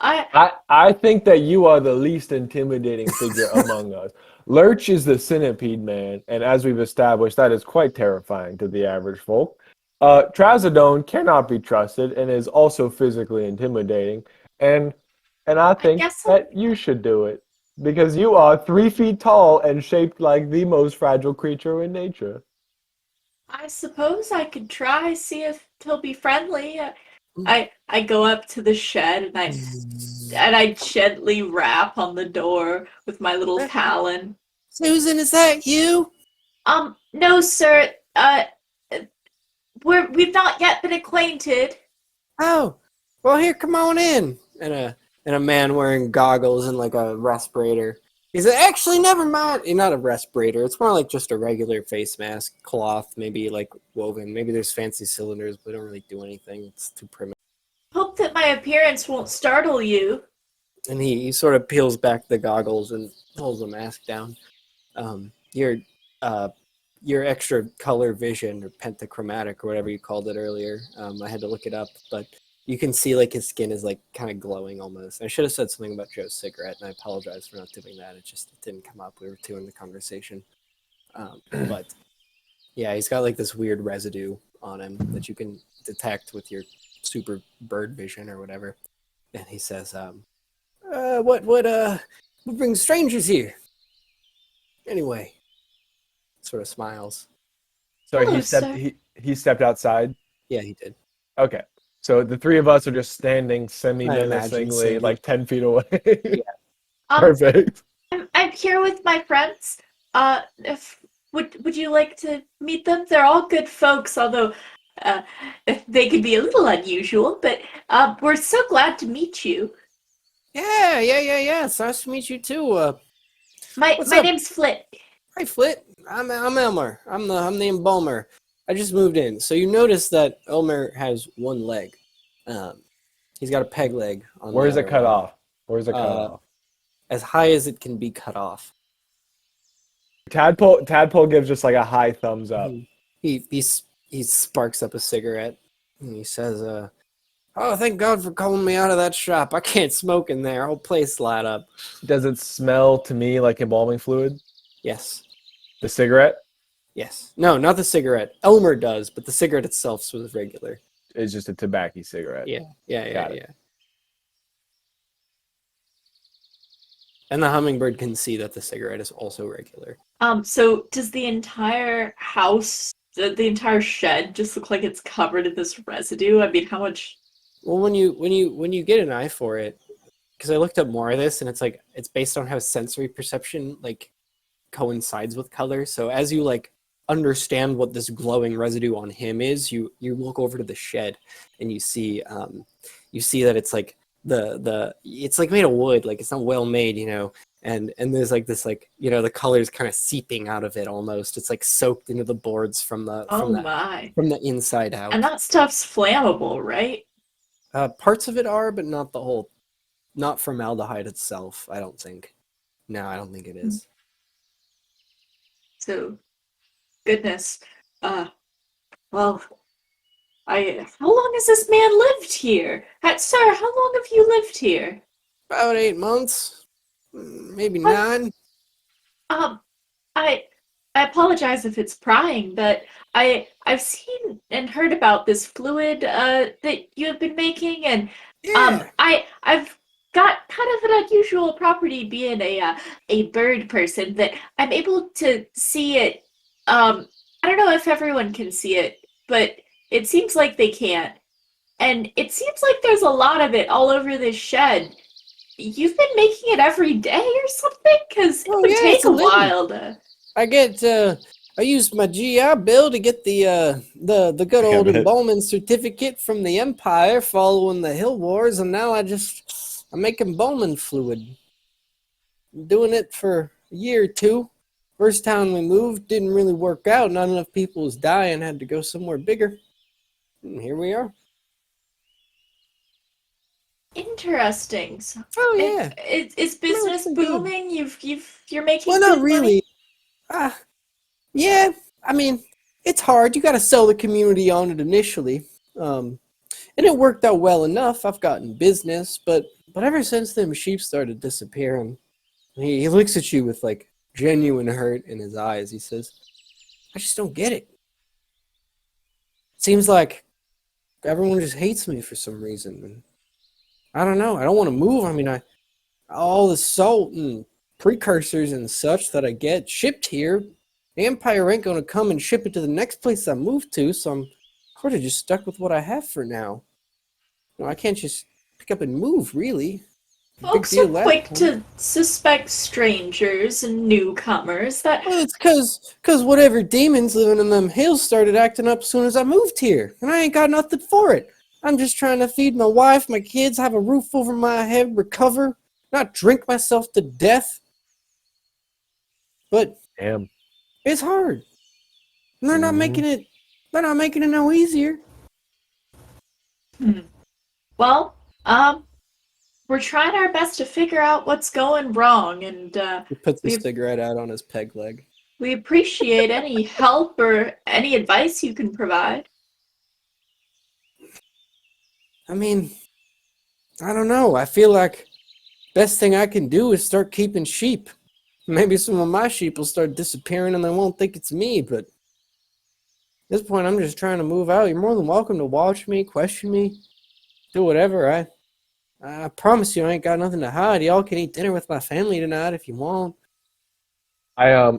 I think that you are the least intimidating figure among us. Lurch is the centipede man, and as we've established, that is quite terrifying to the average folk. Trazodone cannot be trusted and is also physically intimidating, and I think guess that you should do it because you are 3 feet tall and shaped like the most fragile creature in nature. I suppose I could try, see if he'll be friendly. I go up to the shed and I gently rap on the door with my little talon. Susan, is that you? No, sir. We've not yet been acquainted. Oh, Well, here, come on in. And a man wearing goggles and like a respirator. He said, actually, never mind. Not a respirator. It's more like just a regular face mask, cloth, maybe like woven. Maybe there's fancy cylinders, but they don't really do anything. It's too primitive. Hope that my appearance won't startle you. And he sort of peels back the goggles and pulls the mask down. Your extra color vision or pentachromatic or whatever you called it earlier. I had to look it up, but you can see like his skin is like kind of glowing almost. I should have said something about Joe's cigarette, and I apologize for not doing that. It didn't come up. We were too in the conversation. But yeah, he's got like this weird residue on him that you can detect with your super bird vision or whatever. And he says, what brings strangers here? Anyway, sort of smiles. Sorry, Hello, he stepped sir. he stepped outside. Yeah, he did. Okay. So the three of us are just standing imagine semi-menacingly, Cindy. like 10 feet away. Yeah. Perfect. I'm here with my friends. Would you like to meet them? They're all good folks, although they could be a little unusual. But we're so glad to meet you. Yeah. It's nice to meet you too. My What's my up? name's Flit. Hi, Flit. I'm Elmer. I'm the embalmer. I just moved in, so you notice that Elmer has one leg. He's got a peg leg on. Where's the it other cut leg. off? Where's it cut off? As high as it can be cut off. Tadpole gives just like a high thumbs up. He sparks up a cigarette and he says, "Oh, thank God for calling me out of that shop. I can't smoke in there. Whole place light up." Does it smell to me like embalming fluid? Yes. The cigarette Yes. No, not the cigarette. Elmer does, but the cigarette itself was regular. is just a tobacco cigarette. Yeah. Got it. And the hummingbird can see that the cigarette is also regular. So does the entire house, the entire shed, just look like it's covered in this residue? I mean, how much? Well, when you get an eye for it, because I looked up more of this, and it's like it's based on how sensory perception like coincides with color. So as you like understand what this glowing residue on him is, you look over to the shed, and you see that it's like it's like made of wood, like it's not well made, and there's like this like the colors kind of seeping out of it almost. It's like soaked into the boards from the inside out. And that stuff's flammable, right? Parts of it are, but not the whole. Not formaldehyde itself, I don't think. No, I don't think it is. So, goodness. Well, how long has this man lived here? Sir, how long have you lived here? About 8 months, maybe What? 9. I apologize if it's prying, but I've seen and heard about this fluid that you have been making, and Yeah. I've got kind of an unusual property being a bird person that I'm able to see it. I don't know if everyone can see it, but it seems like they can't. And it seems like there's a lot of it all over this shed. You've been making it every day or something? Because it would take it's a a living. while to... I used my GI Bill to get the good old Damn it. embalming certificate from the Empire following the Hill Wars, and now I'm making embalming fluid. I'm doing it for a year or two. First time we moved, didn't really work out. Not enough people was dying, had to go somewhere bigger. And here we are. Interesting. So Oh yeah. is business looking good. booming? You're making Well, not good really. money? Yeah, I mean, it's hard. You got to sell the community on it initially. And it worked out well enough. I've gotten business, but ever since them sheep started disappearing, he looks at you with like genuine hurt in his eyes. He says, "I just don't get it. Seems like everyone just hates me for some reason. And I don't know. I don't want to move. I mean, all the salt and precursors and such that I get shipped here, the Empire ain't gonna come and ship it to the next place I move to, so I'm sort of just stuck with what I have for now. I can't just pick up and move, really. Folks Big are deal last quick time. to suspect strangers and newcomers. That Well, it's cause whatever demons living in them hills started acting up as soon as I moved here, and I ain't got nothing for it. I'm just trying to feed my wife, my kids, have a roof over my head, recover, not drink myself to death. But Damn. it's hard. And they're not making it no easier. Well, we're trying our best to figure out what's going wrong, and He puts his we cigarette out on his peg leg. we appreciate any help or any advice you can provide. I mean, I don't know. I feel like best thing I can do is start keeping sheep. Maybe some of my sheep will start disappearing and they won't think it's me, but at this point I'm just trying to move out. You're more than welcome to watch me, question me, do whatever. I promise you I ain't got nothing to hide. Y'all can eat dinner with my family tonight if you want. I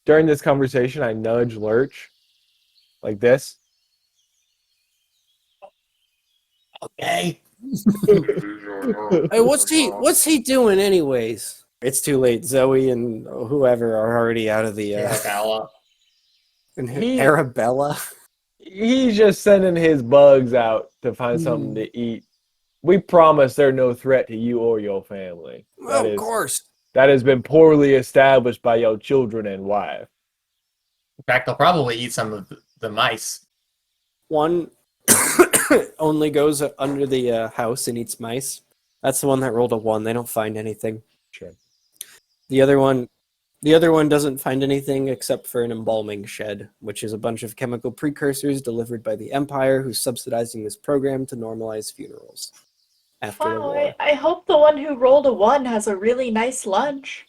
during this conversation I nudge Lurch like this. Okay. Hey, what's he doing anyways? It's too late. Zoe and whoever are already out of the Arabella. and He- Arabella. He's just sending his bugs out to find something to eat. We promise they're no threat to you or your family. Well, of course. That has been poorly established by your children and wife. In fact, they'll probably eat some of the mice. One only goes under the house and eats mice. That's the one that rolled a 1. They don't find anything. Sure. The other one doesn't find anything except for an embalming shed, which is a bunch of chemical precursors delivered by the Empire, who's subsidizing this program to normalize funerals after the Wow, war. I hope the one who rolled a 1 has a really nice lunch.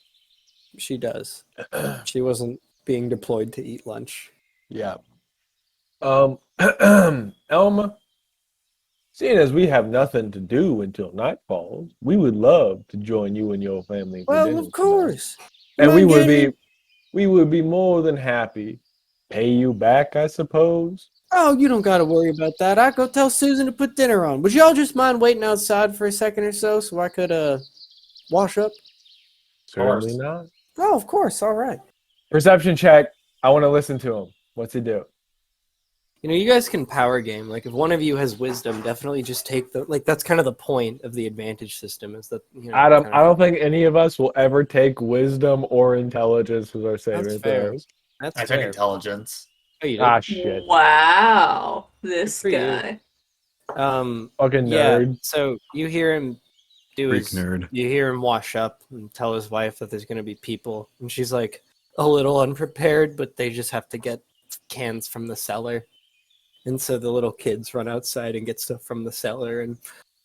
She does. She wasn't being deployed to eat lunch. Yeah. Elma, seeing as we have nothing to do until night falls, we would love to join you and your family for Well, dinner of course. tonight. And Mind we would be more than happy. Pay you back, I suppose. Oh, you don't got to worry about that. I go tell Susan to put dinner on. Would y'all just mind waiting outside for a second or so I could wash up? Certainly not. Oh, of course. All right. Perception check. I want to listen to him. What's he do? You know, you guys can power game. Like, if one of you has wisdom, definitely just take the that's kind of the point of the advantage system is that I don't think any of us will ever take wisdom or intelligence as our saving fair. throws. That's I took fair. intelligence. Oh, you did? Ah, shit. Wow, this Good for you. guy. Fucking Yeah. nerd. So you hear him do Freak his nerd. You hear him wash up and tell his wife that there's going to be people, and she's like a little unprepared, but they just have to get cans from the cellar. And so the little kids run outside and get stuff from the cellar, and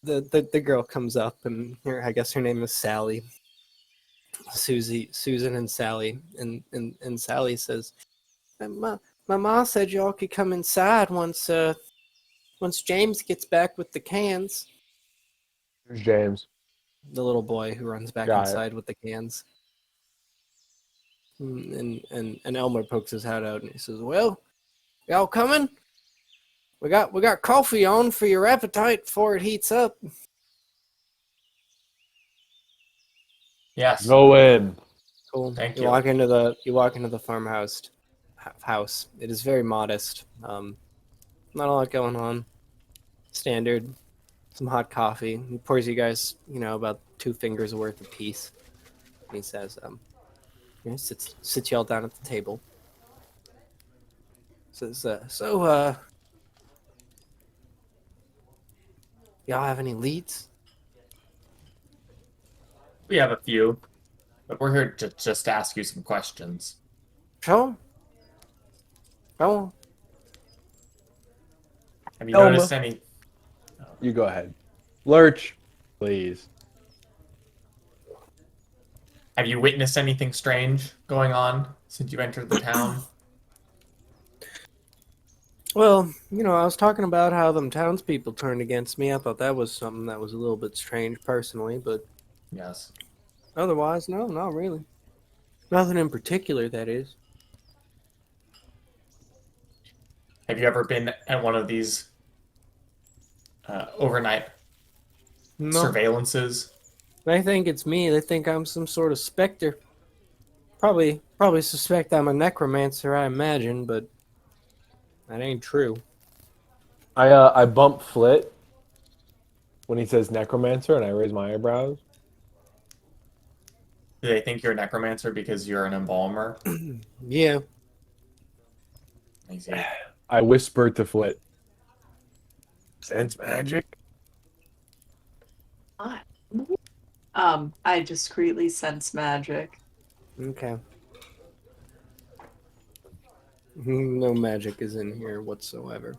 the girl comes up, and I guess her name is Sally. Susan and Sally, and Sally says, my mom said y'all could come inside once James gets back with the cans. Here's James. The little boy who runs back Got it. inside with the cans. And Elmer pokes his head out and he says, "Well, y'all coming? We got coffee on for your appetite before it heats up." Yes. Go in. Cool. Thank you you. walk into the farmhouse. House. It is very modest. Not a lot going on. Standard. Some hot coffee. He pours you guys, about 2 fingers worth of piece. And he says, sits y'all down at the table. Says, y'all have any leads? We have a few, but we're here to just ask you some questions. Sure. Go on. Have you Elma. noticed any? You go ahead. Lurch, please. Have you witnessed anything strange going on since you entered the town? Well, I was talking about how them townspeople turned against me. I thought that was something that was a little bit strange personally, but Yes. otherwise, no, not really. Nothing in particular, that is. Have you ever been at one of these overnight No. surveillances? They think it's me. They think I'm some sort of specter. Probably suspect I'm a necromancer, I imagine, but that ain't true. I bump Flit when he says necromancer, and I raise my eyebrows. Do they think you're a necromancer because you're an embalmer? Yeah. I see. I whisper to Flit. Sense magic? I discreetly sense magic. Okay. No magic is in here whatsoever.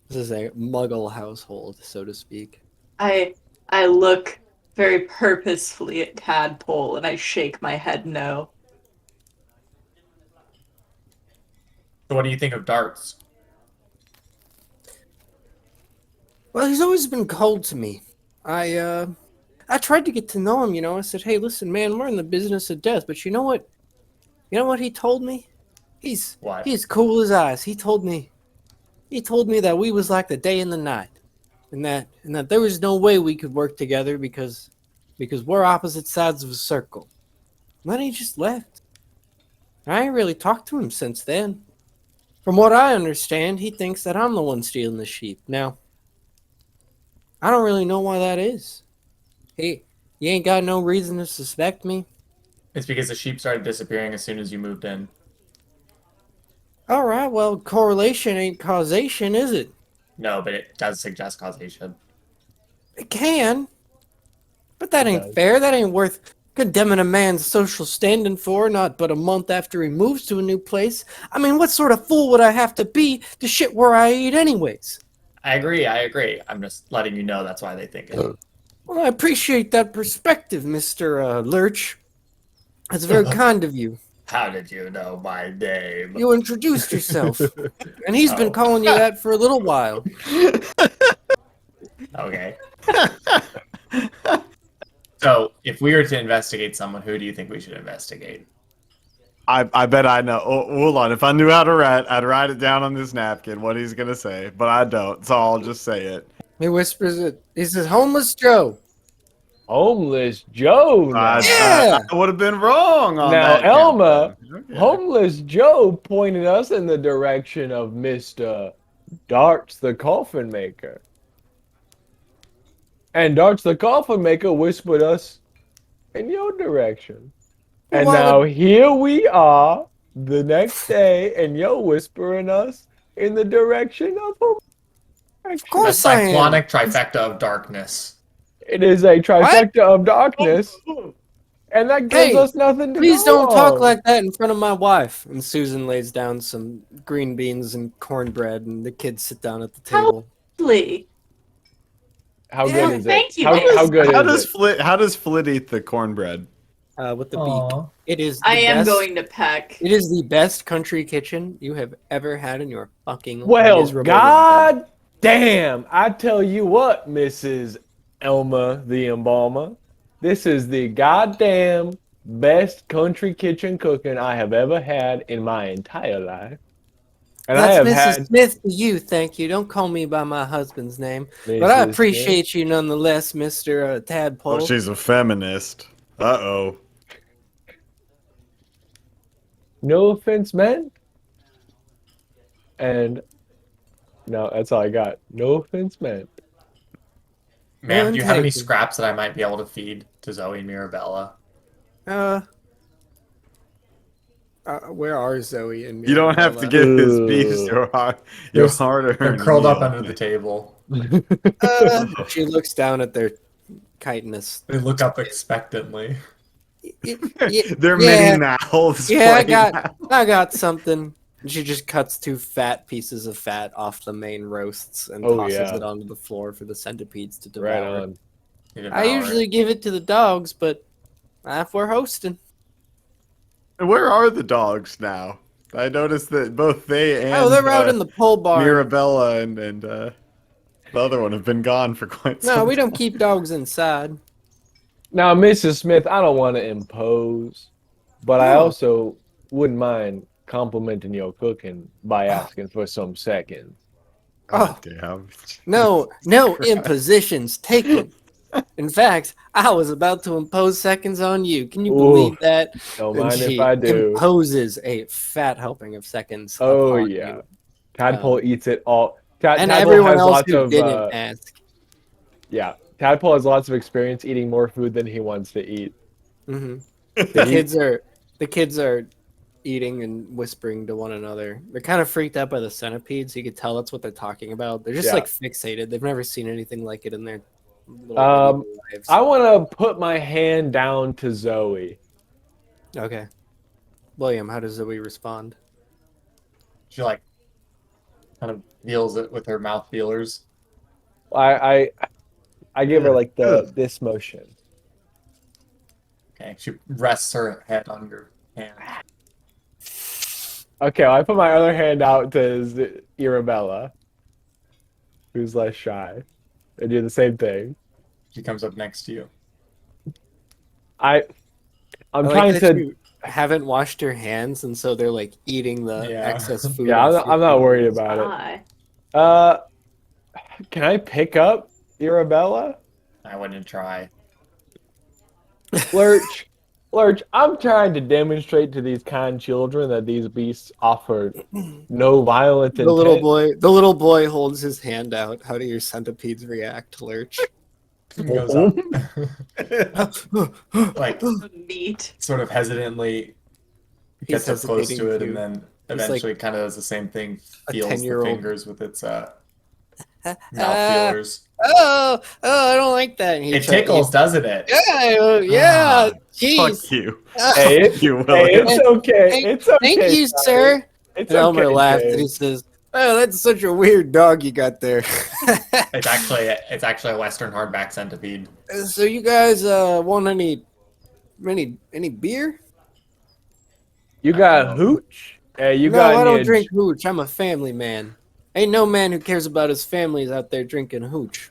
This is a muggle household, so to speak. I look very purposefully at Tadpole and I shake my head no. So what do you think of darts? Well, he's always been cold to me. I tried to get to know him, I said, "Hey, listen, man, we're in the business of death, but you know what? You know what he told me? He's cool as ice. He told me that we was like the day and the night. And that there was no way we could work together because we're opposite sides of a circle." And then he just left. I ain't really talked to him since then. From what I understand, he thinks that I'm the one stealing the sheep. Now, I don't really know why that is. You ain't got no reason to suspect me. It's because the sheep started disappearing as soon as you moved in. All right, well, correlation ain't causation, is it? No, but it does suggest causation. It can. But that It ain't does. fair. That ain't worth condemning a man's social standing for, not but a month after he moves to a new place. I mean, what sort of fool would I have to be to shit where I eat anyways? I agree. I'm just letting you know that's why they think it. Well, I appreciate that perspective, Mr. Lurch. That's very kind of you. How did you know my name? You introduced yourself, and he's been Oh. calling you that for a little while. Okay. So, if we were to investigate someone, who do you think we should investigate? I bet I know. Oh, hold on. If I knew how to write, I'd write it down on this napkin what he's gonna say, but I don't, so I'll just say it. He whispers it. He says, "Homeless Joe." Homeless Joe now. Yeah. I would have been wrong on Now, that. Elma, Captain. Okay. Homeless Joe pointed us in the direction of Mr. Darts the Coffin Maker. And Darts the Coffin Maker whispered us in your direction. Well, And why now would- here we are the next day, and you're whispering us in the direction of Homeless. Of course That's I am. cyclonic trifecta of darkness. It is a trifecta of darkness, and that gives Hey, us nothing to Please go don't talk on. like that in front of my wife. And Susan lays down some green beans and cornbread, and the kids sit down at the table. Lovely. How Yeah, good is it? thank you, How Liz. good How is does it? Flit? How does Flit eat the cornbread? With the Aw. beak. It is. The I am best, going to peck. It is the best country kitchen you have ever had in your fucking Well, miserable life. God damn! I tell you what, Mrs. Elma the Embalmer, this is the goddamn best country kitchen cooking I have ever had in my entire life. And I That's have Mrs. had Smith to you, thank you. Don't call me by my husband's name. But I Mrs. appreciate you nonetheless, Mr. Tadpole. Oh, she's a feminist. Uh-oh. No offense meant. And no, that's all I got. No offense meant. Ma'am, do you have any taken. scraps that I might be able to feed to Zoe and Mirabella? Where are Zoe and You don't have to Mirabella? give his beefs your They're hard-earned curled up meal. under the table. She looks down at their chitinous. They look up expectantly. They're Yeah. mini mouths. Yeah, playing I got something. And she just cuts 2 fat pieces of fat off the main roasts and Oh, tosses yeah. it onto the floor for the centipedes to Right devour. on. They I devour usually it. give it to the dogs, but if we're hosting. Where are the dogs now? I noticed that both they and They're out in the pole barn. Mirabella and the other one have been gone for quite some No, time. we don't keep dogs inside. Now, Mrs. Smith, I don't want to impose, but I No. also wouldn't mind complimenting your cooking by asking for some seconds. God damn. No Christ. impositions taken. In fact, I was about to impose seconds on you. Can you Ooh, believe that? Don't And mind if she I do. imposes a fat helping of seconds Oh, upon yeah. you. Tadpole eats it all. And Tadpole everyone has else lots who of didn't ask. yeah. Tadpole has lots of experience eating more food than he wants to eat. Hmm Did The he- kids are eating and whispering to one another. They're kind of freaked out by the centipedes. You could tell that's what they're talking about. They're just Yeah. like fixated. They've never seen anything like it in their little Um, medieval lives. I want to put my hand down to Zoe. Okay, William, how does Zoe respond? She like kind of feels it with her mouth feelers. I give her like this motion. Okay, she rests her head on your hand. Okay, well, I put my other hand out to Arabella, who's less shy. I do the same thing. She comes up next to you. I'm I like trying that to. you haven't washed your hands, and so they're like eating the Yeah. excess food. Yeah, off your I'm not worried fingers. about it. Hi. Can I pick up Arabella? I wouldn't try. Lurch, I'm trying to demonstrate to these kind children that these beasts offer no violent The intent. little boy holds his hand out. How do your centipedes react, Lurch? He goes up. like Meat. sort of hesitantly He's gets up close hesitating to it too. and then He's eventually kind of does the same thing, a feels the 10-year-old. fingers with its mouth feelers. Oh, I don't like that. And he It tickles, doesn't it? Yeah. Fuck Jeez. you. Hey, Fuck you, William. it's okay. It's okay. Thank you, Charlie. sir. It's And Elmer okay, laughs and he James. says, "Oh, that's such a weird dog you got there." It's actually a Western hardback centipede. So you guys want any beer? You got hooch? Hey, you No, got I any don't drink hooch. I'm a family man. Ain't no man who cares about his families out there drinking hooch.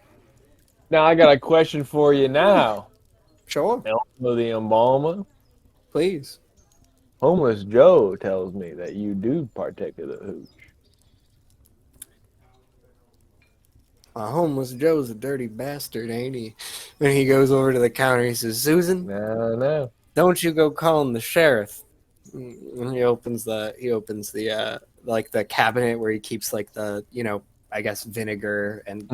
Now I got a question for you now. Sure, Elmo the embalmer. please. Homeless Joe tells me that you do partake of the hooch. Homeless Joe's a dirty bastard, ain't he? And he goes over to the counter. He says, "Susan, No. don't you go calling the sheriff." And he opens the like the cabinet where he keeps like the I guess vinegar and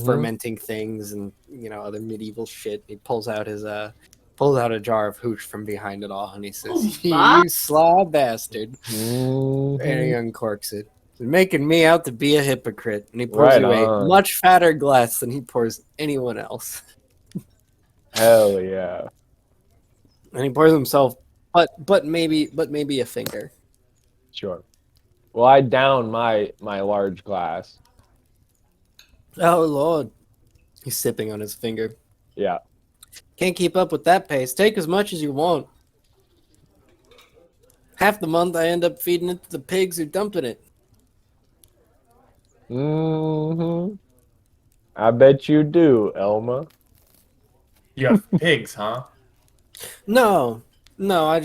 fermenting things and other medieval shit. He pulls out a jar of hooch from behind it all and he says, "You sly bastard," and he uncorks it. You're making me out to be a hypocrite. And he pours you a much fatter glass than he pours anyone else. Hell yeah. And he pours himself, but maybe a finger. Sure. Well, I down my large glass. Oh Lord, he's sipping on his finger. Yeah. Can't keep up with that pace. Take as much as you want. Half the month I end up feeding it to the pigs who dumping it. I bet you do, Elma. You have pigs, huh? No, I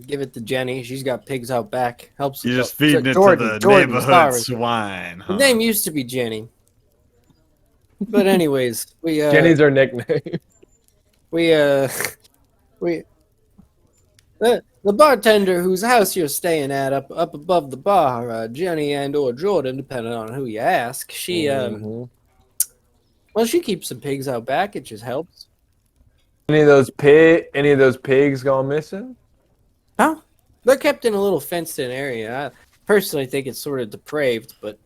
give it to Jenny. She's got pigs out back. Helps. You're just feeding it Jordan, to the neighborhood sorry. swine. Huh? The name used to be Jenny. But anyways, we Jenny's our nickname. The bartender whose house you're staying at up above the bar, Jenny and or Jordan, depending on who you ask, she she keeps some pigs out back. It just helps. Any of those pigs gone missing? No, they're kept in a little fenced-in area. I personally think it's sort of depraved, but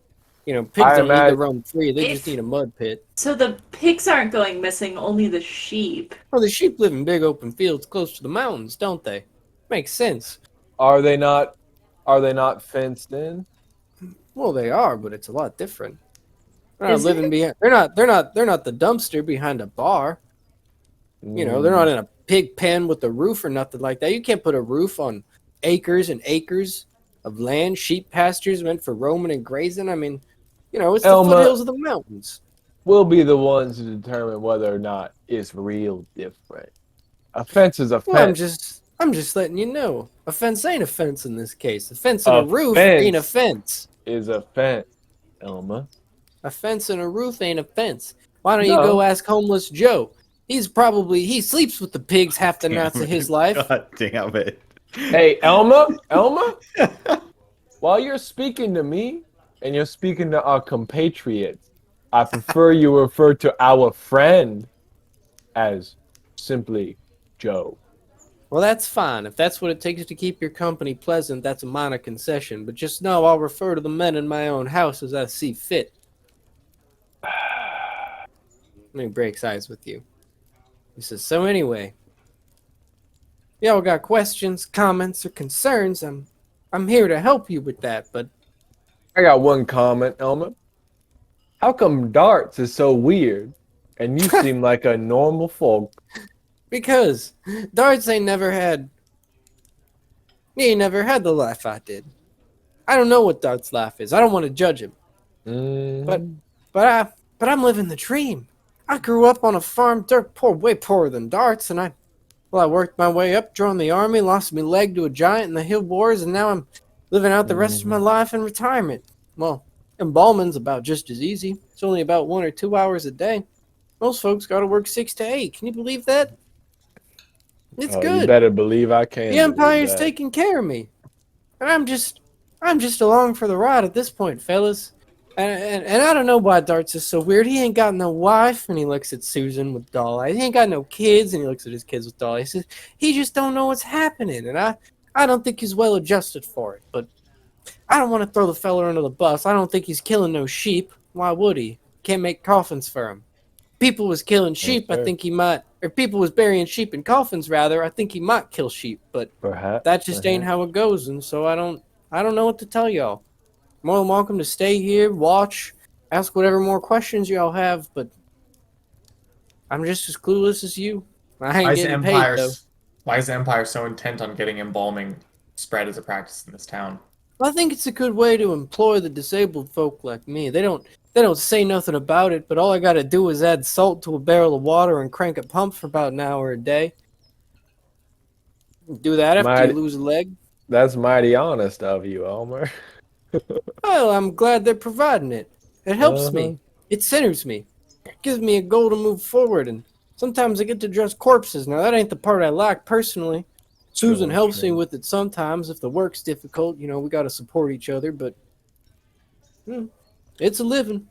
pigs don't need to roam free. They just need a mud pit. So the pigs aren't going missing, only the sheep. Well, the sheep live in big open fields close to the mountains, don't they? Makes sense. Are they not fenced in? Well, they are, but it's a lot different. They're not living behind. They're not the dumpster behind a bar. They're not in a pig pen with a roof or nothing like that. You can't put a roof on acres and acres of land, sheep pastures meant for roaming and grazing. I mean, it's the foothills of the mountains. We'll be the ones to determine whether or not it's real different. A fence is a fence. Well, I'm just letting you know. A fence ain't a fence in this case. A fence and a roof ain't a fence. Is a fence, Elma. A fence and a roof ain't a fence. Why don't you go ask homeless Joe? He sleeps with the pigs half the nights of his life. God damn it. Hey, Elma? while you're speaking to me and you're speaking to our compatriots, I prefer you refer to our friend as simply Joe. Well, that's fine. If that's what it takes to keep your company pleasant, that's a minor concession. But just know I'll refer to the men in my own house as I see fit. And he breaks eyes with you. He says, so anyway, y'all got questions, comments, or concerns? I'm here to help you with that, but I got one comment, Elmer. How come darts is so weird and you seem like a normal folk? because Darts ain't never had the life I did. I don't know what Dart's life is. I don't want to judge him. But Mm, but I'm living the dream. I grew up on a farm dirt poor, way poorer than Darts, and I worked my way up, joined the army, lost my leg to a giant in the hill wars, and now I'm living out the rest of my life in retirement. Well, embalming's about just as easy. It's only about 1 or 2 hours a day. Most folks got to work 6 to 8. Can you believe that? It's oh, you good. better believe I can The believe Empire's that. taking care of me. And I'm just along for the ride at this point, fellas. And I don't know why Darts is so weird. He ain't got no wife, and he looks at Susan with doll eyes. He ain't got no kids, and he looks at his kids with doll eyes. He says, he just don't know what's happening, and I don't think he's well adjusted for it. But I don't want to throw the feller under the bus. I don't think he's killing no sheep. Why would he? Can't make coffins for him. People was killing sheep, I fair. think he might, or people was burying sheep in coffins rather. I think he might kill sheep, but Perhaps that just ain't how it goes, and so I don't know what to tell y'all. More than welcome to stay here, watch, ask whatever more questions y'all have, but I'm just as clueless as you. I ain't getting paid though. Why is the Empire so intent on getting embalming spread as a practice in this town? I think it's a good way to employ the disabled folk like me. They don't say nothing about it, but all I gotta do is add salt to a barrel of water and crank a pump for about an hour a day. Do that after you lose a leg. That's mighty honest of you, Elmer. Well, I'm glad they're providing it. It helps me. It centers me. It gives me a goal to move forward, and sometimes I get to dress corpses. Now, that ain't the part I like, personally. Susan helps me with it sometimes. If the work's difficult, we gotta support each other, but it's a living.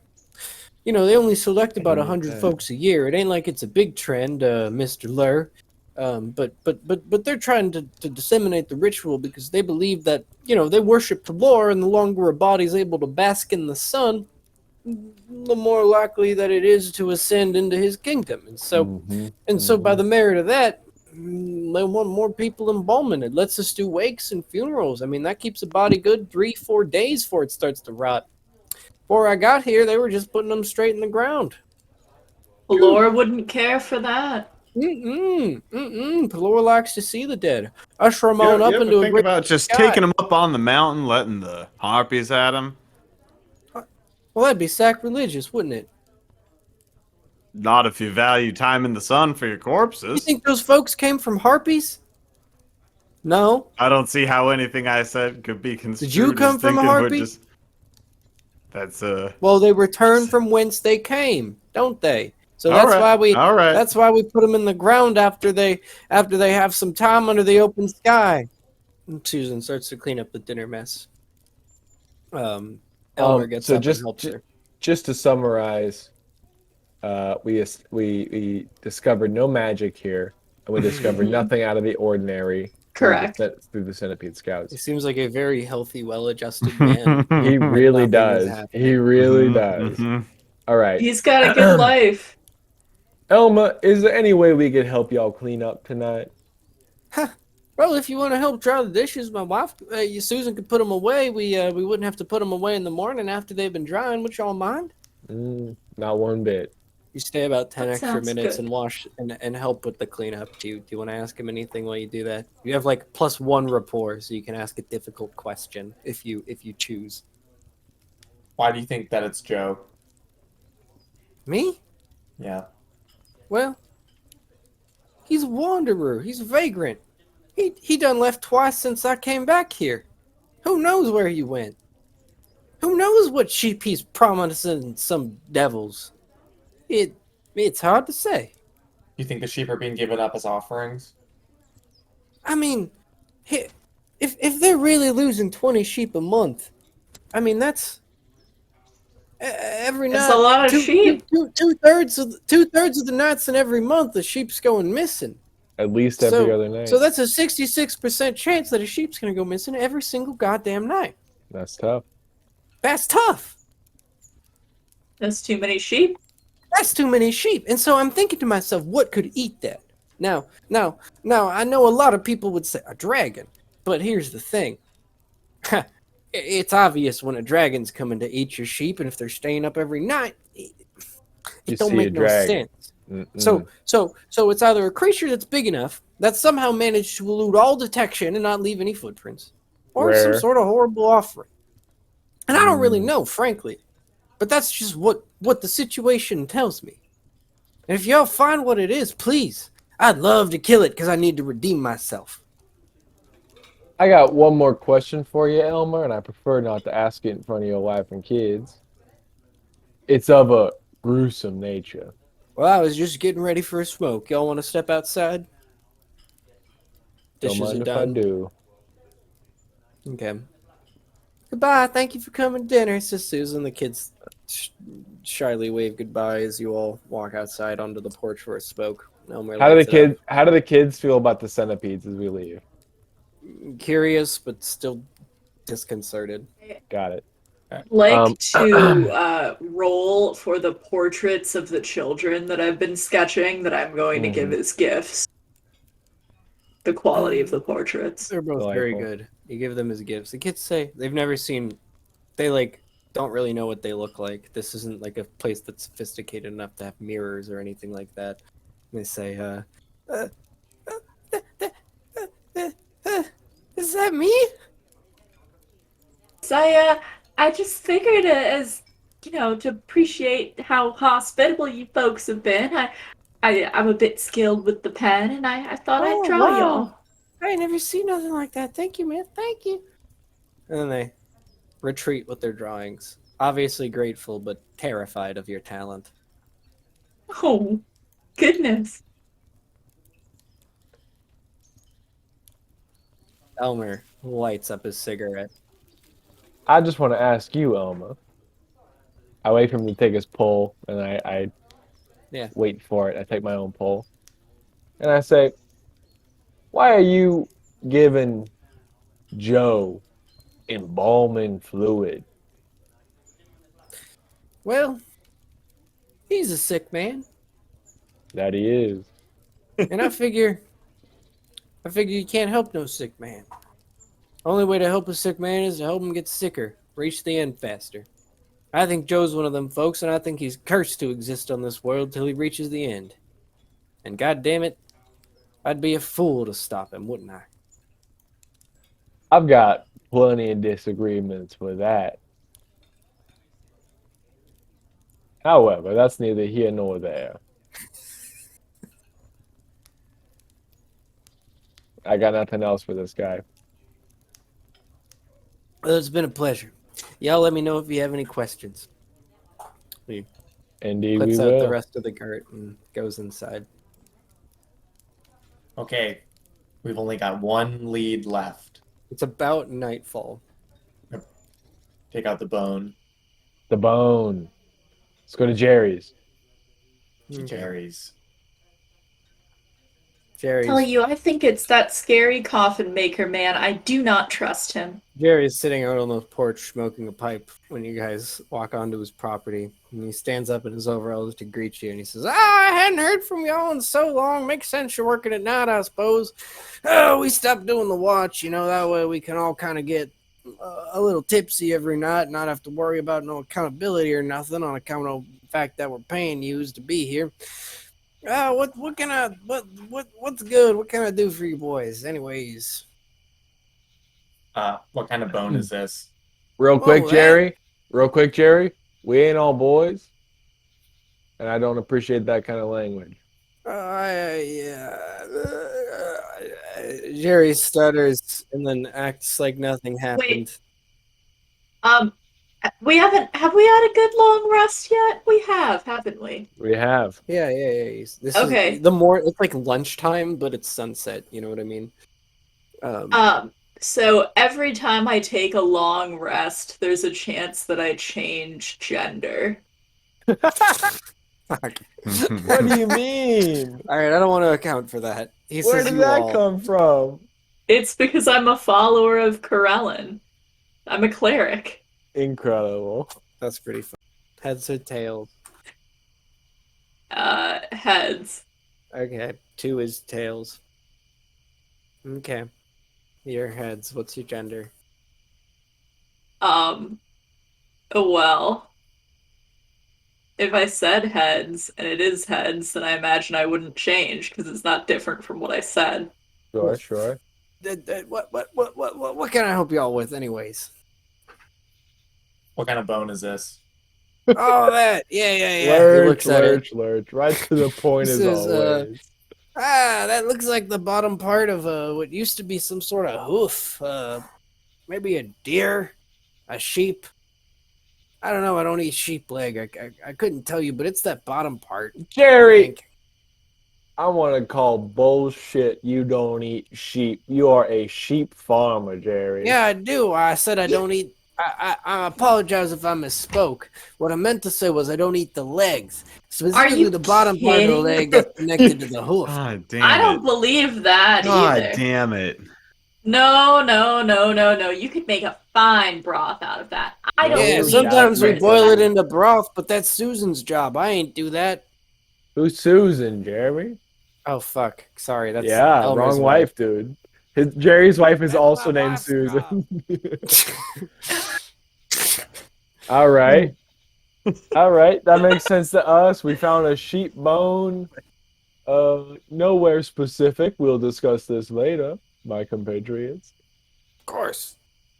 They only select about 100 folks a year. It ain't like it's a big trend, Mr. Lur. But they're trying to disseminate the ritual because they believe that, they worship the Lord, and the longer a body's able to bask in the sun, the more likely that it is to ascend into his kingdom. And so by the merit of that, they want more people embalming. It lets us do wakes and funerals. I mean, that keeps a body good 3-4 days before it starts to rot. Before I got here, they were just putting them straight in the ground. Laura wouldn't care for that. Pelor likes to see the dead. Usher them on You up ever into a think great about just sky. taking them up on the mountain, letting the harpies at them? Well, that'd be sacrilegious, wouldn't it? Not if you value time in the sun for your You corpses. think those folks came from harpies? No. I don't see how anything I said could be construed Did you come as from a thinking we're harpy? just... That's Well, they return from whence they came, don't they? So All that's right. that's why we put them in the ground after they have some time under the open sky. And Susan starts to clean up the dinner mess. Elmer gets up and helps her. Just to summarize, we discovered no magic here, and we discovered nothing out of the ordinary. Correct. Through the Centipede Scouts. He seems like a very healthy, well-adjusted man. He really nothing is does. happening. He really does. All right. He's got a good life. Elma, is there any way we could help y'all clean up tonight? Well, if you want to help dry the dishes, my wife, Susan, could put them away. We wouldn't have to put them away in the morning after they've been drying. Would y'all mind? Not one bit. You stay about 10 That extra sounds minutes good. and wash and help with the cleanup. Do you want to ask him anything while you do that? You have like +1 rapport, so you can ask a difficult question if you choose. Why do you think that it's Joe? Me? Yeah. Well, he's a wanderer. He's a vagrant. He done left twice since I came back here. Who knows where he went? Who knows what sheep he's promising some devils? It's hard to say. You think the sheep are being given up as offerings? I mean, if they're really losing 20 sheep a month, I mean that's every It's night. a lot of sheep. Two-thirds of the nights in every month, the sheep's going missing. At least every other night. So that's a 66% chance that a sheep's gonna go missing every single goddamn night. That's tough. That's tough. That's too many sheep. That's too many sheep. And so I'm thinking to myself, what could eat that? Now, I know a lot of people would say a dragon, but here's the thing. It's obvious when a dragon's coming to eat your sheep, and if they're staying up every night, it don't make no sense. So it's either a creature that's big enough that somehow managed to elude all detection and not leave any footprints, or some sort of horrible offering. And I don't really know, frankly, but that's just what the situation tells me. And if y'all find what it is, please, I'd love to kill it because I need to redeem myself. I got one more question for you, Elmer, and I prefer not to ask it in front of your wife and kids. It's of a gruesome nature. Well, I was just getting ready for a smoke. Y'all want to step outside? Don't mind if I do. Okay. Goodbye. Thank you for coming to dinner, says Susan. The kids shyly wave goodbye as you all walk outside onto the porch for a smoke. How do the kids feel about the centipedes as we leave? Curious, but still disconcerted. Got it. Like to roll for the portraits of the children that I've been sketching that I'm going to give as gifts. The quality of the portraits. They're both very good. You give them as gifts. The kids say they've never seen, they don't really know what they look like. This isn't like a place that's sophisticated enough to have mirrors or anything like that. They say, is that me? So I just figured as, to appreciate how hospitable you folks have been. I'm a bit skilled with the pen, and I thought I'd draw y'all. I ain't never seen nothing like that. Thank you, man. Thank you. And then they retreat with their drawings. Obviously grateful, but terrified of your talent. Oh, goodness. Elmer lights up his cigarette. I just want to ask you, Elmer. I wait for him to take his pull, and I wait for it. I take my own pull. And I say, why are you giving Joe embalming fluid? Well, he's a sick man. That he is. And I figure you can't help no sick man. Only way to help a sick man is to help him get sicker, reach the end faster. I think Joe's one of them folks, and I think he's cursed to exist on this world till he reaches the end. And God damn it, I'd be a fool to stop him, wouldn't I? I've got plenty of disagreements with that. However, that's neither here nor there. I got nothing else for this guy. Well, it's been a pleasure. Y'all let me know if you have any questions. He Indeed, puts we out will. the rest of the cart and goes inside. Okay, we've only got one lead left. It's about nightfall. Take out the bone. The bone. Let's go to Jerry's. Jerry's. Tell you, I think it's that scary coffin maker man. I do not trust him. Jerry's sitting out on the porch smoking a pipe when you guys walk onto his property. And he stands up in his overalls to greet you and he says, I hadn't heard from y'all in so long. Makes sense you're working at night, I suppose. Oh, we stopped doing the watch, that way we can all kind of get a little tipsy every night and not have to worry about no accountability or nothing on account of the fact that we're paying you to be here. What's good? What can I do for you boys? Anyways. What kind of bone is this? Real quick, Jerry. We ain't all boys. And I don't appreciate that kind of language. Jerry stutters and then acts like nothing happened. Wait. Have we had a good long rest yet? We have, haven't we? We have. Yeah. This okay. Is it's like lunchtime, but it's sunset. You know what I mean? So every time I take a long rest, there's a chance that I change gender. Fuck. What do you mean? All right, I don't want to account for that. He Where says did you that all. come from? It's because I'm a follower of Corellin. I'm a cleric. Incredible. That's pretty fun. Heads or tails? Heads. Okay, 2 is tails. Okay, your heads. What's your gender? Well, if I said heads and it is heads, then I imagine I wouldn't change because it's not different from what I said. Sure, sure. What can I help y'all with, anyways? What kind of bone is this? Oh, that. Yeah. He Lurch, looks at it. lurch, lurch. Right to the point This as is, always. that looks like the bottom part of what used to be some sort of hoof. Maybe a deer, a sheep. I don't know. I don't eat sheep leg. I couldn't tell you, but it's that bottom part. I Jerry, think. I want to call bullshit. You don't eat sheep. You are a sheep farmer, Jerry. Yeah, I do. I said I don't eat. I apologize if I misspoke. What I meant to say was I don't eat the legs, specifically you the bottom part of the kidding? leg that's connected to the hoof. God I damn don't it. believe that God either. damn it. No. You could make a fine broth out of that. I don't Yeah, No, believe sometimes we you, boil it Chris. into broth, but that's Susan's job. I ain't do that. Who's Susan, Jeremy? Oh fuck! Sorry, that's Yeah, Elmer's wrong wife, dude. Jerry's wife is That's also my named wife's Susan. All right. All right. That makes sense to us. We found a sheep bone. Nowhere specific. We'll discuss this later, my compatriots. Of course.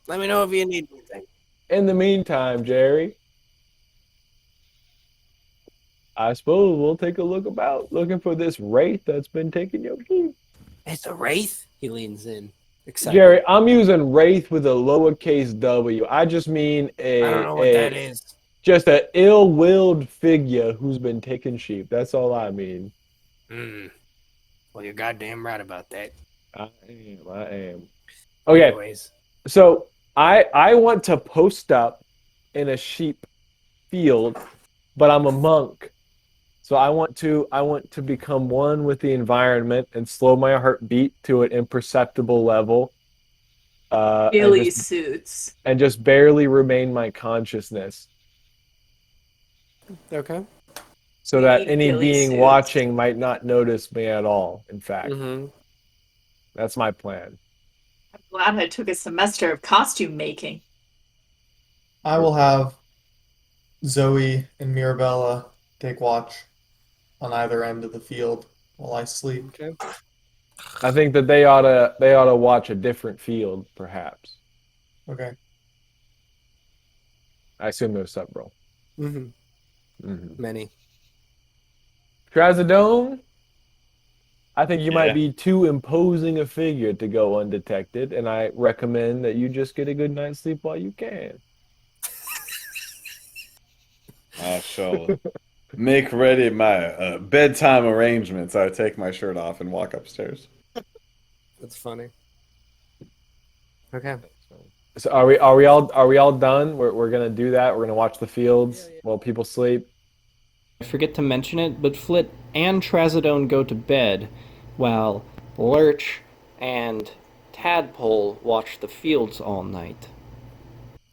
Let me know if you need anything. In the meantime, Jerry, I suppose we'll take a look about looking for this wraith that's been taking your sheep. It's a wraith. He leans in, excited. Jerry, I'm using wraith with a lowercase w. I just mean I don't know what that is. just an ill-willed figure who's been taking sheep. That's all I mean. Well, you're goddamn right about that. I am. Okay, Anyways, so I want to post up in a sheep field, but I'm a monk. So I want to become one with the environment and slow my heartbeat to an imperceptible level. Billy suits. And just barely remain my consciousness. okay. So You that need any ghillie being suits. watching might not notice me at all. In fact, Mm-hmm. that's my plan. I'm glad I took a semester of costume making. I will have Zoe and Mirabella take watch on either end of the field while I sleep. Okay. I think that they ought to watch a different field, perhaps. Okay. I assume they're several. Mm-hmm. Many. Trazodone, I think you Yeah. might be too imposing a figure to go undetected, and I recommend that you just get a good night's sleep while you can. I shall make ready my bedtime arrangements. I take my shirt off and walk upstairs. That's funny. Okay. So are we all done? We're gonna do that. We're gonna watch the fields while people sleep. I forget to mention it, but Flit and Trazodone go to bed, while Lurch and Tadpole watch the fields all night.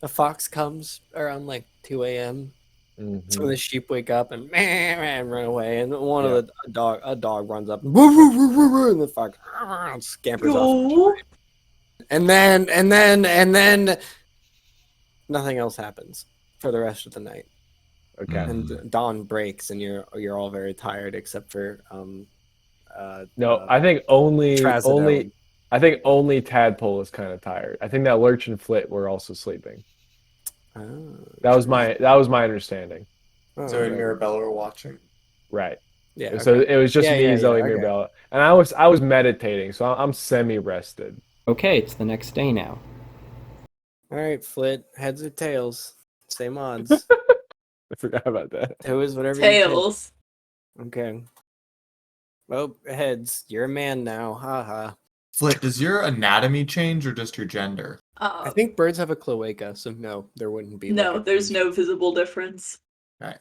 A fox comes around like 2 a.m. Mm-hmm. Some of the sheep wake up and run away, and one Yeah. of a dog runs up and, and the fox scampers off. Yo. And then nothing else happens for the rest of the night. Okay. And dawn breaks, and you're all very tired, except for No, I think only Trazodone. I think only Tadpole is kind of tired. I think that Lurch and Flit were also sleeping. Oh, That was my understanding. oh, Zoe and okay. Mirabella are watching. Right. Yeah. So okay. it was just Yeah, me, yeah, Zoe, yeah, okay. Mirabella, and I was meditating, so I'm semi-rested. Okay, it's the next day now. All right, Flit. Heads or tails? Same odds. I forgot about that. Who is whatever you pick. Tails. Okay. Oh, heads. You're a man now. Haha. Flit, does your anatomy change or just your gender? I think birds have a cloaca, so no, there wouldn't be. No, like, a there's change. no visible difference. Okay.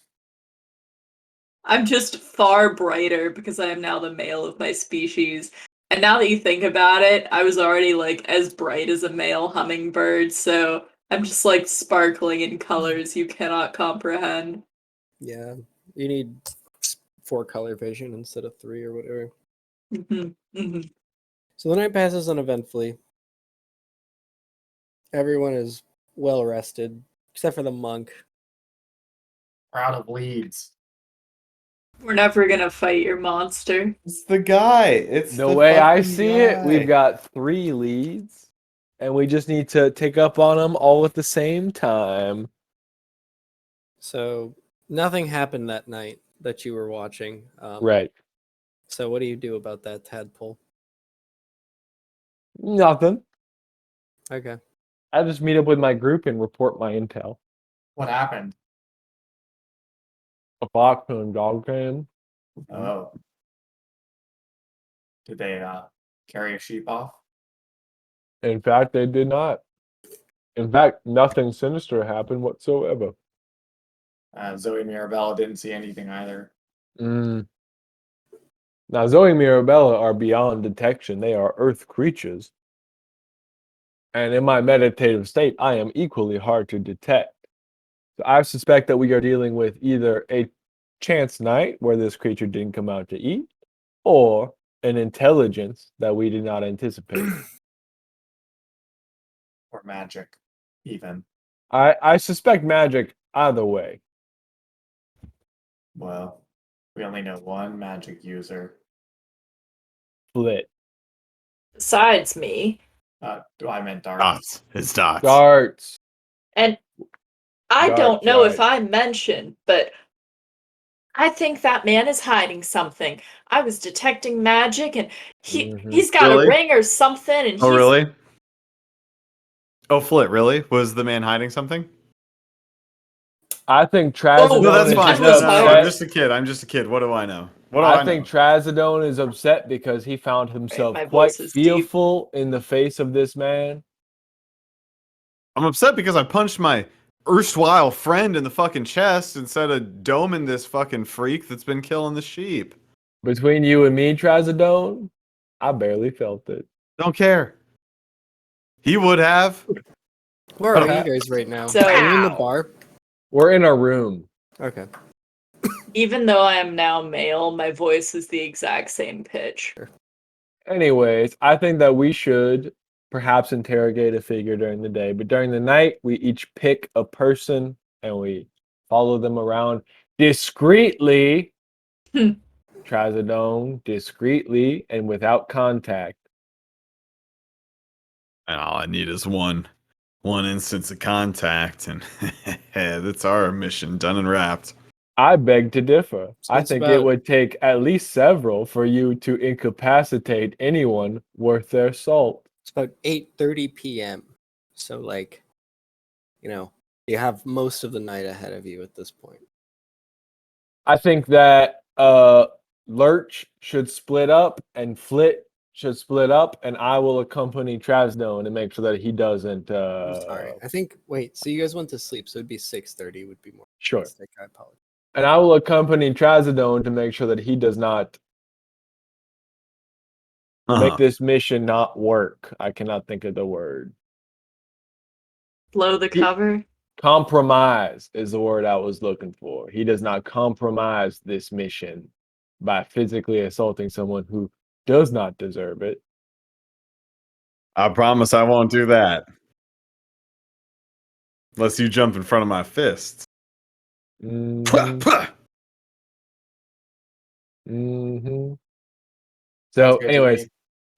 I'm just far brighter because I am now the male of my species. And now that you think about it, I was already like as bright as a male hummingbird, so I'm just like sparkling in colors you cannot comprehend. Yeah, you need 4 color vision instead of 3 or whatever. So the night passes uneventfully. Everyone is well rested, except for the monk. We're out of leads. We're never gonna fight your monster. It's the guy. It's The the way I fucking see it, guy. we've got 3 leads, and we just need to take up on them all at the same time. So nothing happened that night that you were watching. Right. So what do you do about that tadpole? Nothing. Okay. I just meet up with my group and report my intel. What happened? A fox and a dog came. Oh. Did they carry a sheep off? In fact, they did not. In fact, nothing sinister happened whatsoever. Zoe and Mirabella didn't see anything either. Now, Zoe and Mirabella are beyond detection. They are earth creatures. And in my meditative state, I am equally hard to detect. So I suspect that we are dealing with either a chance night where this creature didn't come out to eat, or an intelligence that we did not anticipate. Or magic, even. I suspect magic either way. Well, we only know one magic user. Flit. Besides me. I meant darts. Dots. It's dots. Darts. And I Darts, don't know if right. I mentioned, but I think that man is hiding something. I was detecting magic and he's got Really? a ring or something and Oh, he's really? Oh, Flit, really? Was the man hiding something? I think Trazodone No, that's is fine. just That was No, my- I'm upset. just a kid. I'm just a kid. What do I know? What do I I think know? Trazodone is upset because he found himself my quite voice is deep. fearful in the face of this man. I'm upset because I punched my erstwhile friend in the fucking chest instead of doming this fucking freak that's been killing the sheep. Between you and me, Trazodone, I barely felt it. Don't care. He would have. Where are you guys right now? So- Are you in the bar? We're in a room. Okay. Even though I am now male, my voice is the exact same pitch. Anyways, I think that we should perhaps interrogate a figure during the day, but during the night, we each pick a person and we follow them around discreetly. Trazodone, discreetly and without contact. And all I need is one instance of contact, and that's our mission done and wrapped. I beg to differ. So I it's think it about- would take at least several for you to incapacitate anyone worth their salt. It's about 8:30 p.m. So like, you have most of the night ahead of you at this point. I think that Lurch should split up and Flit should split up, and I will accompany Trazodone and make sure that he doesn't. I'm sorry. I think. Wait. So you guys went to sleep. So it'd be 6:30. Would be more. Sure. realistic. I apologize. And I will accompany Trazodone to make sure that he does not make this mission not work. I cannot think of the word. Blow the cover. Compromise is the word I was looking for. He does not compromise this mission by physically assaulting someone who does not deserve it. I promise I won't do that. Unless you jump in front of my fists. Mhm. So, Sounds good to anyways, me.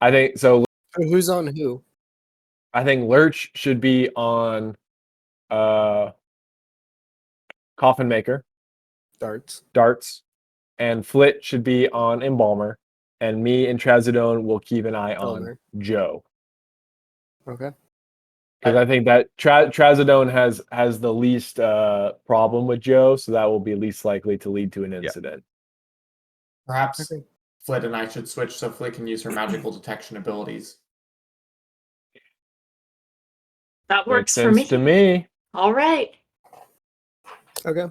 I think so. So who's on who? I think Lurch should be on Coffin Maker, Darts, and Flit should be on Embalmer, and me and Trazodone will keep an eye on Embalmer. Joe. Okay. Because I think that Trazodone has the least problem with Joe, so that will be least likely to lead to an incident. Perhaps Flit and I should switch so Flit can use her magical detection abilities. That Makes works for sense to me. All right. Okay.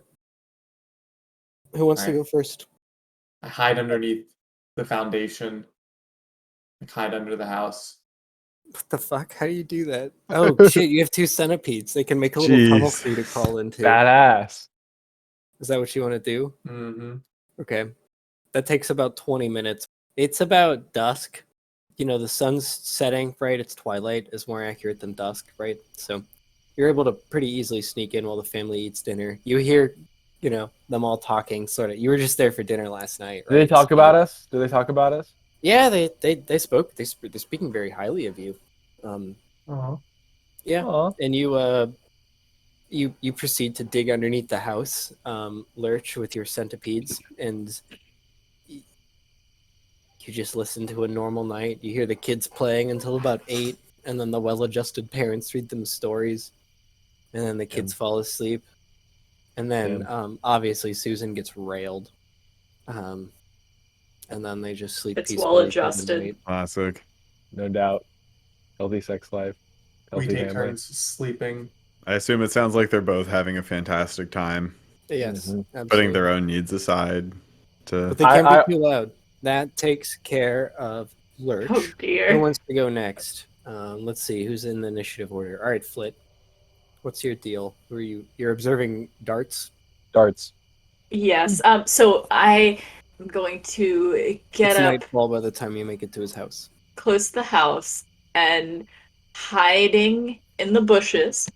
Who wants to Alright. go first? I hide underneath the foundation. I hide under the house. What the fuck? How do you do that? Oh shit! You have 2 centipedes. They can make a little tunnel Jeez. for you to crawl into. Badass. Is that what you want to do? Mm-hmm. Okay. That takes about 20 minutes. It's about dusk. You know, the sun's setting, right? It's twilight is more accurate than dusk, right? So you're able to pretty easily sneak in while the family eats dinner. You hear, you know, them all talking, sort of. You were just there for dinner last night, Do they right? talk So- about us? Do they talk about us? Yeah, they spoke. They're speaking very highly of you. Oh. Yeah, Oh. and you proceed to dig underneath the house, Lurch, with your centipedes, and you just listen to a normal night. You hear the kids playing until about 8, and then the well-adjusted parents read them stories, and then the kids fall asleep, and then obviously Susan gets railed, and then they just sleep It's peacefully through the well-adjusted. night. Classic. No doubt. Healthy sex life. We Healthy take family. turns sleeping. I assume it sounds like they're both having a fantastic time, Yes, Mhm. absolutely. putting their own needs aside to. But they can't I- be too loud. That takes care of Lurch. Oh Who dear. wants to go next? Let's see who's in the initiative order. All right, Flit. What's your deal? Who are you? You're observing darts. Darts. Yes. So I am going to get It's up nightfall by the time you make it to his house. close to the house and hiding in the bushes.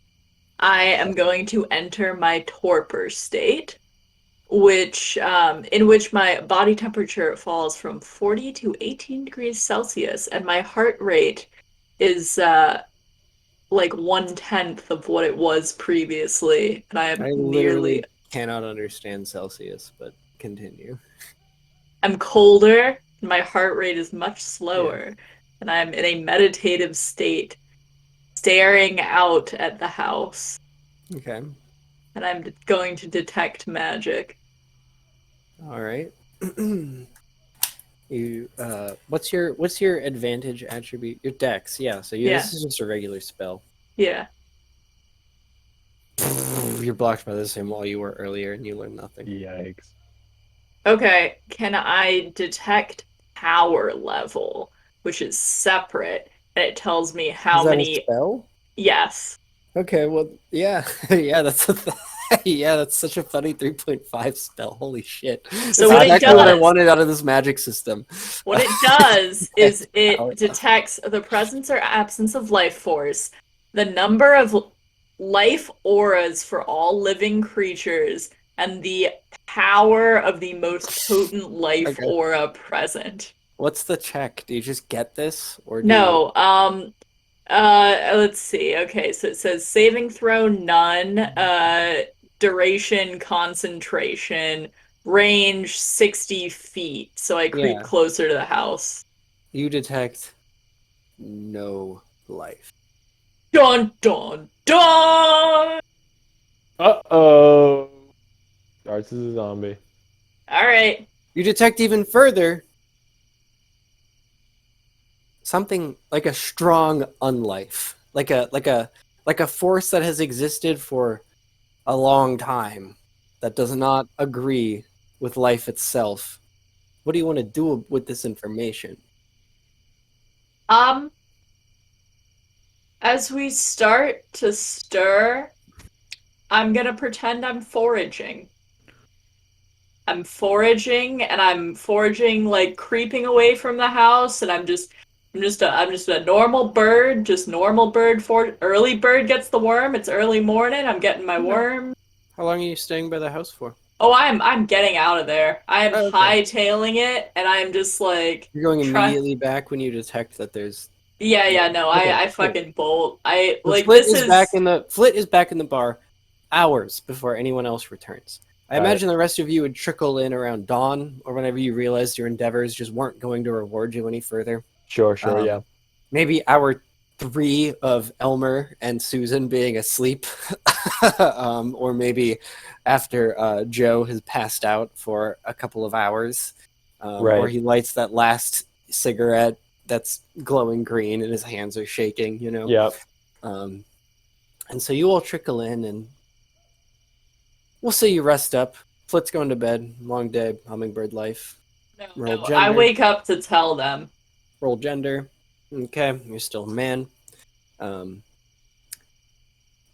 I am going to enter my torpor state, which in which my body temperature falls from 40 to 18 degrees Celsius, and my heart rate is like 1/10 of what it was previously, and I am I literally cannot understand Celsius, but continue. I'm colder, and my heart rate is much slower, and I'm in a meditative state, staring out at the house, Okay. and I'm going to detect magic. All right. You what's your advantage attribute? Your dex, yeah. So Yeah. this is just a regular spell. Yeah. You're blocked by the same wall you were earlier, and you learned nothing. Yikes. Okay, can I detect power level, which is separate, and it tells me how Is that a many. spell? Yes. Okay, well, yeah, yeah, yeah, that's such a funny 3.5 spell. Holy shit! So That's what it exactly what I does- wanted out of this magic system. What it does is Power it level. detects the presence or absence of life force, the number of life auras for all living creatures, and the power of the most potent life Okay. aura present. What's the check? Do you just get this, or do No, let's see. Okay, so it says saving throw none, duration concentration, range 60 feet. So I creep Yeah. closer to the house. you detect no life? Dun dun dun! Uh-oh. Darts is a zombie. All right. You detect even further something like a strong unlife, like a force that has existed for a long time that does not agree with life itself. What do you want to do with this information? As we start to stir, I'm gonna pretend I'm foraging. I'm foraging and I'm foraging like creeping away from the house and I'm just a normal bird, just normal bird for early bird gets the worm. It's early morning. I'm getting my worm. How long are you staying by the house for? Oh, I'm getting out of there. I am Oh, okay. hightailing it and I'm just like You're going try- immediately back when you detect that there's. Yeah, no, Okay, I cool. fucking bolt. I The like Flit this is back in the Flit is back in the bar hours before anyone else returns. I Got it. imagine the rest of you would trickle in around dawn or whenever you realized your endeavors just weren't going to reward you any further. Sure, Um, yeah. Maybe hour 3 of Elmer and Susan being asleep, or maybe after Joe has passed out for a couple of hours, or Right. he lights that last cigarette that's glowing green and his hands are shaking. You know. Yep. Um, And so you all trickle in, and we'll say you rest up. Flit's going to bed. Long day, hummingbird life. Roll No, I gender. wake up to tell them. Roll gender. Okay, you're still a man.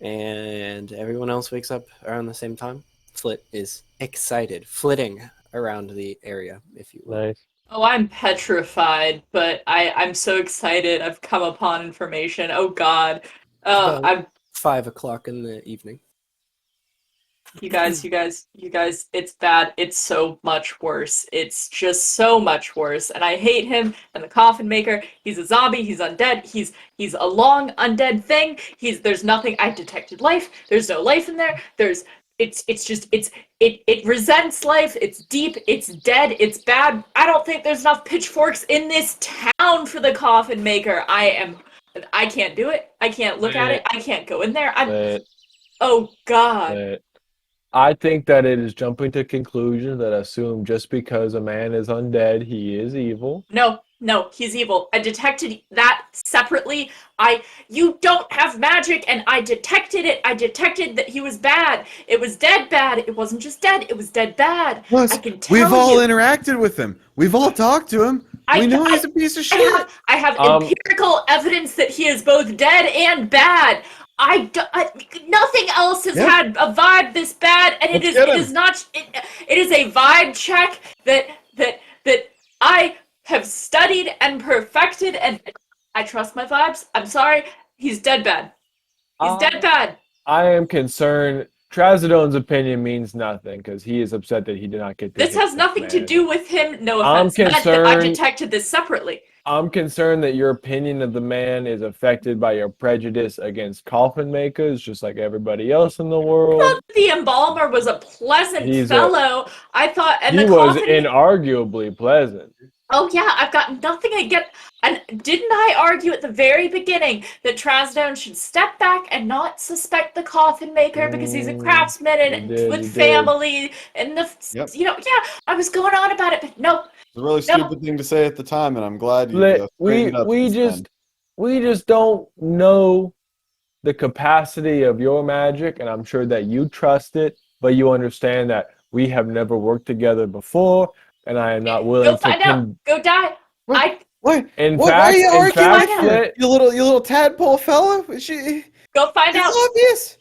And everyone else wakes up around the same time. Flit is excited, flitting around the area, if you will. Nice. Oh, I'm petrified, but I'm so excited. I've come upon information. Oh God. About I'm 5 o'clock in the evening. you guys, it's bad. It's so much worse. It's just so much worse. And I hate him and the coffin maker. He's a zombie, he's undead, he's a long undead thing. There's nothing. I detected life. There's no life in there. It resents life. It's deep, it's dead, it's bad. I don't think there's enough pitchforks in this town for the coffin maker. I can't do it. I can't look at it. I can't go in there. Oh God. I think that it is jumping to conclusions that assume just because a man is undead, he is evil. No, he's evil. I detected that separately. You don't have magic, and I detected it. I detected that he was bad. It was dead bad. It wasn't just dead. It was dead bad. Plus, I can tell we've all you. interacted with him. We've all talked to him. We know he's a piece of shit. I have empirical evidence that he is both dead and bad. Nothing else has had a vibe this bad, and it is not. It is a vibe check that I have studied and perfected, and I trust my vibes. I'm sorry, he's dead bad. He's dead bad. I am concerned. Trazodone's opinion means nothing because he is upset that he did not get to. This has nothing to do with him. No offense. I'm concerned. I detected this separately. I'm concerned that your opinion of the man is affected by your prejudice against coffin makers, just like everybody else in the world. I thought the embalmer was a pleasant fellow. I thought, and he the was coffin inarguably pleasant. Oh yeah, I've got nothing against. And didn't I argue at the very beginning that Trasdone should step back and not suspect the coffin maker because he's a craftsman and with family and I was going on about it, but no. It's a really stupid thing to say at the time, and I'm glad you we just don't know the capacity of your magic, and I'm sure that you trust it, but you understand that we have never worked together before, and I am not willing Go find out. Go die. What? Why are you arguing with you little tadpole fellow? Go find out. It's obvious.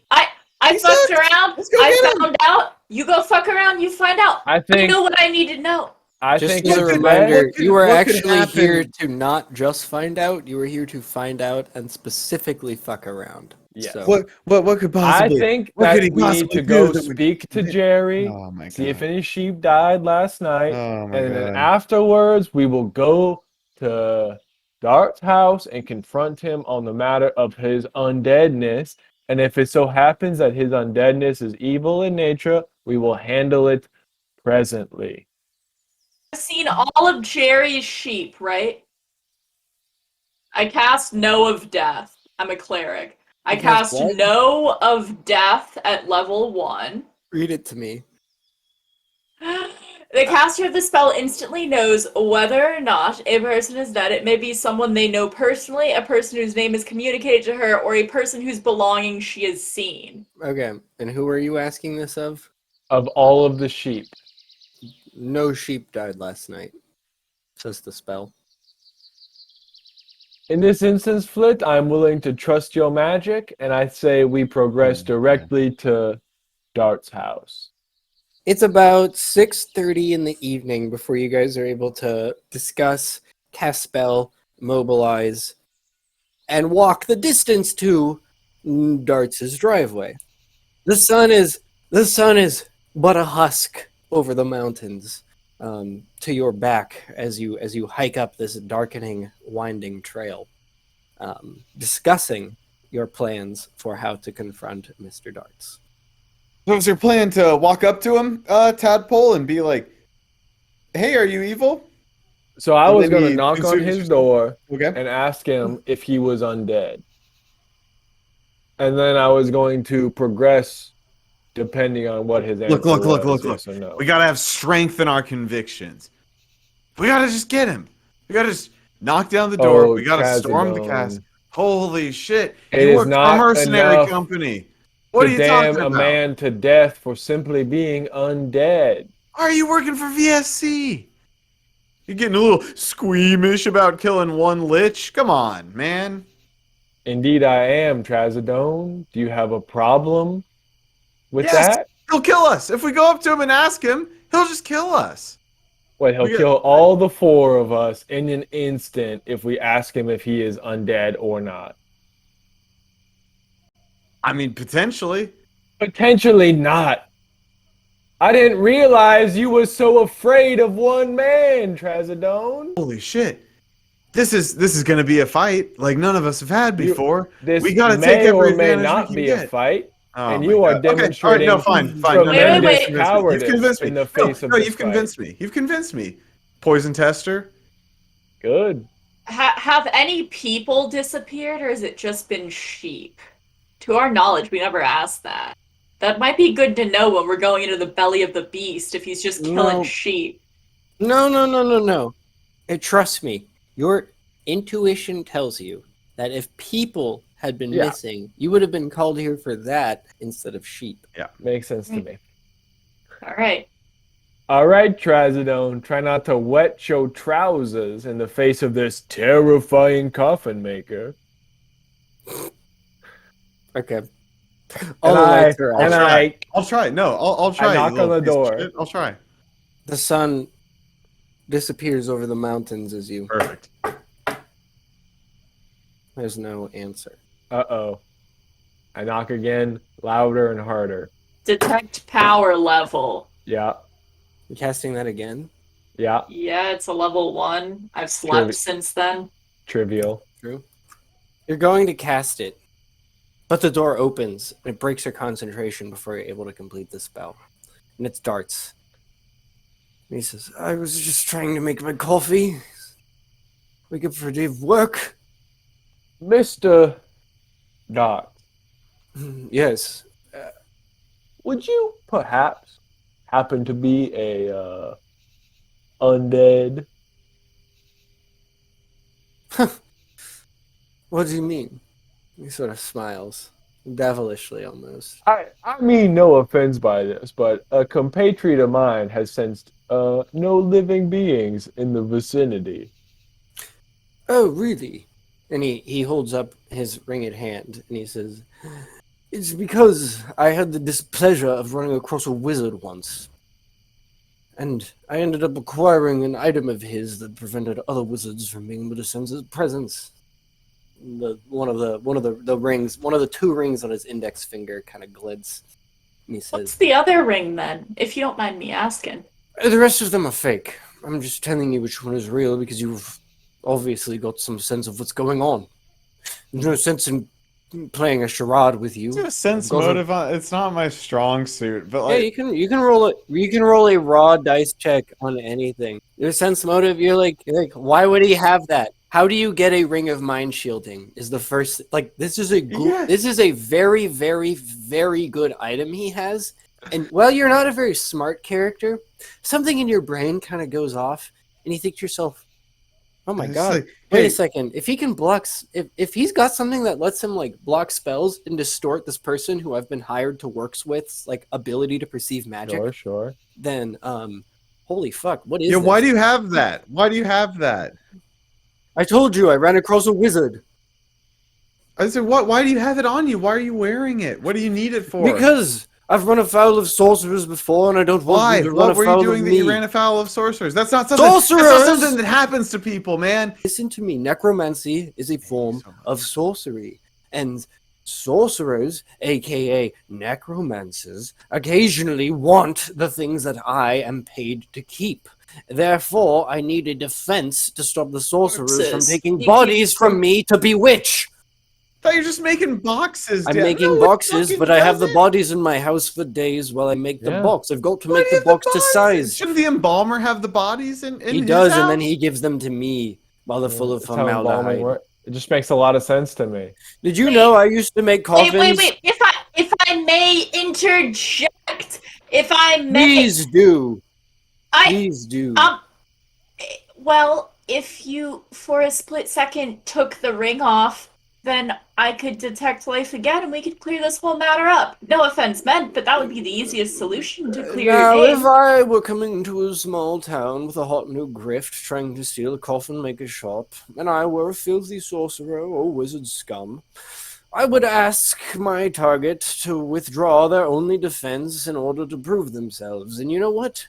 I fucked around. I found out. You go fuck around. You find out. I know what I need to know. Just as a reminder, you were actually here to not just find out. You were here to find out and specifically fuck around. Yeah. So. What could possibly? I think that we need to go speak to Jerry, see if any sheep died last night, and then afterwards we will go to Dart's house and confront him on the matter of his undeadness. And if it so happens that his undeadness is evil in nature, we will handle it presently. I've seen all of Jerry's sheep, right? I cast Know of Death. I'm a cleric. I cast Know of Death at level 1. Read it to me. The caster of the spell instantly knows whether or not a person is dead. It may be someone they know personally, a person whose name is communicated to her, or a person whose belongings she has seen. Okay, and who are you asking this of? Of all of the sheep. No sheep died last night, says the spell. In this instance, Flit, I'm willing to trust your magic, and I say we progress directly to Dart's house. It's about 6:30 in the evening before you guys are able to discuss, cast spell, mobilize, and walk the distance to Dart's driveway. The sun is but a husk over the mountains to your back as you hike up this darkening, winding trail, discussing your plans for how to confront Mr. Darts. So is your plan to walk up to him, Tadpole, and be like, "Hey, are you evil?" So I was going to knock on his door and ask him if he was undead. And then I was going to progress depending on what his answer was. Look. Yes or no. We got to have strength in our convictions. We got to just get him. We got to just knock down the door. We got to storm the castle. Holy shit! It You is work for a not mercenary enough company. What are to you damn talking a about? man to death for simply being undead. Are you working for VSC? You're getting a little squeamish about killing one lich? Come on, man. Indeed, I am, Trazodone. Do you have a problem with Yes, that? he'll kill us. If we go up to him and ask him, he'll just kill us. Well, he'll We got- kill all the four of us in an instant if we ask him if he is undead or not. I mean, potentially. Potentially not. I didn't realize you were so afraid of one man, Trazodone. Holy shit. This is gonna be a fight like none of us have had before. This We gotta take may every or may advantage we not can be a get. fight, Oh and my you are god. Okay, all right, no, demonstrating fine. No, Wait, wait, tremendous wait. You've cowardice convinced me. in the face of No, this you've fight. convinced me. You've convinced me. Poison tester. Good. Have any people disappeared, or has it just been sheep? To our knowledge, we never asked that. That might be good to know when we're going into the belly of the beast if he's just killing No. sheep. No. Trust me. Your intuition tells you that if people had been Yeah. missing, you would have been called here for that instead of sheep. Makes sense to me. All right. All right, Trazodone, try not to wet your trousers in the face of this terrifying coffin maker. Okay. All the I- lights are out. and I- I'll try. No, I'll try. I you knock on little the piece of door. shit. I'll try. The sun disappears over the mountains as you. Perfect. There's no answer. Uh-oh. I knock again, louder and harder. Detect power level. Yeah, You casting that again? yeah, Yeah, it's a level 1. I've slept Trivia. since then. trivial. True. You're going to cast it, but the door opens and it breaks your concentration before you're able to complete the spell. And it's darts. And he says, I was just trying to make my coffee. Wake up for a day of work. Mr. Dot, Yes. would you perhaps happen to be a undead? What do you mean? He sort of smiles, devilishly almost. I mean no offense by this, but a compatriot of mine has sensed no living beings in the vicinity. Oh, really? And he holds up his ringed hand and he says, It's because I had the displeasure of running across a wizard once. And I ended up acquiring an item of his that prevented other wizards from being able to sense his presence. One of the rings, one of the two rings on his index finger kind of glids. And he What's says, the other ring then, if you don't mind me asking? The rest of them are fake. I'm just telling you which one is real because you've obviously got some sense of what's going on. There's no sense in playing a charade with you. Do a sense Goes motive on it's not my strong suit, but Yeah, like you can roll a raw dice check on anything. Your sense motive, you're like, why would he have that? How do you get a ring of mind shielding? Is the first this is this is a very, very, very good item he has. And while you're not a very smart character, something in your brain kind of goes off, and you think to yourself, "Oh my It's god! like, Wait hey- a second! If he can block, if he's got something that lets him block spells and distort this person who I've been hired to works with, ability to perceive magic, Sure. then holy fuck! What is Yeah, this? why do you have that? Why do you have that? I told you I ran across a wizard. I said, what? Why do you have it on you? Why are you wearing it? What do you need it for? Because I've run afoul of sorcerers before, and I don't want Why? them to run What were you afoul doing of that me. you ran afoul of sorcerers? That's not something. That's Sorcerers! not something that happens to people, man. Listen to me. Necromancy is a form so much. of sorcery, and sorcerers, aka necromancers, occasionally want the things that I am paid to keep. Therefore, I need a defense to stop the sorcerers from Corpses. taking You bodies keep- from me to bewitch. I thought you're just making boxes. I'm Dan. making No, it boxes, fucking but I have the doesn't. bodies in my house for days while I make the Yeah. box. I've got to Why make do the you have box to bodies? size. Shouldn't the embalmer have the bodies in He his does, and house? then he gives them to me while they're full of That's how embalming formaldehyde. works. It just makes a lot of sense to me. Did you know I used to make coffins? Wait. If I may interject, if I may, Please do. I Please do. well, if you for a split second took the ring off, then I could detect life again and we could clear this whole matter up. No offense meant, but that would be the easiest solution to clear your Now, if name. I were coming to a small town with a hot new grift trying to steal a coffin maker's shop, and I were a filthy sorcerer or wizard scum, I would ask my target to withdraw their only defense in order to prove themselves. And you know what?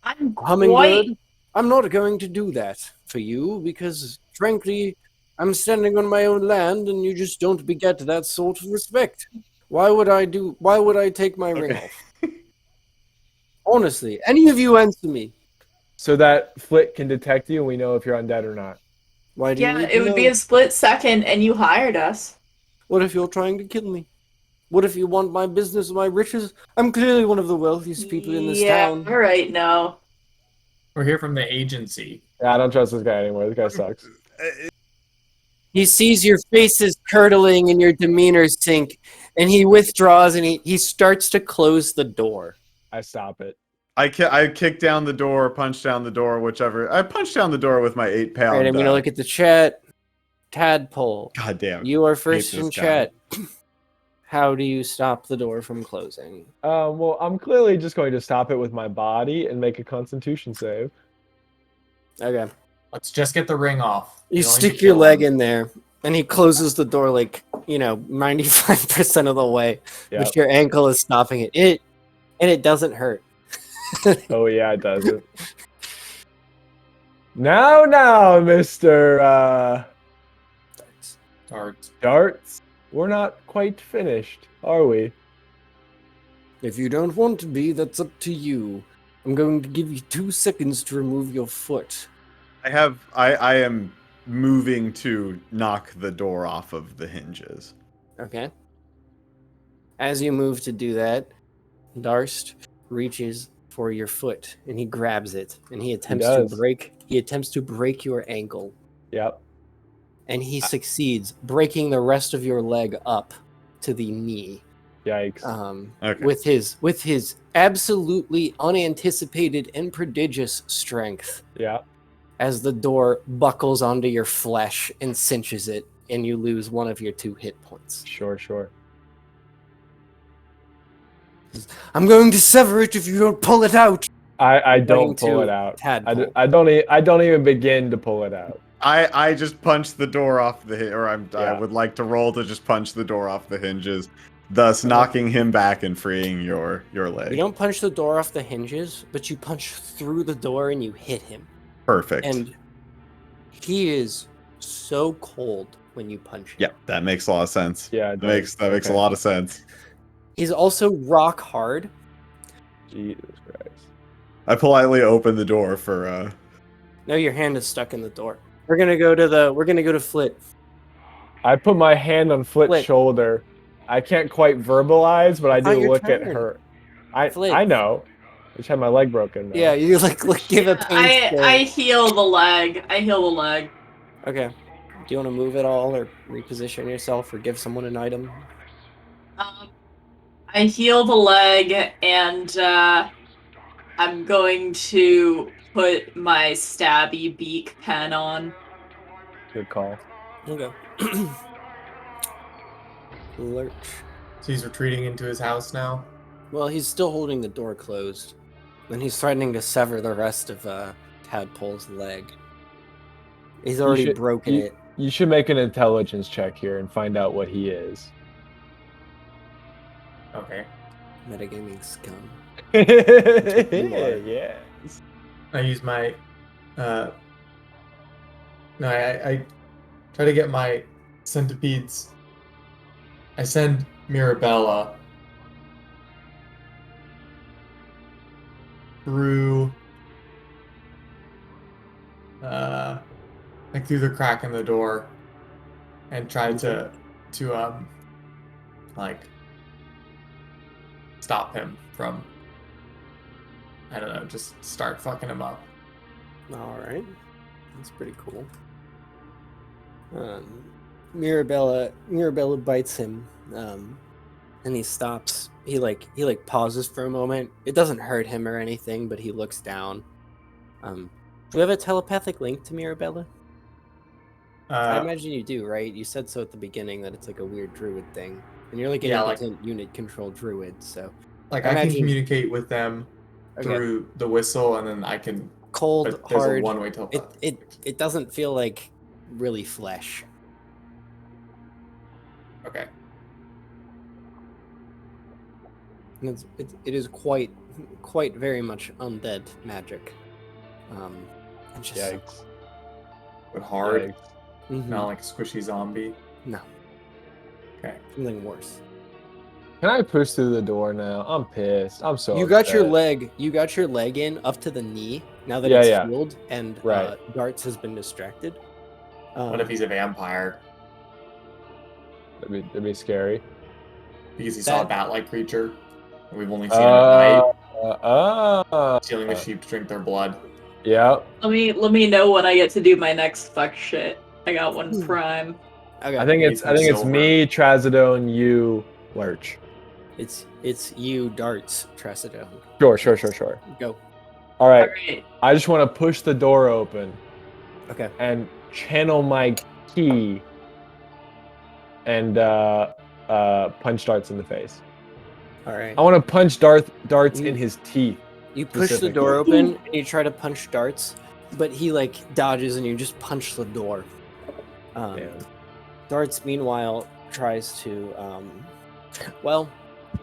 I'm Hummingbird, quite... I'm not going to do that for you because, frankly, I'm standing on my own land and you just don't beget that sort of respect. Why would I take my ring Okay. off? Honestly, any of you answer me. So that Flit can detect you, and we know if you're undead or not. Why do you Yeah, need it to would be know? a split second and you hired us. What if you're trying to kill me? What if you want my business or my riches? I'm clearly one of the wealthiest people in this Yeah, town. alright, no. We're here from the agency. Yeah, I don't trust this guy anymore. This guy sucks. He sees your faces curdling and your demeanor sink, and he withdraws and he starts to close the door. I stop it. I kick down the door, punch down the door, whichever. I punch down the door with my 8-pound. All right, I'm going to look at the chat. Tadpole, God damn. you are hate first this in guy. chat. How do you stop the door from closing? Well, I'm clearly just going to stop it with my body and make a Constitution save. Okay. Let's just get the ring off. You We don't need stick to your kill leg him. in there, and he closes the door like, 95% of the way, Yep. but your ankle is stopping it. And it doesn't hurt. Oh yeah, it doesn't. Now, Mr. Darts. Darts, we're not quite finished, are we? If you don't want to be, that's up to you. I'm going to give you 2 seconds to remove your foot. I am moving to knock the door off of the hinges. Okay. As you move to do that, Darst reaches for your foot and he grabs it and he attempts to break your ankle. Yep. And he succeeds, breaking the rest of your leg up to the knee. Yikes. Okay. With his absolutely unanticipated and prodigious strength. Yeah. As the door buckles onto your flesh and cinches it, and you lose 1 of your 2 hit points. Sure. I'm going to sever it if you don't pull it out. I Pointing don't pull to it out. Tadpole. I don't even begin to pull it out. I just punch the door off the I Yeah. would like to roll to just punch the door off the hinges, thus knocking him back and freeing your leg. You don't punch the door off the hinges, but you punch through the door and you hit him. Perfect. And he is so cold when you punch him. Yeah, that makes a lot of sense. Yeah, That makes a okay. lot of sense. He's also rock hard. Jesus Christ. I politely open the door for No, your hand is stuck in the door. We're gonna go to Flit. I put my hand on Flit's Flit. shoulder. I can't quite verbalize, but I Not do your look at turn. her. Flit. I know. I just had my leg broken. Though. Yeah, you like give a pain. I heal the leg. Okay. Do you want to move at all, or reposition yourself, or give someone an item? I heal the leg, and I'm going to put my stabby beak pen on. Good call. Okay. Lurch. So he's retreating into his house now. Well, he's still holding the door closed, and he's threatening to sever the rest of Tadpole's leg. He's already broken it. You should make an intelligence check here and find out what he is. Okay. Metagaming scum. Yes. I use my no, I try to get my centipedes. I send Mirabella through like through the crack in the door and try to like stop him from, I don't know, just start fucking him up. All right, that's pretty cool. Mirabella bites him, and he stops. He pauses for a moment. It doesn't hurt him or anything, but he looks down. Do we have a telepathic link to Mirabella? I imagine you do, right? You said so at the beginning that it's like a weird druid thing, and you're like an Yeah, like- impotent unit control druid. So Like I I can imagine- communicate with them Okay. through the whistle, and then I can. cold, But there's a hard. one-way telepathy. It doesn't feel like really flesh. Okay. And it is quite very much undead magic. And just Yikes. But hard, Yikes. Mhm. not like a squishy zombie. No, Okay. something worse. Can I push through the door now? I'm pissed. I'm so You got your upset. leg. You got your leg in up to the knee. Now that Yeah, it's yeah. healed and Right. Darts has been distracted. What if he's a vampire? That'd be scary. Because he saw a That- bat-like creature. And we've only seen him at night, stealing the sheep to drink their blood. Yeah. Let me know when I get to do my next fuck shit. I got one prime. Okay. I think it's Silver. me, Trazodone, you, Lurch. It's you, Darts, Trazodone. Sure. Go. All right. Alright. I just want to push the door open Okay. and channel my key and punch Darts in the face. All right. I want to punch Darts You- in his teeth. You push the specifically. door open and you try to punch Darts, but he like dodges and you just punch the door. Damn. Darts, meanwhile, tries to, well,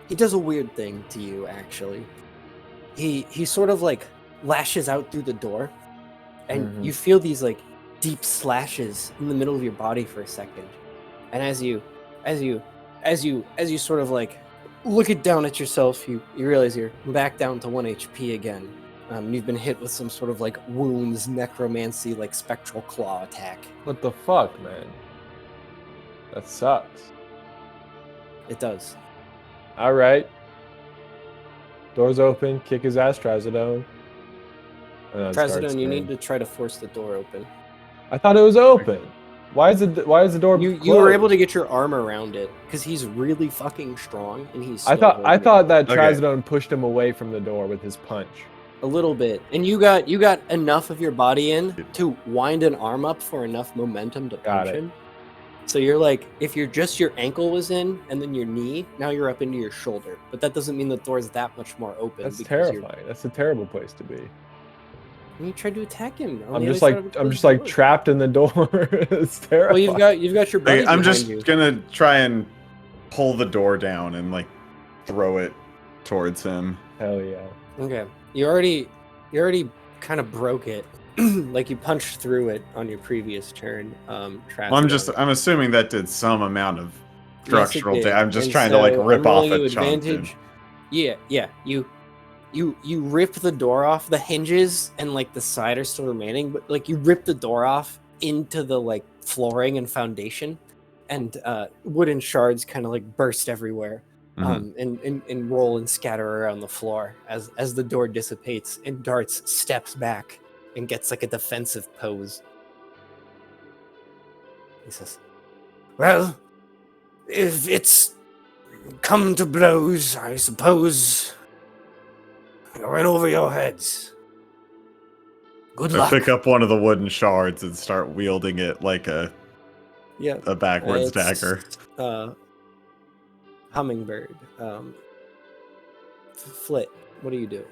he does a weird thing to you, actually. He sort of like lashes out through the door, and Mhm. you feel these like deep slashes in the middle of your body for a second. And as you sort of like look it down at yourself, you realize you're back down to 1 HP again. You've been hit with some sort of like wounds, necromancy, like spectral claw attack. What the fuck, man? That sucks. It does. All right. Doors open. Kick his ass, Trazodone. And then starts Trazodone, you screaming. need to try to force the door open. I thought it was open. Why is the door? You were able closed? to get your arm around it because he's really fucking strong and he's. I still thought holding that Okay. Trazodone pushed him away from the door with his punch. it a little bit, and you got enough of your body in to wind an arm up for enough momentum to Got punch it. him. So you're like, if you're just your ankle was in and then your knee, now you're up into your shoulder. But that doesn't mean the door's that much more open. That's because terrifying. That's a terrible place to be. And you tried to attack him. on I'm the just other like side of the I'm just like door. trapped in the door. It's terrifying. Well, you've got your buddy Okay, I'm behind just you. gonna try and pull the door down and like throw it towards him. Hell yeah. Okay, you already kind of broke it, like you punched through it on your previous turn. Trazodone. I'm assuming that did some amount of Yes, it structural did. I'm just And trying to like so rip I'm off rolling a you chunk. advantage. Yeah. You rip the door off. The hinges and like the side are still remaining, but like you rip the door off into the like flooring and foundation, and wooden shards kind of like burst everywhere. And roll and scatter around the floor as the door dissipates and Darts steps back and gets like a defensive pose. He says, "Well, if it's come to blows, I suppose you're in over your heads. Good I luck." pick up one of the wooden shards and start wielding it like a Yeah, backwards it's, dagger. Hummingbird. Flit, what are you doing?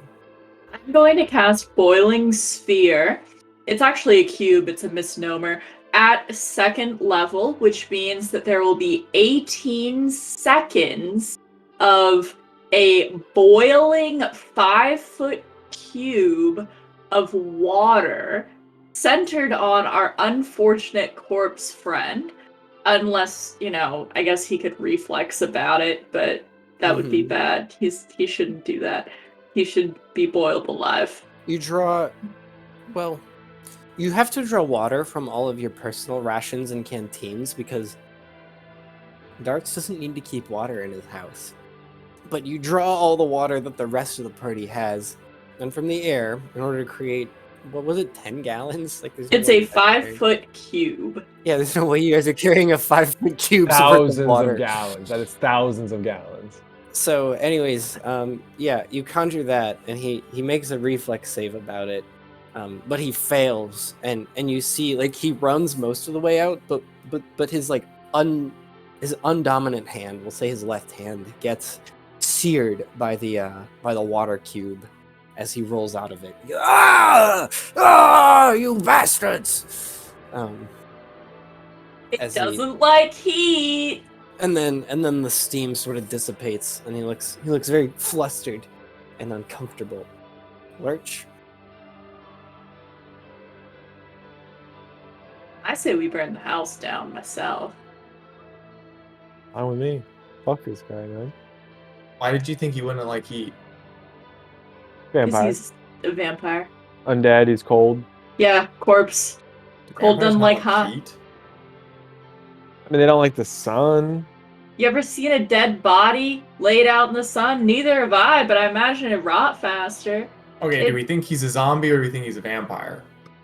I'm going to cast Boiling Sphere. It's actually a cube, it's a misnomer. At second level, which means that there will be 18 seconds of a boiling 5-foot cube of water centered on our unfortunate corpse friend. Unless, I guess he could reflex about it, but that would be bad. He shouldn't do that. He should be boiled alive. You draw, well, you have to draw water from all of your personal rations and canteens because Darts doesn't need to keep water in his house. But you draw all the water that the rest of the party has, and from the air, in order to create, what was it, 10 gallons? Like there's no It's way a you guys are carrying- 5-foot cube. Yeah, there's no way you guys are carrying a 5-foot cube worth of Thousands water. of gallons. That is thousands of gallons. So, anyways, yeah, you conjure that, and he makes a reflex save about it, But he fails, and you see like he runs most of the way out, but his like his undominant hand, we'll say his left hand, gets seared by the water cube as he rolls out of it. Ah! Ah! You bastards! It As he- doesn't like heat. And then the steam sort of dissipates, and he looks very flustered and uncomfortable. Lurch. I say we burn the house down myself. Fine with me. Fuck this guy, man. Why did you think he wouldn't like heat? Because Vampire. he's a vampire. Undead, he's cold. Yeah, corpse. Do Cold vampires doesn't not like hot. heat? I mean, they don't like the sun. You ever seen a dead body laid out in the sun? Neither have I, but I imagine it rot faster. Okay, do we think he's a zombie or do we think he's a vampire?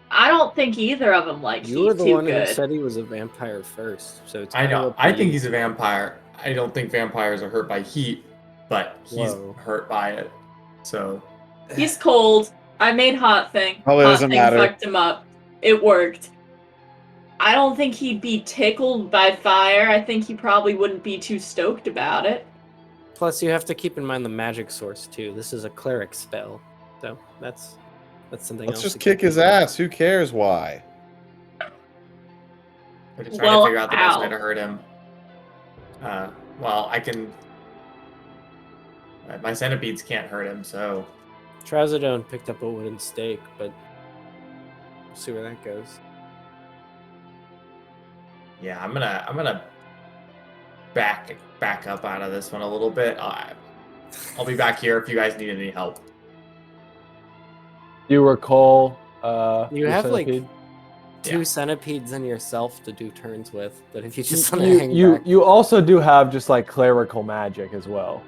I don't think either of them like You heat were the too one good. who said he was a vampire first, so it's I kinda know. up to I you. think he's a vampire. I don't think vampires are hurt by heat, but he's Whoa. hurt by it. So He's cold. I made hot thing. Probably Hot doesn't thing matter. fucked him up. It worked. I don't think he'd be tickled by fire. I think he probably wouldn't be too stoked about it. Plus, you have to keep in mind the magic source too. This is a cleric spell, so that's something Let's else. just to kick keep his in mind. ass. Who cares why? We're just trying Well, to figure out the best way ow. to hurt him. Well, I can. My centipedes can't hurt him, so Trazodone picked up a wooden stake, but we'll see where that goes. yeah, I'm gonna back up out of this one a little bit. I'll be back here if you guys need any help. Do you recall You your have, like, centipede? Two Yeah. centipedes and yourself to do turns with, but if you just want to hang you, back, you also do have just like clerical magic as well.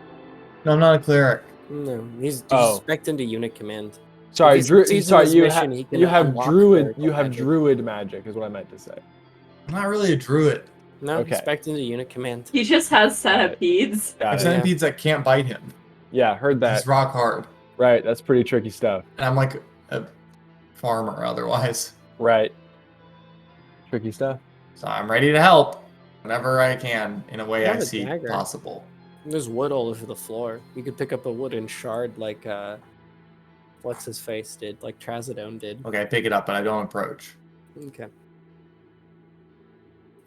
no, I'm not a cleric. no, he's Oh. spec'd into unit command. Sorry, he succeeds in this you mission, he can you have unlock druid clerical you have magic. druid magic is what I meant to say. I'm not really a druid. No, Okay. spec'd into unit command. He just has centipedes. I Got have it. centipedes that can't bite him. Yeah, heard that. He's rock hard. Right, that's pretty tricky stuff. And I'm like a farmer otherwise. Right. Tricky stuff. So I'm ready to help whenever I can in a way You I have a see dagger. possible. There's wood all over the floor. You could pick up a wooden shard like what's his face did, like Trazodone did. Okay, I pick it up, but I don't approach. Okay.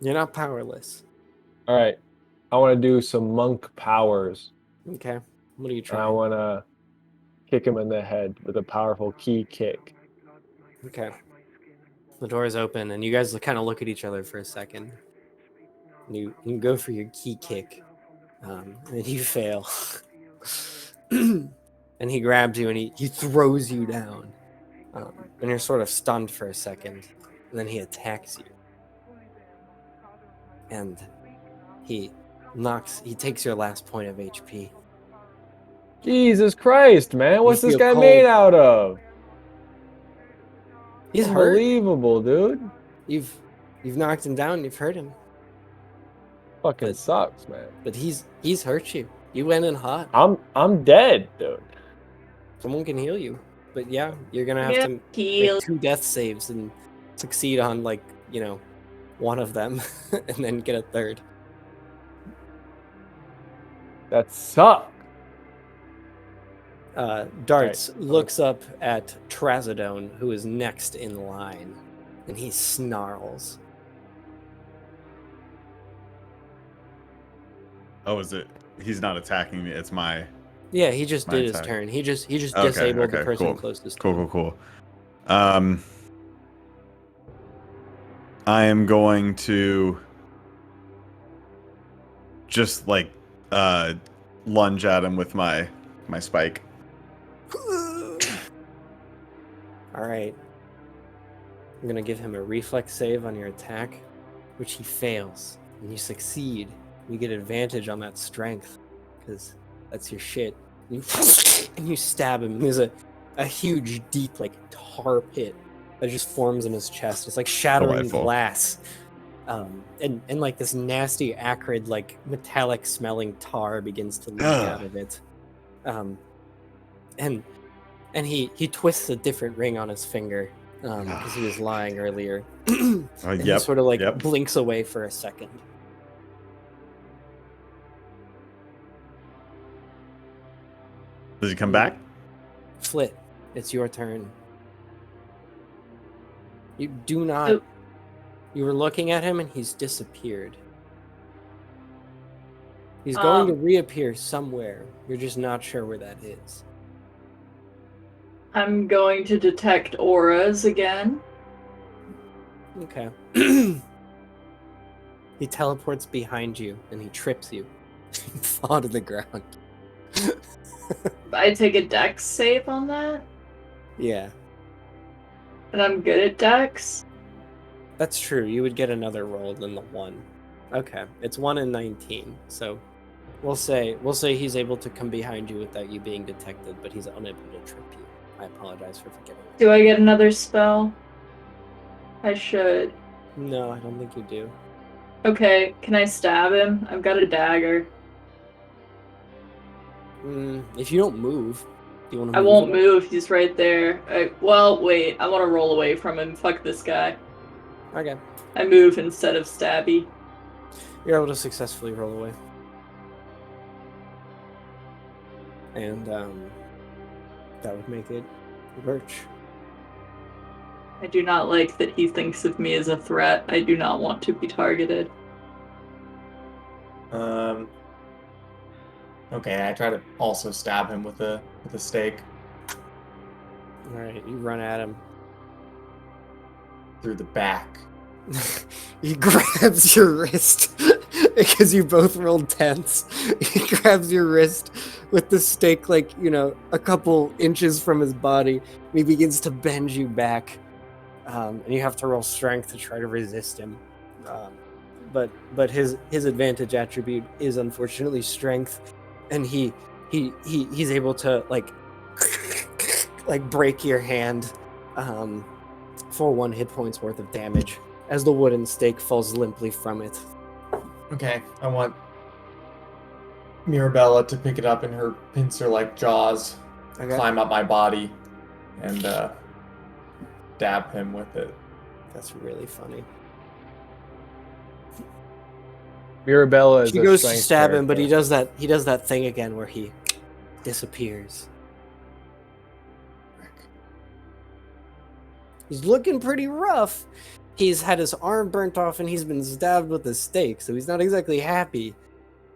You're not powerless. All right. I want to do some monk powers. Okay. What are you And I trying? want to kick him in the head with a powerful key kick. Okay. The door is open, and you guys kind of look at each other for a second. And you go for your key kick, and you fail. And he grabs you, and he throws you down. And you're sort of stunned for a second, and then he attacks you. And he takes your last point of HP. Jesus Christ, man. What's this feel guy cold. made out of? He's hurt. Unbelievable, dude. You've knocked him down, you've hurt him. Fucking But- sucks, man. But he's hurt you. You went in hot. I'm dead, dude. Someone can heal you. But yeah, you're gonna have Yeah, to heal. make 2 death saves and succeed on one of them and then get a third. That sucks. Darts Right. looks up at Trazodone, who is next in line, and he snarls. Oh, is it? He's not attacking me. It's my. Yeah, he just My did his attack. turn. He just Okay, disabled the okay, person cool. closest to Cool, him. cool, cool. I am going to just like lunge at him with my spike. All right. I'm gonna give him a reflex save on your attack, which he fails, and you succeed. You get advantage on that strength, because that's your shit. And you stab him. And there's a huge, deep, like tar pit that just forms in his chest. It's like shattering Delightful. glass, and like this nasty, acrid, like metallic-smelling tar begins to leak Ugh. out of it. And And he twists a different ring on his finger because he was lying earlier. And he Yep, sort of like yep. blinks away for a second. Does he come back? Flit, it's your turn. You do not. Oh. You were looking at him and he's disappeared. He's going to reappear somewhere. You're just not sure where that is. I'm going to detect auras again. Okay. He teleports behind you and he trips you. You fall to the ground. I take a dex save on that, Yeah, and I'm good at dex. that's true. You would get another roll than the 1. Okay, it's 1 in 19. So we'll say he's able to come behind you without you being detected, but he's unable to trip you. I apologize for forgetting. Do I get another spell? I should. No, I don't think you do. Okay, can I stab him? I've got a dagger. If you don't move, do you want to I move? won't move, he's right there. Well, wait, I want to roll away from him. Fuck this guy. Okay. I move instead of stabby. You're able to successfully roll away. And that would make it Birch. I do not like that he thinks of me as a threat. I do not want to be targeted. Okay, I try to also stab him with a stake Alright, you run at him. through the back. He grabs your wrist because you both rolled 10s. He grabs your wrist with the stake, like, a couple inches from his body. And he begins to bend you back. And you have to roll strength to try to resist him. But his advantage attribute is unfortunately strength. And he's able to like break your hand for 1 hit point's worth of damage as the wooden stake falls limply from it. Okay, I want Mirabella to pick it up in her pincer-like jaws, Okay. climb up my body, and dab him with it. That's really funny. Mirabella is She a goes to strength stab him, but he character. does that thing again where he disappears. He's looking pretty rough. He's had his arm burnt off and he's been stabbed with a stake, so he's not exactly happy.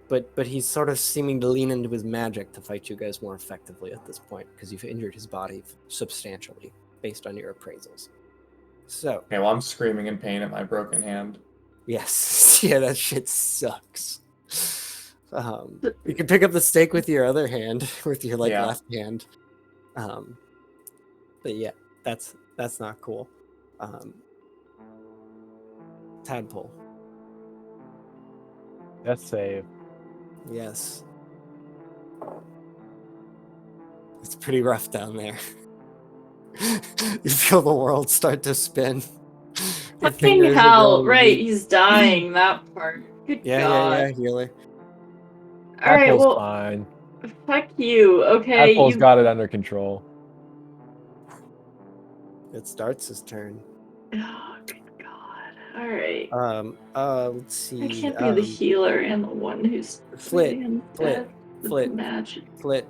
But he's sort of seeming to lean into his magic to fight you guys more effectively at this point because you've injured his body substantially based on your appraisals. So, Okay, well, I'm screaming in pain at my broken hand. yes, yeah, that shit sucks. You can pick up the stake with your other hand, with your Yeah. left hand. But yeah, that's not cool. Tadpole. Death save. Yes. It's pretty rough down there. You feel the world start to spin. Your Fucking fingers are hell, going right, weak. he's dying, that part. Good God. Yeah, healer. Alright, Tadpole's well, fine. fuck you. Okay, Tadpole's you... got it under control. It starts his turn. Oh, good God. Alright. Let's see. I can't be the healer and the one who's... Flit. death with Flit. magic. Flit.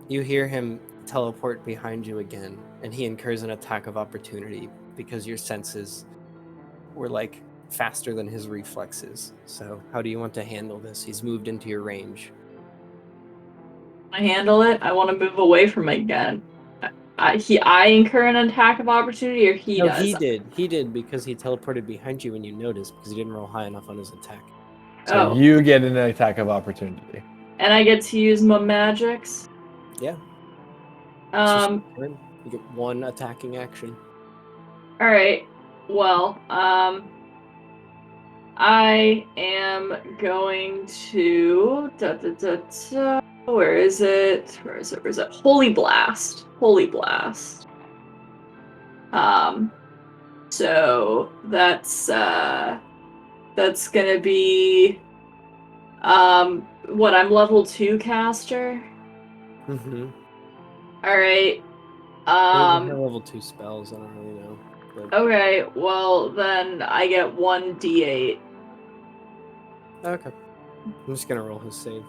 You hear him teleport behind you again, and he incurs an attack of opportunity because your senses were like faster than his reflexes. So how do you want to handle this? He's moved into your range. I handle it. I want to move away from it again. I incur an attack of opportunity, or he No, does? he did because he teleported behind you when you noticed because he didn't roll high enough on his attack. So you get an attack of opportunity. And I get to use my magics? Yeah. You get 1 attacking action. Alright. Well, I am going to... Where is it? Holy Blast. So that's gonna be what, I'm level 2 caster? Mm-hmm. All right. Her level 2 spells, I don't really know. But... Okay, well then I get 1d8. Okay. I'm just gonna roll his save.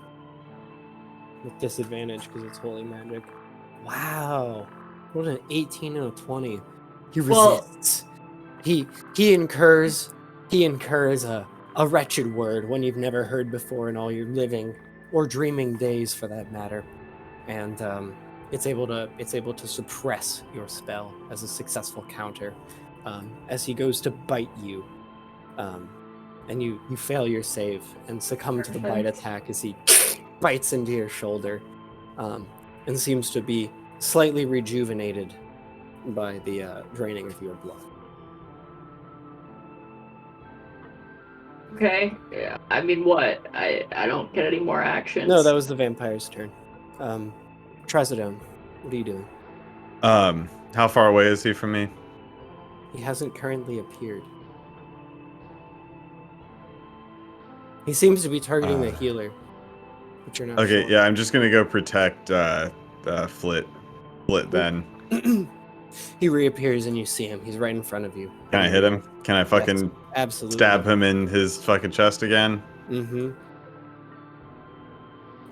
With disadvantage because it's holy magic. Wow. What an 18 and a 20. He Well- resists. He incurs a wretched word, one you've never heard before in all your living or dreaming days for that matter. And it's able to suppress your spell as a successful counter. As he goes to bite you. And you fail your save and succumb to the bite attack as he bites into your shoulder, and seems to be slightly rejuvenated by the draining of your blood. Okay. Yeah. I mean, what? I don't get any more actions. No, that was the vampire's turn. Trazodone, what are you doing? How far away is he from me? He hasn't currently appeared. He seems to be targeting the healer, but you're not Okay, sure. yeah, I'm just gonna go protect Flit then. He reappears and you see him. He's right in front of you. Can I hit him? Can I fucking Yes, absolutely. stab him in his fucking chest again? Mm-hmm.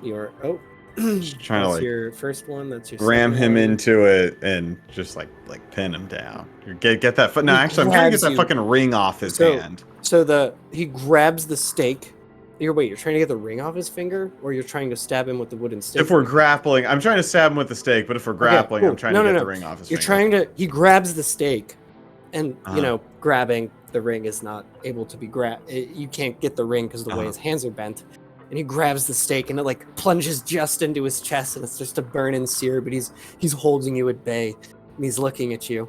You're Just trying to like your first one. That's your ram second him one. into it and just like pin him down. Get that foot. No, He actually, I'm trying to get grabs that you. fucking ring off his hand. So he grabs the stake. You're trying to get the ring off his finger, or you're trying to stab him with the wooden stake? If we're grappling, I'm trying to stab him with the stake, but if we're grappling, cool. I'm trying to get the ring off his finger. He grabs the stake, and grabbing the ring is not able to be grabbed. You can't get the ring because of the way his hands are bent. And he grabs the stake, and it like plunges just into his chest, and it's just a burn and sear. But he's holding you at bay, and he's looking at you.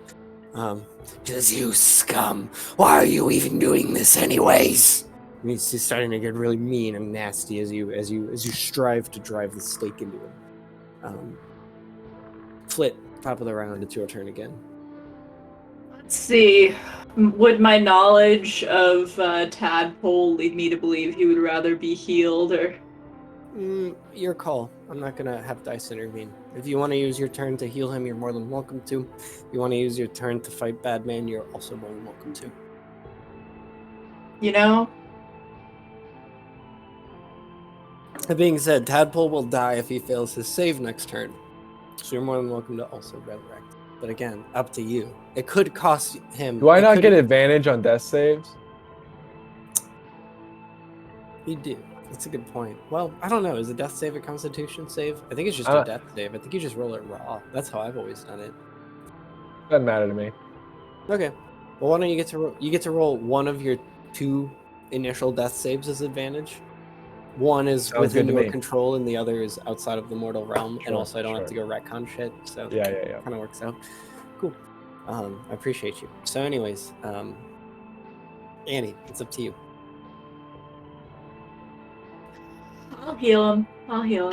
Just you scum! Why are you even doing this, anyways? And he's starting to get really mean and nasty as you strive to drive the stake into him. Flit, top of the round, it's your turn again. Let's see. Would my knowledge of Tadpole lead me to believe he would rather be healed, or? Your call. I'm not gonna have dice intervene. If you want to use your turn to heal him, you're more than welcome to. If you want to use your turn to fight Badman, you're also more than welcome to. You know? That being said, Tadpole will die if he fails his save next turn. So you're more than welcome to also resurrect. But again, up to you. It could cost him. Do I not get advantage on death saves? You do. That's a good point. Well, I don't know. Is a death save a constitution save? I think it's just a death save. I think you just roll it raw. That's how I've always done it. Doesn't matter to me. Okay. Well, why don't you get to roll one of your 2 initial death saves as advantage. One is Sounds within good to your me. control, and the other is outside of the mortal realm. Sure, and also, I don't have to sure. go retcon shit. So Yeah. kind of works out. Cool. I appreciate you. So, anyways, Annie, it's up to you. I'll heal him. I'll heal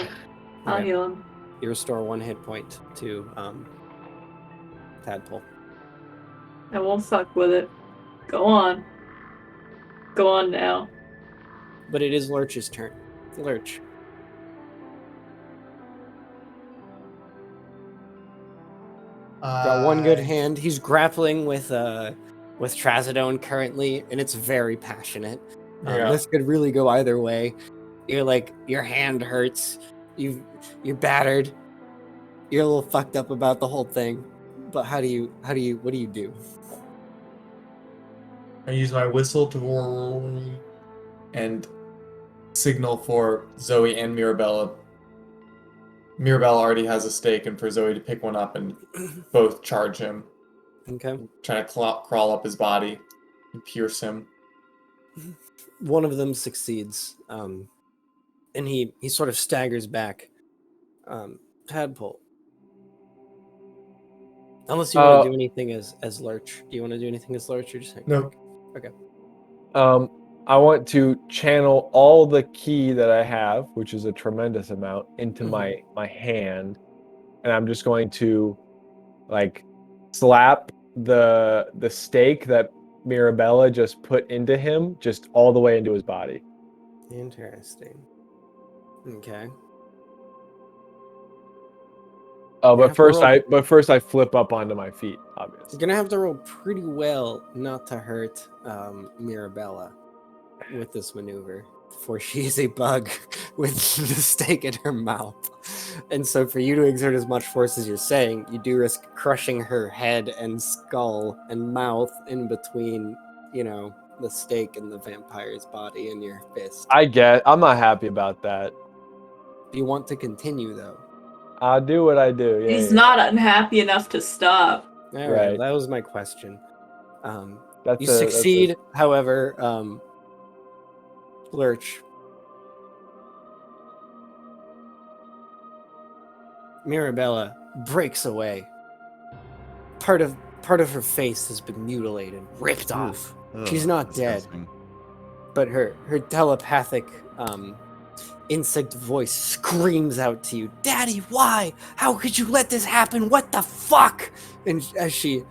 Okay. him. You restore 1 hit point to Tadpole. I won't fuck with it. Go on. Go on now. But it is Lurch's turn. Lurch. Got one good hand. He's grappling with Trazodone currently, and it's very passionate. This could really go either way. Your hand hurts. You're battered. You're a little fucked up about the whole thing. But what do you do? I use my whistle to roar and signal for Zoe and Mirabella. Mirabella already has a stake, and for Zoe to pick one up and both charge him. Okay. Trying to crawl up his body and pierce him. One of them succeeds, and he sort of staggers back. Tadpole. Unless you want to do anything as Lurch. Do you want to do anything as Lurch or just No. Okay. I want to channel all the ki that I have, which is a tremendous amount, into my hand, and I'm just going to like slap the stake that Mirabella just put into him just all the way into his body. Interesting. Okay. Oh, You're but first I flip up onto my feet, You're obviously. gonna have to roll pretty well not to hurt Mirabella with this maneuver, for she is a bug with the stake in her mouth. And so for you to exert as much force as you're saying, you do risk crushing her head and skull and mouth in between, the stake and the vampire's body in your fist. I'm not happy about that. You want to continue, though. I'll do what I do. Yeah, He's yeah. not unhappy enough to stop. All Right. that was my question. That's You succeed, however, Lurch. Mirabella breaks away. Part of her face has been mutilated, ripped off. She's not Disgusting. dead, but her telepathic insect voice screams out to you, "Daddy, why? How could you let this happen? What the fuck?" And as she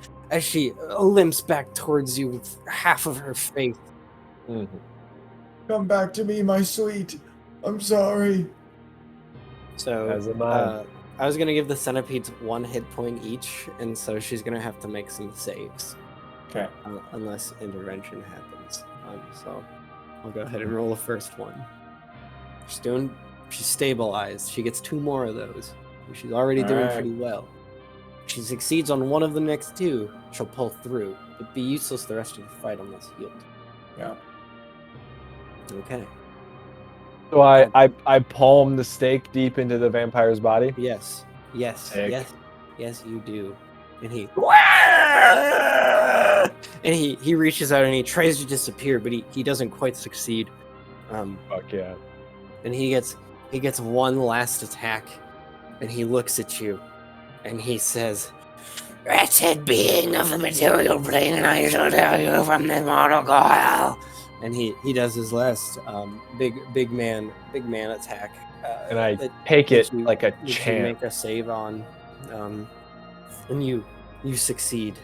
limps back towards you with half of her face. Mhm. Come back to me, my sweet. I'm sorry. So As am I. I was gonna give the centipedes 1 hit point each, and so she's gonna have to make some saves. Okay. Unless intervention happens. So I'll go ahead and roll the first one. She's stabilized. She gets 2 more of those. She's already doing Alright. pretty well. If she succeeds on one of the next 2, she'll pull through. It'd be useless the rest of the fight unless healed. Yeah. Okay. So I palm the stake deep into the vampire's body. Yes, Sick. yes, you do. And he reaches out and he tries to disappear, but he doesn't quite succeed. Fuck yeah. And he gets one last attack, and he looks at you, and he says, "Wretched being of the material plane, and I shall tell you from this mortal coil." And he does his last big man attack. And I that- take that it you- like a that you champ. make a save on, and you succeed.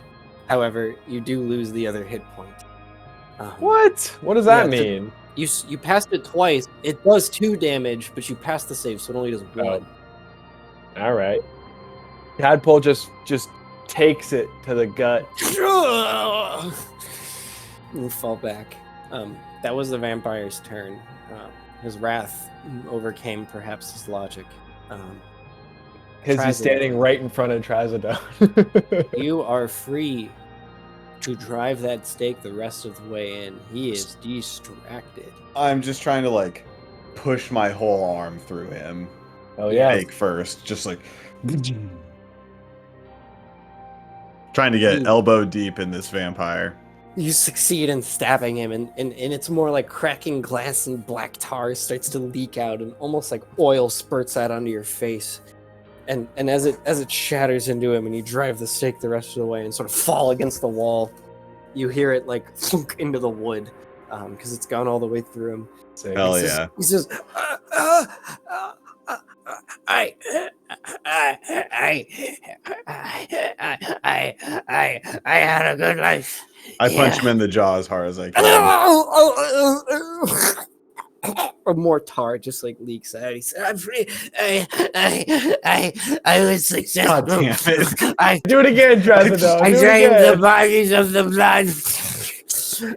However, you do lose the other hit point. What? What does that Yeah, mean? You passed it twice. It does 2 damage, but you passed the save, so it only does 1. All right. Tadpole just takes it to the gut. You fall back. That was the vampire's turn. His wrath overcame perhaps his logic. Because he's standing right in front of Trazodone. You are free to drive that stake the rest of the way in. He is distracted. I'm just trying to like push my whole arm through him. Oh yeah. Take first, just like trying to get elbow deep in this vampire. You succeed in stabbing him, and it's more like cracking glass, and black tar starts to leak out, and almost like oil spurts out onto your face. And as it shatters into him, and you drive the stake the rest of the way and sort of fall against the wall, you hear it like thunk into the wood, because it's gone all the way through him. Sick. Hell He yeah. says, I had a good life. I punch him in the jaw as hard as I can. Or more tar just like leaks out. He said, "I'm free. I was successful. God damn it. I Do it again, Trazodone. I Do it drained the again. bodies of the blood,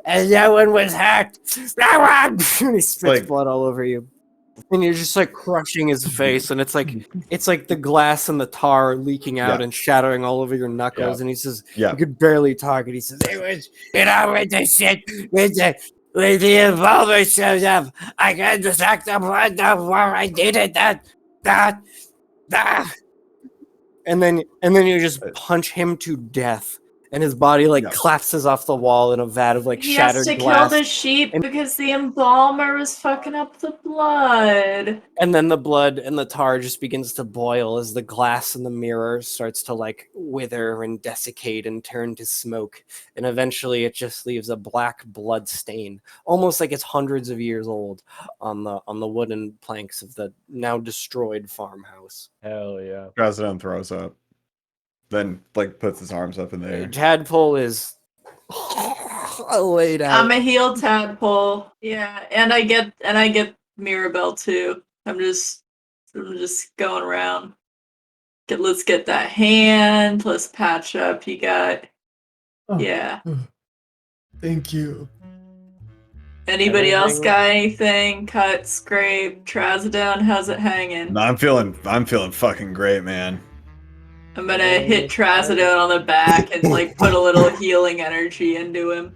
and that one was hacked." And he spits Like- blood all over you, and you're just like crushing his face, and it's like the glass and the tar are leaking out Yeah. and shattering all over your knuckles. Yeah. And he says, Yeah. "You could barely talk." And he says, "It was, with the shit, with the involver shows up. I got to suck the blood before I did it. That." And then you just punch him to death, and his body like Yeah. collapses off the wall in a vat of like He has shattered to glass. kill the sheep and- because the embalmer was fucking up the blood. And then the blood and the tar just begins to boil as the glass in the mirror starts to like wither and desiccate and turn to smoke. And eventually it just leaves a black blood stain, almost like it's hundreds of years old, on the wooden planks of the now destroyed farmhouse. Hell yeah. Trazodone throws up. Then like puts his arms up in the air. Tadpole is laid out. I'm a healed tadpole. Yeah, and I get Mirabelle too. I'm just going around. Let's get that hand. Let's patch up. You got. Oh. Yeah. Thank you. Anybody else Everything- got anything? Cut, scrape, trazodone? How's it hanging? No, I'm feeling fucking great, man. I'm gonna hit trazodone on the back and like put a little healing energy into him.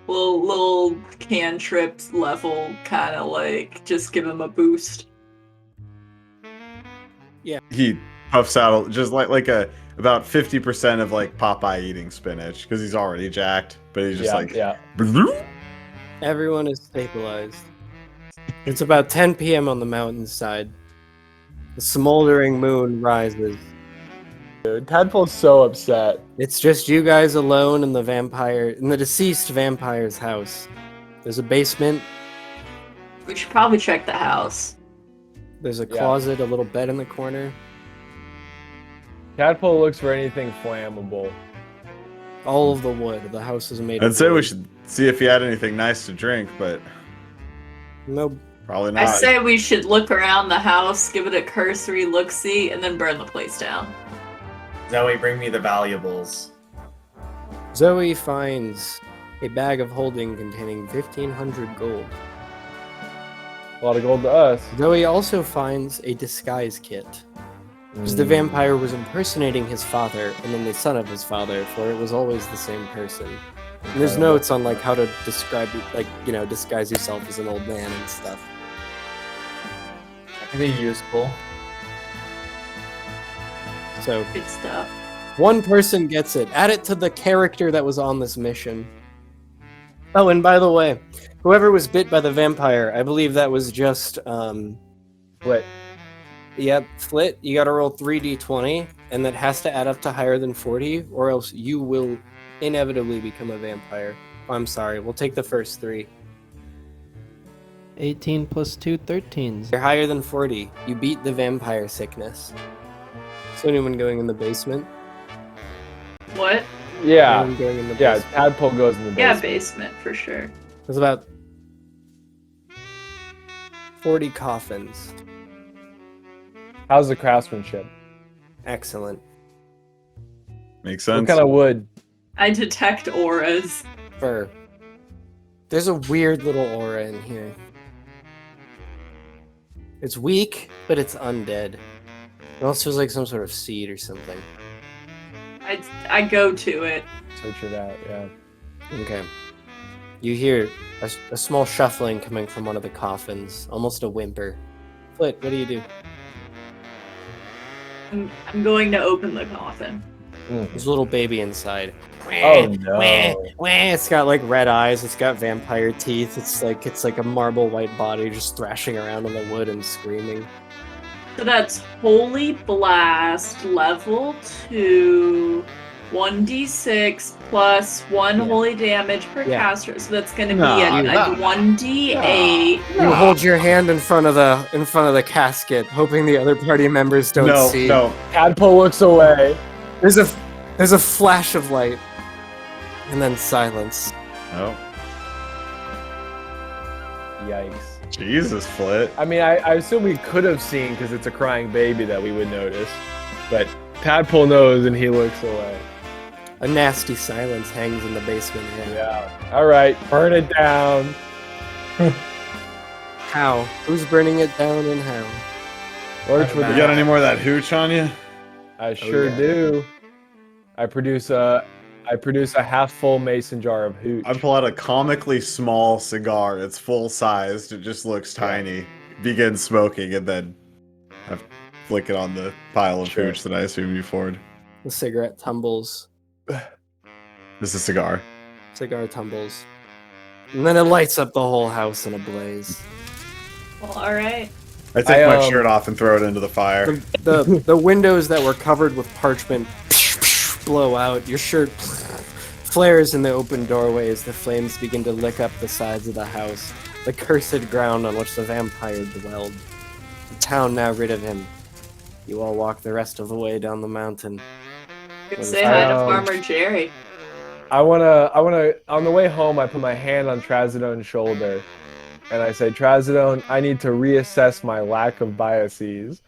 Little cantrip level, kind of like just give him a boost. He puffs out just like a about 50% of like Popeye eating spinach because he's already jacked, but he's just yeah. Everyone is stabilized. It's about 10 p.m. on the mountainside. The smoldering moon rises. Dude, Tadpole's so upset. It's just you guys alone in the deceased vampire's house. There's a basement, We should probably check the house. there's a Yeah. closet, a little bed in the corner. Tadpole looks for anything flammable. All of the wood. The house is made I'd of say wood. we should see if he had anything nice to drink, but No, probably I not. say we should look around the house, give it a cursory look-see, and then burn the place down. Zoe, bring me the valuables. Zoe finds a bag of holding containing 1,500 gold. A lot of gold to us. Zoe also finds a disguise kit. Because the vampire was impersonating his father and then the son of his father, for it was always the same person. And there's notes on like how to describe, like, you know, disguise yourself as an old man and stuff. That could be useful. So Good stuff. one person gets it. Add it to the character that was on this mission. Oh, and by the way, whoever was bit by the vampire, I believe that was just Split. Yep, Flit, you gotta roll 3d20, and that has to add up to higher than 40, or else you will inevitably become a vampire. I'm sorry, we'll take the first 3. 18 plus 2, 13s. You're higher than 40. You beat the vampire sickness. So anyone going in the basement? What? Yeah. Anyone going in the Yeah, basement? Tadpole goes in the Yeah, basement. basement for sure. There's about 40 coffins. How's the craftsmanship? Excellent. Makes What sense. kind of wood? I detect auras. Fur. There's a weird little aura in here. It's weak, but it's undead. It also feels like some sort of seed or something. I go to it. Search it out, yeah. Okay. You hear a small shuffling coming from one of the coffins, almost a whimper. Flit, what do you do? I'm going to open the coffin. There's a little baby inside. Oh no. It's got like red eyes. It's got vampire teeth. It's like a marble white body just thrashing around on the wood and screaming. So that's Holy Blast level 2, 1d6 plus 1 Yeah. holy damage per Yeah. caster. So that's going to be Nah, a 1d8. You hold your hand in front of the casket, hoping the other party members don't No, see. no. Tadpole looks away. There's a flash of light, and then silence. No. Yikes. Jesus, Flit. I mean, I assume we could have seen because it's a crying baby that we would notice. But Tadpole knows and he looks away. A nasty silence hangs in the basement. Yeah. All right, burn it down. How? Who's burning it down and how? Lurch with You the got any more of that hooch on you? I sure yeah. do. I produce a half full mason jar of hooch. I pull out a comically small cigar. It's full sized. It just looks tiny. Begin smoking and then I flick it on the pile of Sure. hooch that I assume you poured. The cigarette tumbles. This is a cigar. Cigar tumbles. And then it lights up the whole house in a blaze. Well, alright. I take my I, shirt off and throw it into the fire. The windows that were covered with parchment blow out. Your shirt flares in the open doorway as the flames begin to lick up the sides of the house, the cursed ground on which the vampire dwelled. The town now rid of him. You all walk the rest of the way down the mountain. Could say hi to Um, Farmer Jerry. I wanna, on the way home, I put my hand on Trazodone's shoulder, and I say, Trazodone, I need to reassess my lack of biases.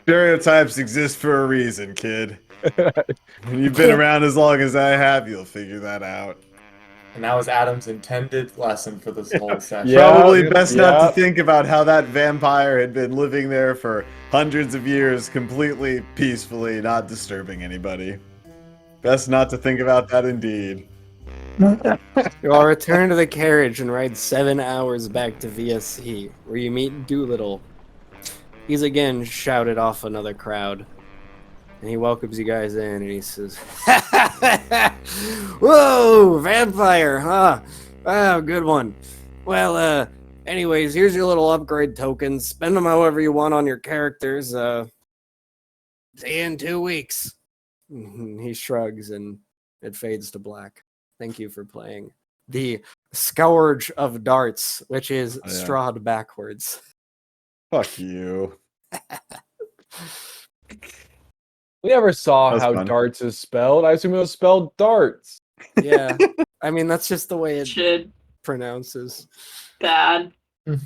Stereotypes exist for a reason, kid. When you've been around as long as I have, you'll figure that out. And that was Adam's intended lesson for this whole session. Yeah. Probably best not to Yep. think about how that vampire had been living there for hundreds of years, completely peacefully, not disturbing anybody. Best not to think about that indeed. You'll return to the carriage and ride 7 hours back to VSC, where you meet Doolittle. He's again shouted off another crowd, and he welcomes you guys in, and he says, "Whoa, vampire, huh? Wow, good one. Well, anyways, here's your little upgrade tokens. Spend them however you want on your characters. See you in 2 weeks." He shrugs, and it fades to black. Thank you for playing the Scourge of Darts, which is Oh, yeah. strawed backwards. Fuck you. We never saw That's how fun. darts is spelled. I assume it was spelled darts. Yeah, I mean that's just the way it Shit, pronounces. bad. Fuck,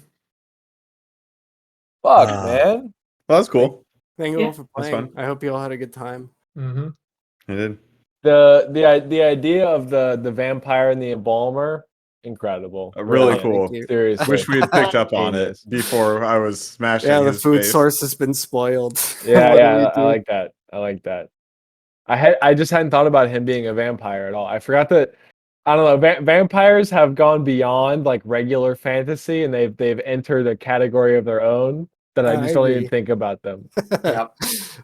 Ah. man. Well, that's cool. Thank you Yeah. all for That's playing. fun. I hope you all had a good time. Mm-hmm. I did. The idea of the vampire and the embalmer, incredible. Really Thank cool. you. Seriously. Wish we had picked up on it Genius. before I was smashing Yeah, the his food face. source has been spoiled. Yeah, What do yeah, we I do? like that. I like that. I just hadn't thought about him being a vampire at all. I forgot that. I don't know. Vampires have gone beyond like regular fantasy, and they've entered a category of their own that I I just don't even agree. think about them. Yep.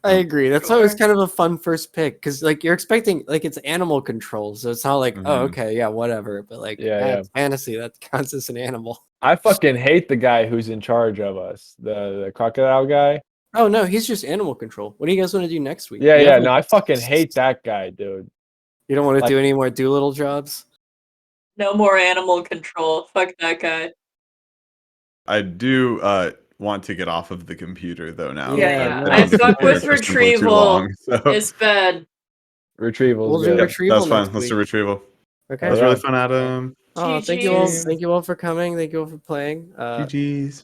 I agree. That's why it was Sure. kind of a fun first pick because, like, you're expecting like it's animal control, so it's not like, oh, Mhm. okay, yeah, whatever. But like, Yeah, yeah. it's fantasy that counts as an animal. I fucking hate the guy who's in charge of us, the crocodile guy. Oh no, he's just animal control. What do you guys want to do next week? Yeah, We yeah. have, No, I like, fucking hate that guy, dude. You don't want to like- do any more Doolittle jobs? No more animal control. Fuck that guy. I do want to get off of the computer though now. Yeah, I've I been on the fuck with computer for simply too retrieval. long, so- It's bad. Retrieval's We'll do good. Yep, retrieval that's fine. next Let's do week. retrieval. Okay. That was Yeah. really fun, Adam. Oh, thank you all. GGs. Thank you all for coming. Thank you all for playing. GG's.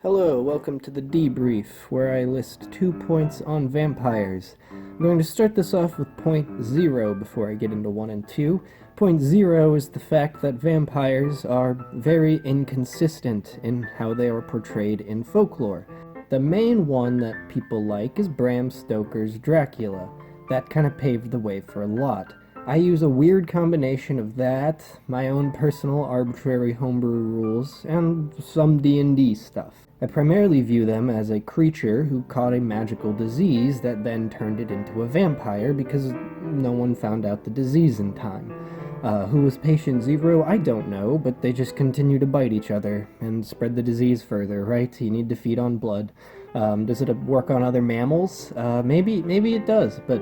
Hello, welcome to the debrief, where I list 2 points on vampires. I'm going to start this off with point 0 before I get into 1 and 2. Point 0 is the fact that vampires are very inconsistent in how they are portrayed in folklore. The main one that people like is Bram Stoker's Dracula. That kind of paved the way for a lot. I use a weird combination of that, my own personal arbitrary homebrew rules, and some D&D stuff. I primarily view them as a creature who caught a magical disease that then turned it into a vampire because no one found out the disease in time. Who was patient 0? I don't know, but they just continue to bite each other and spread the disease further, right? You need to feed on blood. Does it work on other mammals? Maybe it does, but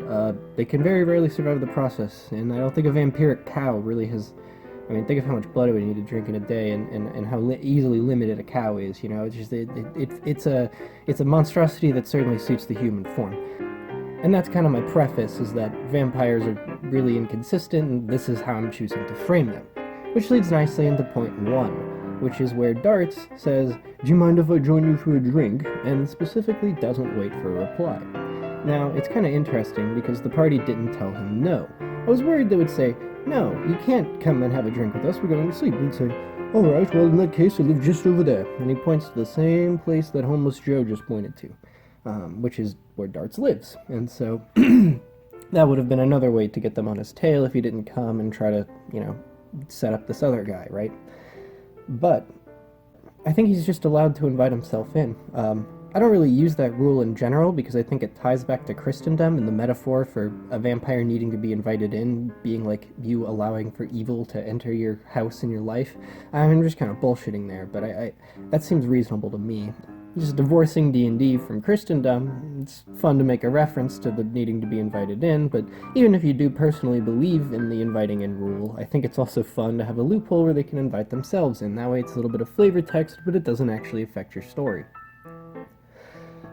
they can very rarely survive the process, and I don't think a vampiric cow really has... I mean, think of how much blood it would need to drink in a day, and how easily limited a cow is. You know, it's just it's a monstrosity that certainly suits the human form. And that's kind of my preface: is that vampires are really inconsistent, and this is how I'm choosing to frame them. Which leads nicely into point 1, which is where Darts says, "Do you mind if I join you for a drink?" and specifically doesn't wait for a reply. Now, it's kind of interesting because the party didn't tell him no. I was worried they would say, "No, you can't come and have a drink with us, we're going to sleep." And he'd say, "Alright, well in that case I live just over there." And he points to the same place that Homeless Joe just pointed to, which is where Darts lives. And so, that would have been another way to get them on his tail if he didn't come and try to, set up this other guy, right? But, I think he's just allowed to invite himself in. I don't really use that rule in general because I think it ties back to Christendom and the metaphor for a vampire needing to be invited in being like you allowing for evil to enter your house and your life. I'm just kind of bullshitting there, but I that seems reasonable to me. Just divorcing D&D from Christendom, it's fun to make a reference to the needing to be invited in, but even if you do personally believe in the inviting in rule, I think it's also fun to have a loophole where they can invite themselves in. That way it's a little bit of flavor text, but it doesn't actually affect your story.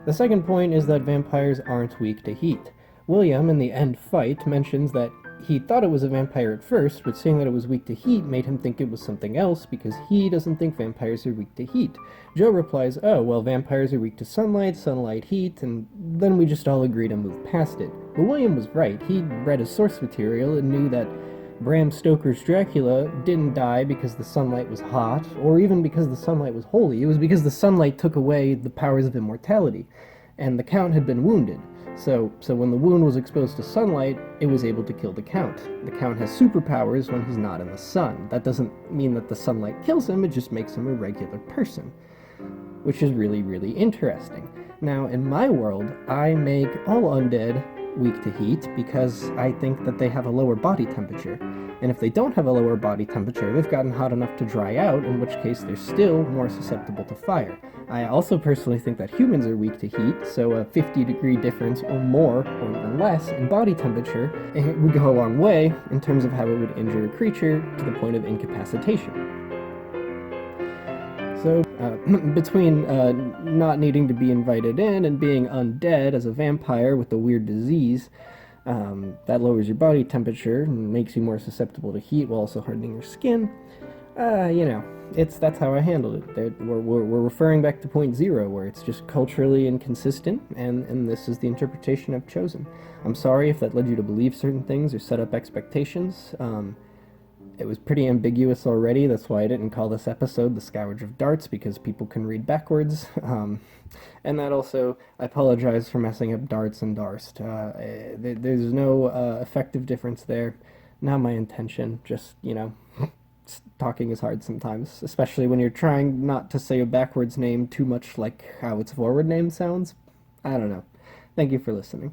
The second point is that vampires aren't weak to heat. William, in the end fight, mentions that he thought it was a vampire at first, but seeing that it was weak to heat made him think it was something else because he doesn't think vampires are weak to heat. Joe replies, oh, well, vampires are weak to sunlight, heat, and then we just all agree to move past it. But William was right. He'd read his source material and knew that Bram Stoker's Dracula didn't die because the sunlight was hot, or even because the sunlight was holy. It was because the sunlight took away the powers of immortality, and the Count had been wounded. So when the wound was exposed to sunlight, it was able to kill the Count. The Count has superpowers when he's not in the sun. That doesn't mean that the sunlight kills him, it just makes him a regular person, which is really, really interesting. Now, in my world, I make all undead weak to heat because I think that they have a lower body temperature. And if they don't have a lower body temperature, they've gotten hot enough to dry out, in which case they're still more susceptible to fire. I also personally think that humans are weak to heat, so a 50-degree difference or more, or even less, in body temperature it would go a long way in terms of how it would injure a creature to the point of incapacitation. So, between not needing to be invited in and being undead as a vampire with a weird disease, that lowers your body temperature and makes you more susceptible to heat while also hardening your skin, that's how I handled it. We're referring back to point zero, where it's just culturally inconsistent, and this is the interpretation I've chosen. I'm sorry if that led you to believe certain things or set up expectations. It was pretty ambiguous already. That's why I didn't call this episode The Scourge of Darts, because people can read backwards. And that also, I apologize for messing up darts and Darst. There's no effective difference there. Not my intention. Just, talking is hard sometimes, especially when you're trying not to say a backwards name too much like how its forward name sounds. I don't know. Thank you for listening.